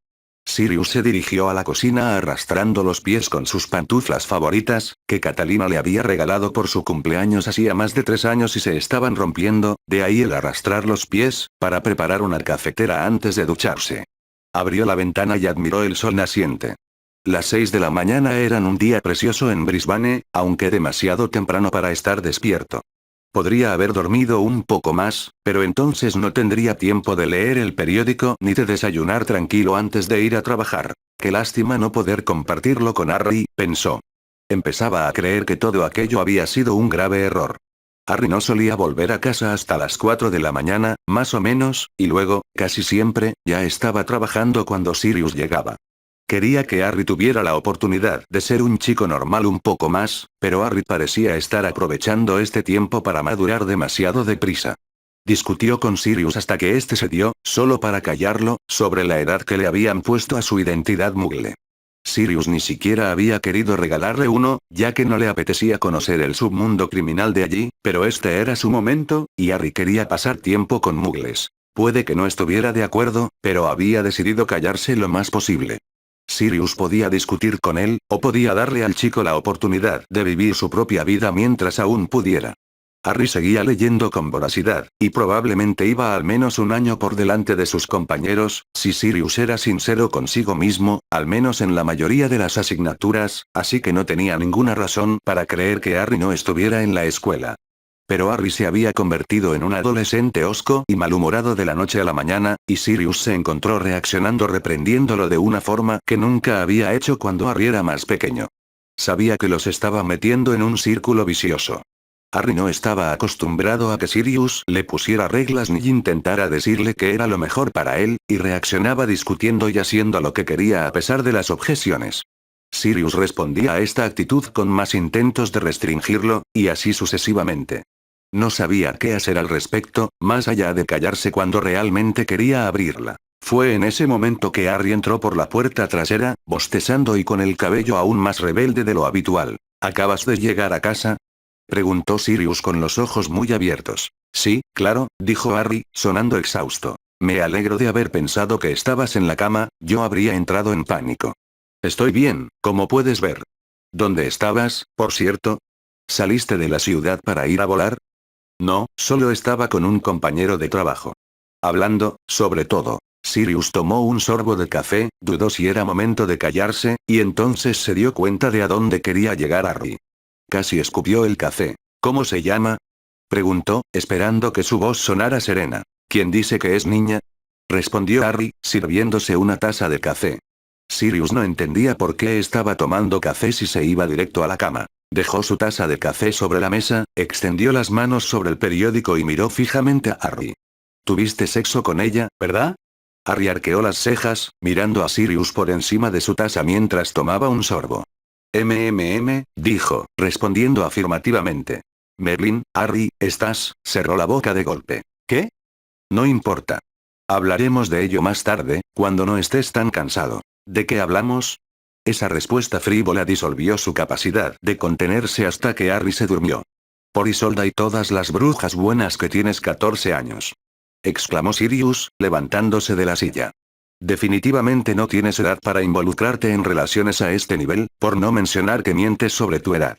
A: Sirius se dirigió a la cocina arrastrando los pies con sus pantuflas favoritas, que Catalina le había regalado por su cumpleaños hacía más de 3 años y se estaban rompiendo, de ahí el arrastrar los pies, para preparar una cafetera antes de ducharse. Abrió la ventana y admiró el sol naciente. Las 6 de la mañana eran un día precioso en Brisbane, aunque demasiado temprano para estar despierto. Podría haber dormido un poco más, pero entonces no tendría tiempo de leer el periódico ni de desayunar tranquilo antes de ir a trabajar. Qué lástima no poder compartirlo con Harry, pensó. Empezaba a creer que todo aquello había sido un grave error. Harry no solía volver a casa hasta las 4 de la mañana, más o menos, y luego, casi siempre, ya estaba trabajando cuando Sirius llegaba. Quería que Harry tuviera la oportunidad de ser un chico normal un poco más, pero Harry parecía estar aprovechando este tiempo para madurar demasiado deprisa. Discutió con Sirius hasta que este cedió, solo para callarlo, sobre la edad que le habían puesto a su identidad muggle. Sirius ni siquiera había querido regalarle uno, ya que no le apetecía conocer el submundo criminal de allí, pero este era su momento, y Harry quería pasar tiempo con muggles. Puede que no estuviera de acuerdo, pero había decidido callarse lo más posible. Sirius podía discutir con él, o podía darle al chico la oportunidad de vivir su propia vida mientras aún pudiera. Harry seguía leyendo con voracidad, y probablemente iba al menos un año por delante de sus compañeros, si Sirius era sincero consigo mismo, al menos en la mayoría de las asignaturas, así que no tenía ninguna razón para creer que Harry no estuviera en la escuela. Pero Harry se había convertido en un adolescente hosco y malhumorado de la noche a la mañana, y Sirius se encontró reaccionando reprendiéndolo de una forma que nunca había hecho cuando Harry era más pequeño. Sabía que los estaba metiendo en un círculo vicioso. Harry no estaba acostumbrado a que Sirius le pusiera reglas ni intentara decirle que era lo mejor para él, y reaccionaba discutiendo y haciendo lo que quería a pesar de las objeciones. Sirius respondía a esta actitud con más intentos de restringirlo, y así sucesivamente. No sabía qué hacer al respecto, más allá de callarse cuando realmente quería abrirla. Fue en ese momento que Harry entró por la puerta trasera, bostezando y con el cabello aún más rebelde de lo habitual. ¿Acabas de llegar a casa?, preguntó Sirius con los ojos muy abiertos. Sí, claro, dijo Harry, sonando exhausto. Me alegro de haber pensado que estabas en la cama, yo habría entrado en pánico. Estoy bien, como puedes ver. ¿Dónde estabas, por cierto? ¿Saliste de la ciudad para ir a volar? No, solo estaba con un compañero de trabajo. Hablando, sobre todo. Sirius tomó un sorbo de café, dudó si era momento de callarse, y entonces se dio cuenta de a dónde quería llegar Harry. Casi escupió el café. ¿Cómo se llama?, preguntó, esperando que su voz sonara serena. ¿Quién dice que es niña?, respondió Harry, sirviéndose una taza de café. Sirius no entendía por qué estaba tomando café si se iba directo a la cama. Dejó su taza de café sobre la mesa, extendió las manos sobre el periódico y miró fijamente a Harry. ¿Tuviste sexo con ella, verdad? Harry arqueó las cejas, mirando a Sirius por encima de su taza mientras tomaba un sorbo. Dijo, respondiendo afirmativamente. Merlin, Harry, cerró la boca de golpe. ¿Qué? No importa. Hablaremos de ello más tarde, cuando no estés tan cansado. ¿De qué hablamos? Esa respuesta frívola disolvió su capacidad de contenerse hasta que Harry se durmió. Por Isolda y todas las brujas buenas que tienes 14 años. Exclamó Sirius, levantándose de la silla. Definitivamente no tienes edad para involucrarte en relaciones a este nivel, por no mencionar que mientes sobre tu edad.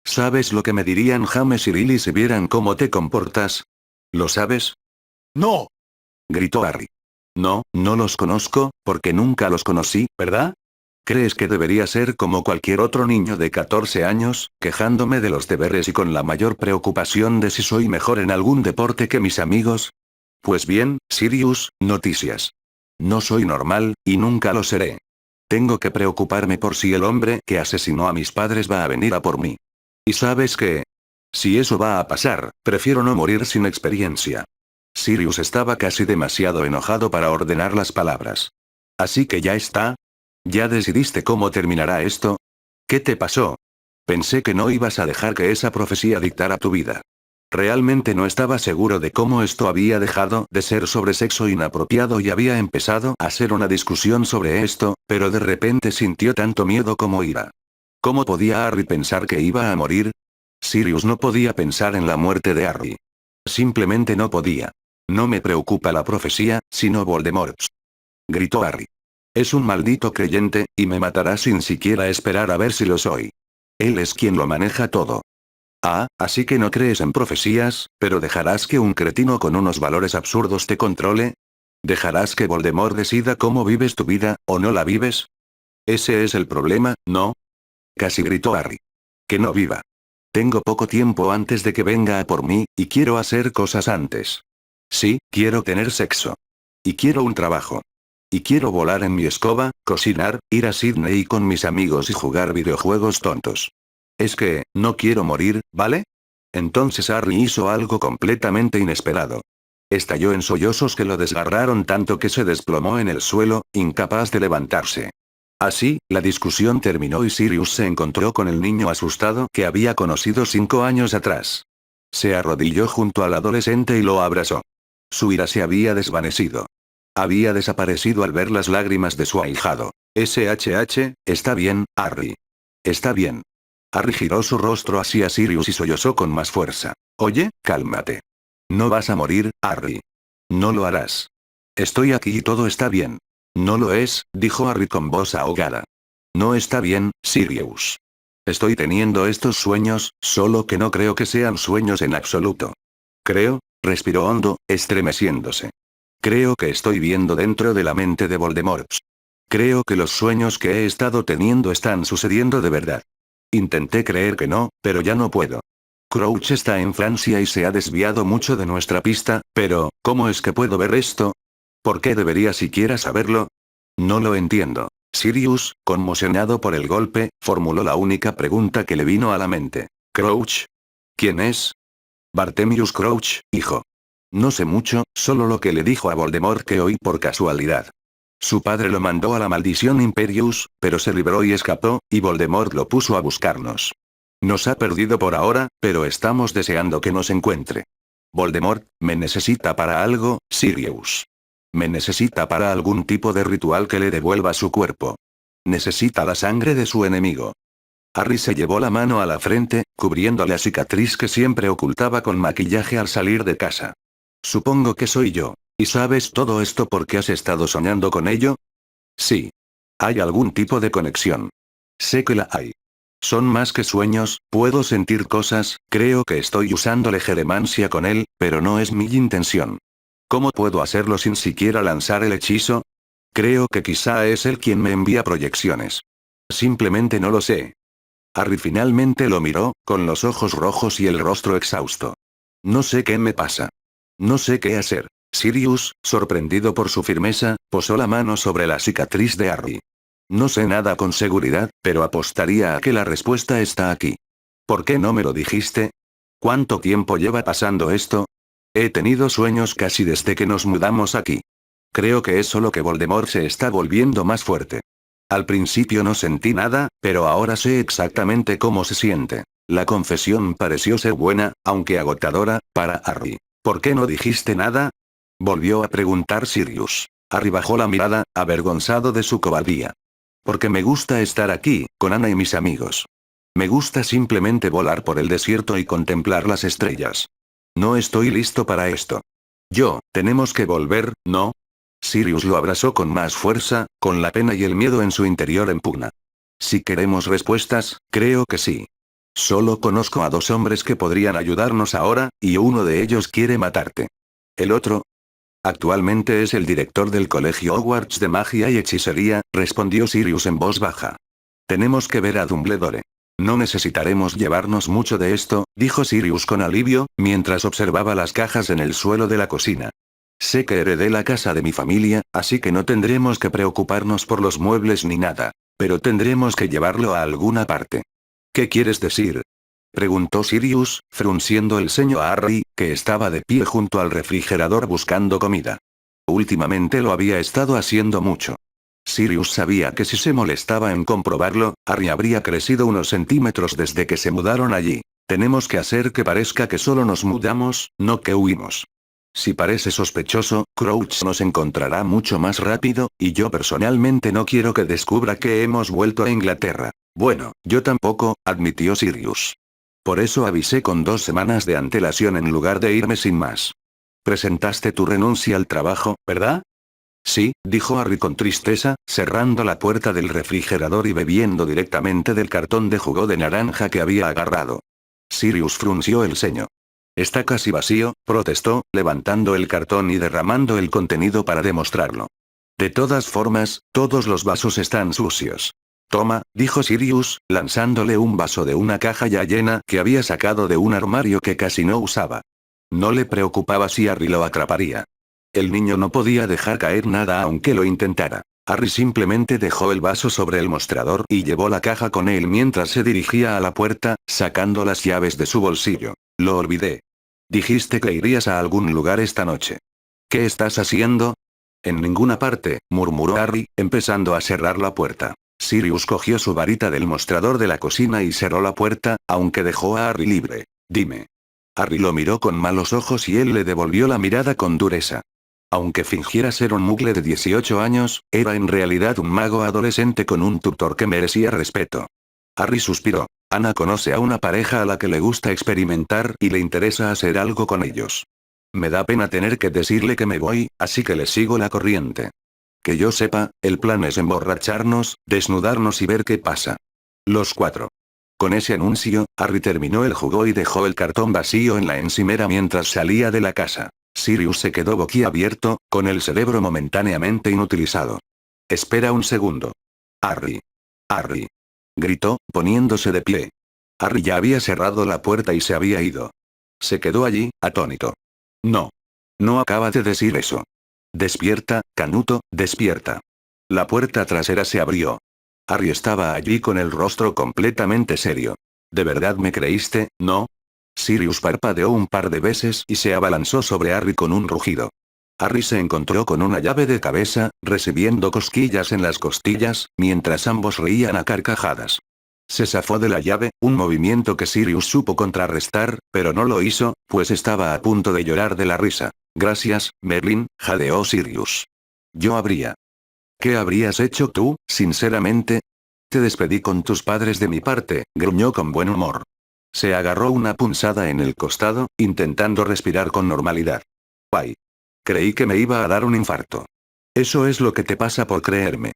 A: ¿Sabes lo que me dirían James y Lily si vieran cómo te comportas? ¿Lo sabes?
B: No.
A: Gritó Harry. No, no los conozco, porque nunca los conocí, ¿verdad? ¿Crees que debería ser como cualquier otro niño de 14 años, quejándome de los deberes y con la mayor preocupación de si soy mejor en algún deporte que mis amigos? Pues bien, Sirius, noticias. No soy normal, y nunca lo seré. Tengo que preocuparme por si el hombre que asesinó a mis padres va a venir a por mí. ¿Y sabes qué? Si eso va a pasar, prefiero no morir sin experiencia. Sirius estaba casi demasiado enojado para ordenar las palabras. ¿Así que ya está? ¿Ya decidiste cómo terminará esto? ¿Qué te pasó? Pensé que no ibas a dejar que esa profecía dictara tu vida. Realmente no estaba seguro de cómo esto había dejado de ser sobre sexo inapropiado y había empezado a ser una discusión sobre esto, pero de repente sintió tanto miedo como ira. ¿Cómo podía Harry pensar que iba a morir? Sirius no podía pensar en la muerte de Harry. Simplemente no podía. No me preocupa la profecía, sino Voldemort. Gritó Harry. Es un maldito creyente, y me matará sin siquiera esperar a ver si lo soy. Él es quien lo maneja todo. Ah, así que no crees en profecías, pero dejarás que un cretino con unos valores absurdos te controle. ¿Dejarás que Voldemort decida cómo vives tu vida, o no la vives? Ese es el problema, ¿no? Casi gritó Harry. Que no viva. Tengo poco tiempo antes de que venga a por mí, y quiero hacer cosas antes. Sí, quiero tener sexo. Y quiero un trabajo. Y quiero volar en mi escoba, cocinar, ir a Sydney con mis amigos y jugar videojuegos tontos. Es que, no quiero morir, ¿vale? Entonces Harry hizo algo completamente inesperado. Estalló en sollozos que lo desgarraron tanto que se desplomó en el suelo, incapaz de levantarse. Así, la discusión terminó y Sirius se encontró con el niño asustado que había conocido 5 años atrás. Se arrodilló junto al adolescente y lo abrazó. Su ira se había desvanecido. Había desaparecido al ver las lágrimas de su ahijado. SHH, está bien, Harry. Está bien. Harry giró su rostro hacia Sirius y sollozó con más fuerza. Oye, cálmate. No vas a morir, Harry. No lo harás. Estoy aquí y todo está bien. No lo es, dijo Harry con voz ahogada. No está bien, Sirius. Estoy teniendo estos sueños, solo que no creo que sean sueños en absoluto. Creo, respiró hondo, estremeciéndose. Creo que estoy viendo dentro de la mente de Voldemort. Creo que los sueños que he estado teniendo están sucediendo de verdad. Intenté creer que no, pero ya no puedo. Crouch está en Francia y se ha desviado mucho de nuestra pista, pero, ¿cómo es que puedo ver esto? ¿Por qué debería siquiera saberlo? No lo entiendo. Sirius, conmocionado por el golpe, formuló la única pregunta que le vino a la mente. ¿Crouch? ¿Quién es? Bartemius Crouch, hijo. No sé mucho, solo lo que le dijo a Voldemort que oí por casualidad. Su padre lo mandó a la maldición Imperius, pero se libró y escapó, y Voldemort lo puso a buscarnos. Nos ha perdido por ahora, pero estamos deseando que nos encuentre. Voldemort, me necesita para algo, Sirius. Me necesita para algún tipo de ritual que le devuelva su cuerpo. Necesita la sangre de su enemigo. Harry se llevó la mano a la frente, cubriendo la cicatriz que siempre ocultaba con maquillaje al salir de casa. Supongo que soy yo. ¿Y sabes todo esto porque has estado soñando con ello? Sí. Hay algún tipo de conexión. Sé que la hay. Son más que sueños, puedo sentir cosas, creo que estoy usando legeremancia con él, pero no es mi intención. ¿Cómo puedo hacerlo sin siquiera lanzar el hechizo? Creo que quizá es él quien me envía proyecciones. Simplemente no lo sé. Harry finalmente lo miró, con los ojos rojos y el rostro exhausto. No sé qué me pasa. No sé qué hacer. Sirius, sorprendido por su firmeza, posó la mano sobre la cicatriz de Harry. No sé nada con seguridad, pero apostaría a que la respuesta está aquí. ¿Por qué no me lo dijiste? ¿Cuánto tiempo lleva pasando esto? He tenido sueños casi desde que nos mudamos aquí. Creo que es solo que Voldemort se está volviendo más fuerte. Al principio no sentí nada, pero ahora sé exactamente cómo se siente. La confesión pareció ser buena, aunque agotadora, para Harry. ¿Por qué no dijiste nada? Volvió a preguntar Sirius. Harry bajó la mirada, avergonzado de su cobardía. Porque me gusta estar aquí, con Ana y mis amigos. Me gusta simplemente volar por el desierto y contemplar las estrellas. No estoy listo para esto. Tenemos que volver, ¿no? Sirius lo abrazó con más fuerza, con la pena y el miedo en su interior en pugna. Si queremos respuestas, creo que sí. Solo conozco a 2 hombres que podrían ayudarnos ahora, y uno de ellos quiere matarte. ¿El otro? Actualmente es el director del colegio Hogwarts de magia y hechicería, respondió Sirius en voz baja. Tenemos que ver a Dumbledore. No necesitaremos llevarnos mucho de esto, dijo Sirius con alivio, mientras observaba las cajas en el suelo de la cocina. Sé que heredé la casa de mi familia, así que no tendremos que preocuparnos por los muebles ni nada. Pero tendremos que llevarlo a alguna parte. ¿Qué quieres decir? Preguntó Sirius, frunciendo el ceño a Harry, que estaba de pie junto al refrigerador buscando comida. Últimamente lo había estado haciendo mucho. Sirius sabía que si se molestaba en comprobarlo, Harry habría crecido unos centímetros desde que se mudaron allí. Tenemos que hacer que parezca que solo nos mudamos, no que huimos. Si parece sospechoso, Crouch nos encontrará mucho más rápido, y yo personalmente no quiero que descubra que hemos vuelto a Inglaterra. Bueno, yo tampoco, admitió Sirius. Por eso avisé con 2 semanas de antelación en lugar de irme sin más. Presentaste tu renuncia al trabajo, ¿verdad? Sí, dijo Harry con tristeza, cerrando la puerta del refrigerador y bebiendo directamente del cartón de jugo de naranja que había agarrado. Sirius frunció el ceño. Está casi vacío, protestó, levantando el cartón y derramando el contenido para demostrarlo. De todas formas, todos los vasos están sucios. Toma, dijo Sirius, lanzándole un vaso de una caja ya llena que había sacado de un armario que casi no usaba. No le preocupaba si Harry lo atraparía. El niño no podía dejar caer nada aunque lo intentara. Harry simplemente dejó el vaso sobre el mostrador y llevó la caja con él mientras se dirigía a la puerta, sacando las llaves de su bolsillo. Lo olvidé. Dijiste que irías a algún lugar esta noche. ¿Qué estás haciendo? En ninguna parte, murmuró Harry, empezando a cerrar la puerta. Sirius cogió su varita del mostrador de la cocina y cerró la puerta, aunque dejó a Harry libre. Dime. Harry lo miró con malos ojos y él le devolvió la mirada con dureza. Aunque fingiera ser un mugle de 18 años, era en realidad un mago adolescente con un tutor que merecía respeto. Harry suspiró. Ana conoce a una pareja a la que le gusta experimentar y le interesa hacer algo con ellos. Me da pena tener que decirle que me voy, así que le sigo la corriente. Que yo sepa, el plan es emborracharnos, desnudarnos y ver qué pasa. Los 4. Con ese anuncio, Harry terminó el jugo y dejó el cartón vacío en la encimera mientras salía de la casa. Sirius se quedó boquiabierto, con el cerebro momentáneamente inutilizado. Espera un segundo. Harry. Harry. Gritó, poniéndose de pie. Harry ya había cerrado la puerta y se había ido. Se quedó allí, atónito. No. No acaba de decir eso. Despierta, Canuto, despierta. La puerta trasera se abrió. Harry estaba allí con el rostro completamente serio. ¿De verdad me creíste, no? Sirius parpadeó un par de veces y se abalanzó sobre Harry con un rugido. Harry se encontró con una llave de cabeza, recibiendo cosquillas en las costillas, mientras ambos reían a carcajadas. Se zafó de la llave, un movimiento que Sirius supo contrarrestar, pero no lo hizo, pues estaba a punto de llorar de la risa. Gracias, Merlin, jadeó Sirius. Yo habría. ¿Qué habrías hecho tú, sinceramente? Te despedí con tus padres de mi parte, gruñó con buen humor. Se agarró una punzada en el costado, intentando respirar con normalidad. ¡Ay! Creí que me iba a dar un infarto. Eso es lo que te pasa por creerme.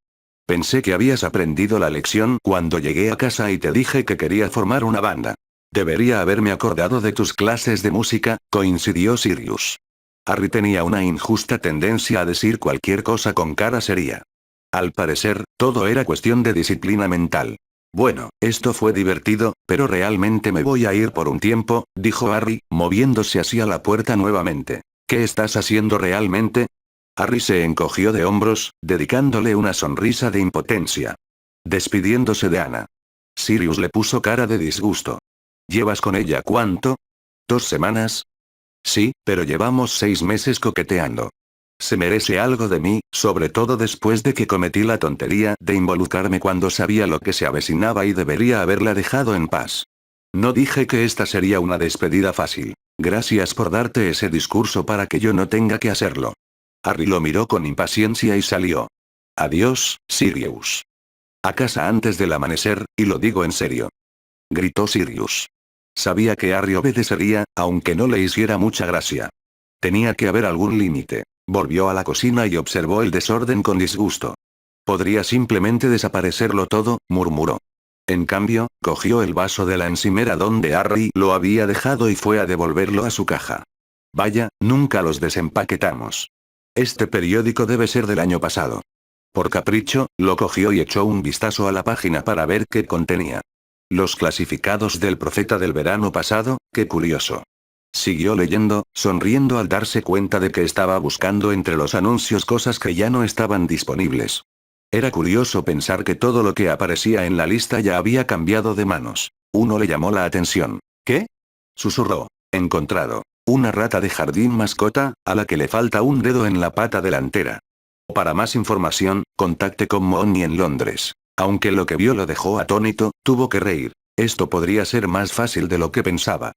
A: Pensé que habías aprendido la lección cuando llegué a casa y te dije que quería formar una banda. Debería haberme acordado de tus clases de música, coincidió Sirius. Harry tenía una injusta tendencia a decir cualquier cosa con cara seria. Al parecer, todo era cuestión de disciplina mental. Bueno, esto fue divertido, pero realmente me voy a ir por un tiempo, dijo Harry, moviéndose hacia la puerta nuevamente. ¿Qué estás haciendo realmente? Harry se encogió de hombros, dedicándole una sonrisa de impotencia. Despidiéndose de Ana. Sirius le puso cara de disgusto. ¿Llevas con ella cuánto? ¿2 semanas? Sí, pero llevamos 6 meses coqueteando. Se merece algo de mí, sobre todo después de que cometí la tontería de involucrarme cuando sabía lo que se avecinaba y debería haberla dejado en paz. No dije que esta sería una despedida fácil. Gracias por darte ese discurso para que yo no tenga que hacerlo. Harry lo miró con impaciencia y salió. Adiós, Sirius. A casa antes del amanecer, y lo digo en serio. Gritó Sirius. Sabía que Harry obedecería, aunque no le hiciera mucha gracia. Tenía que haber algún límite. Volvió a la cocina y observó el desorden con disgusto. Podría simplemente desaparecerlo todo, murmuró. En cambio, cogió el vaso de la encimera donde Harry lo había dejado y fue a devolverlo a su caja. Vaya, nunca los desempaquetamos. Este periódico debe ser del año pasado. Por capricho, lo cogió y echó un vistazo a la página para ver qué contenía. Los clasificados del profeta del verano pasado, qué curioso. Siguió leyendo, sonriendo al darse cuenta de que estaba buscando entre los anuncios cosas que ya no estaban disponibles. Era curioso pensar que todo lo que aparecía en la lista ya había cambiado de manos. Uno le llamó la atención. ¿Qué? Susurró. Encontrado. Una rata de jardín mascota, a la que le falta un dedo en la pata delantera. Para más información, contacte con Mooney en Londres. Aunque lo que vio lo dejó atónito, tuvo que reír. Esto podría ser más fácil de lo que pensaba.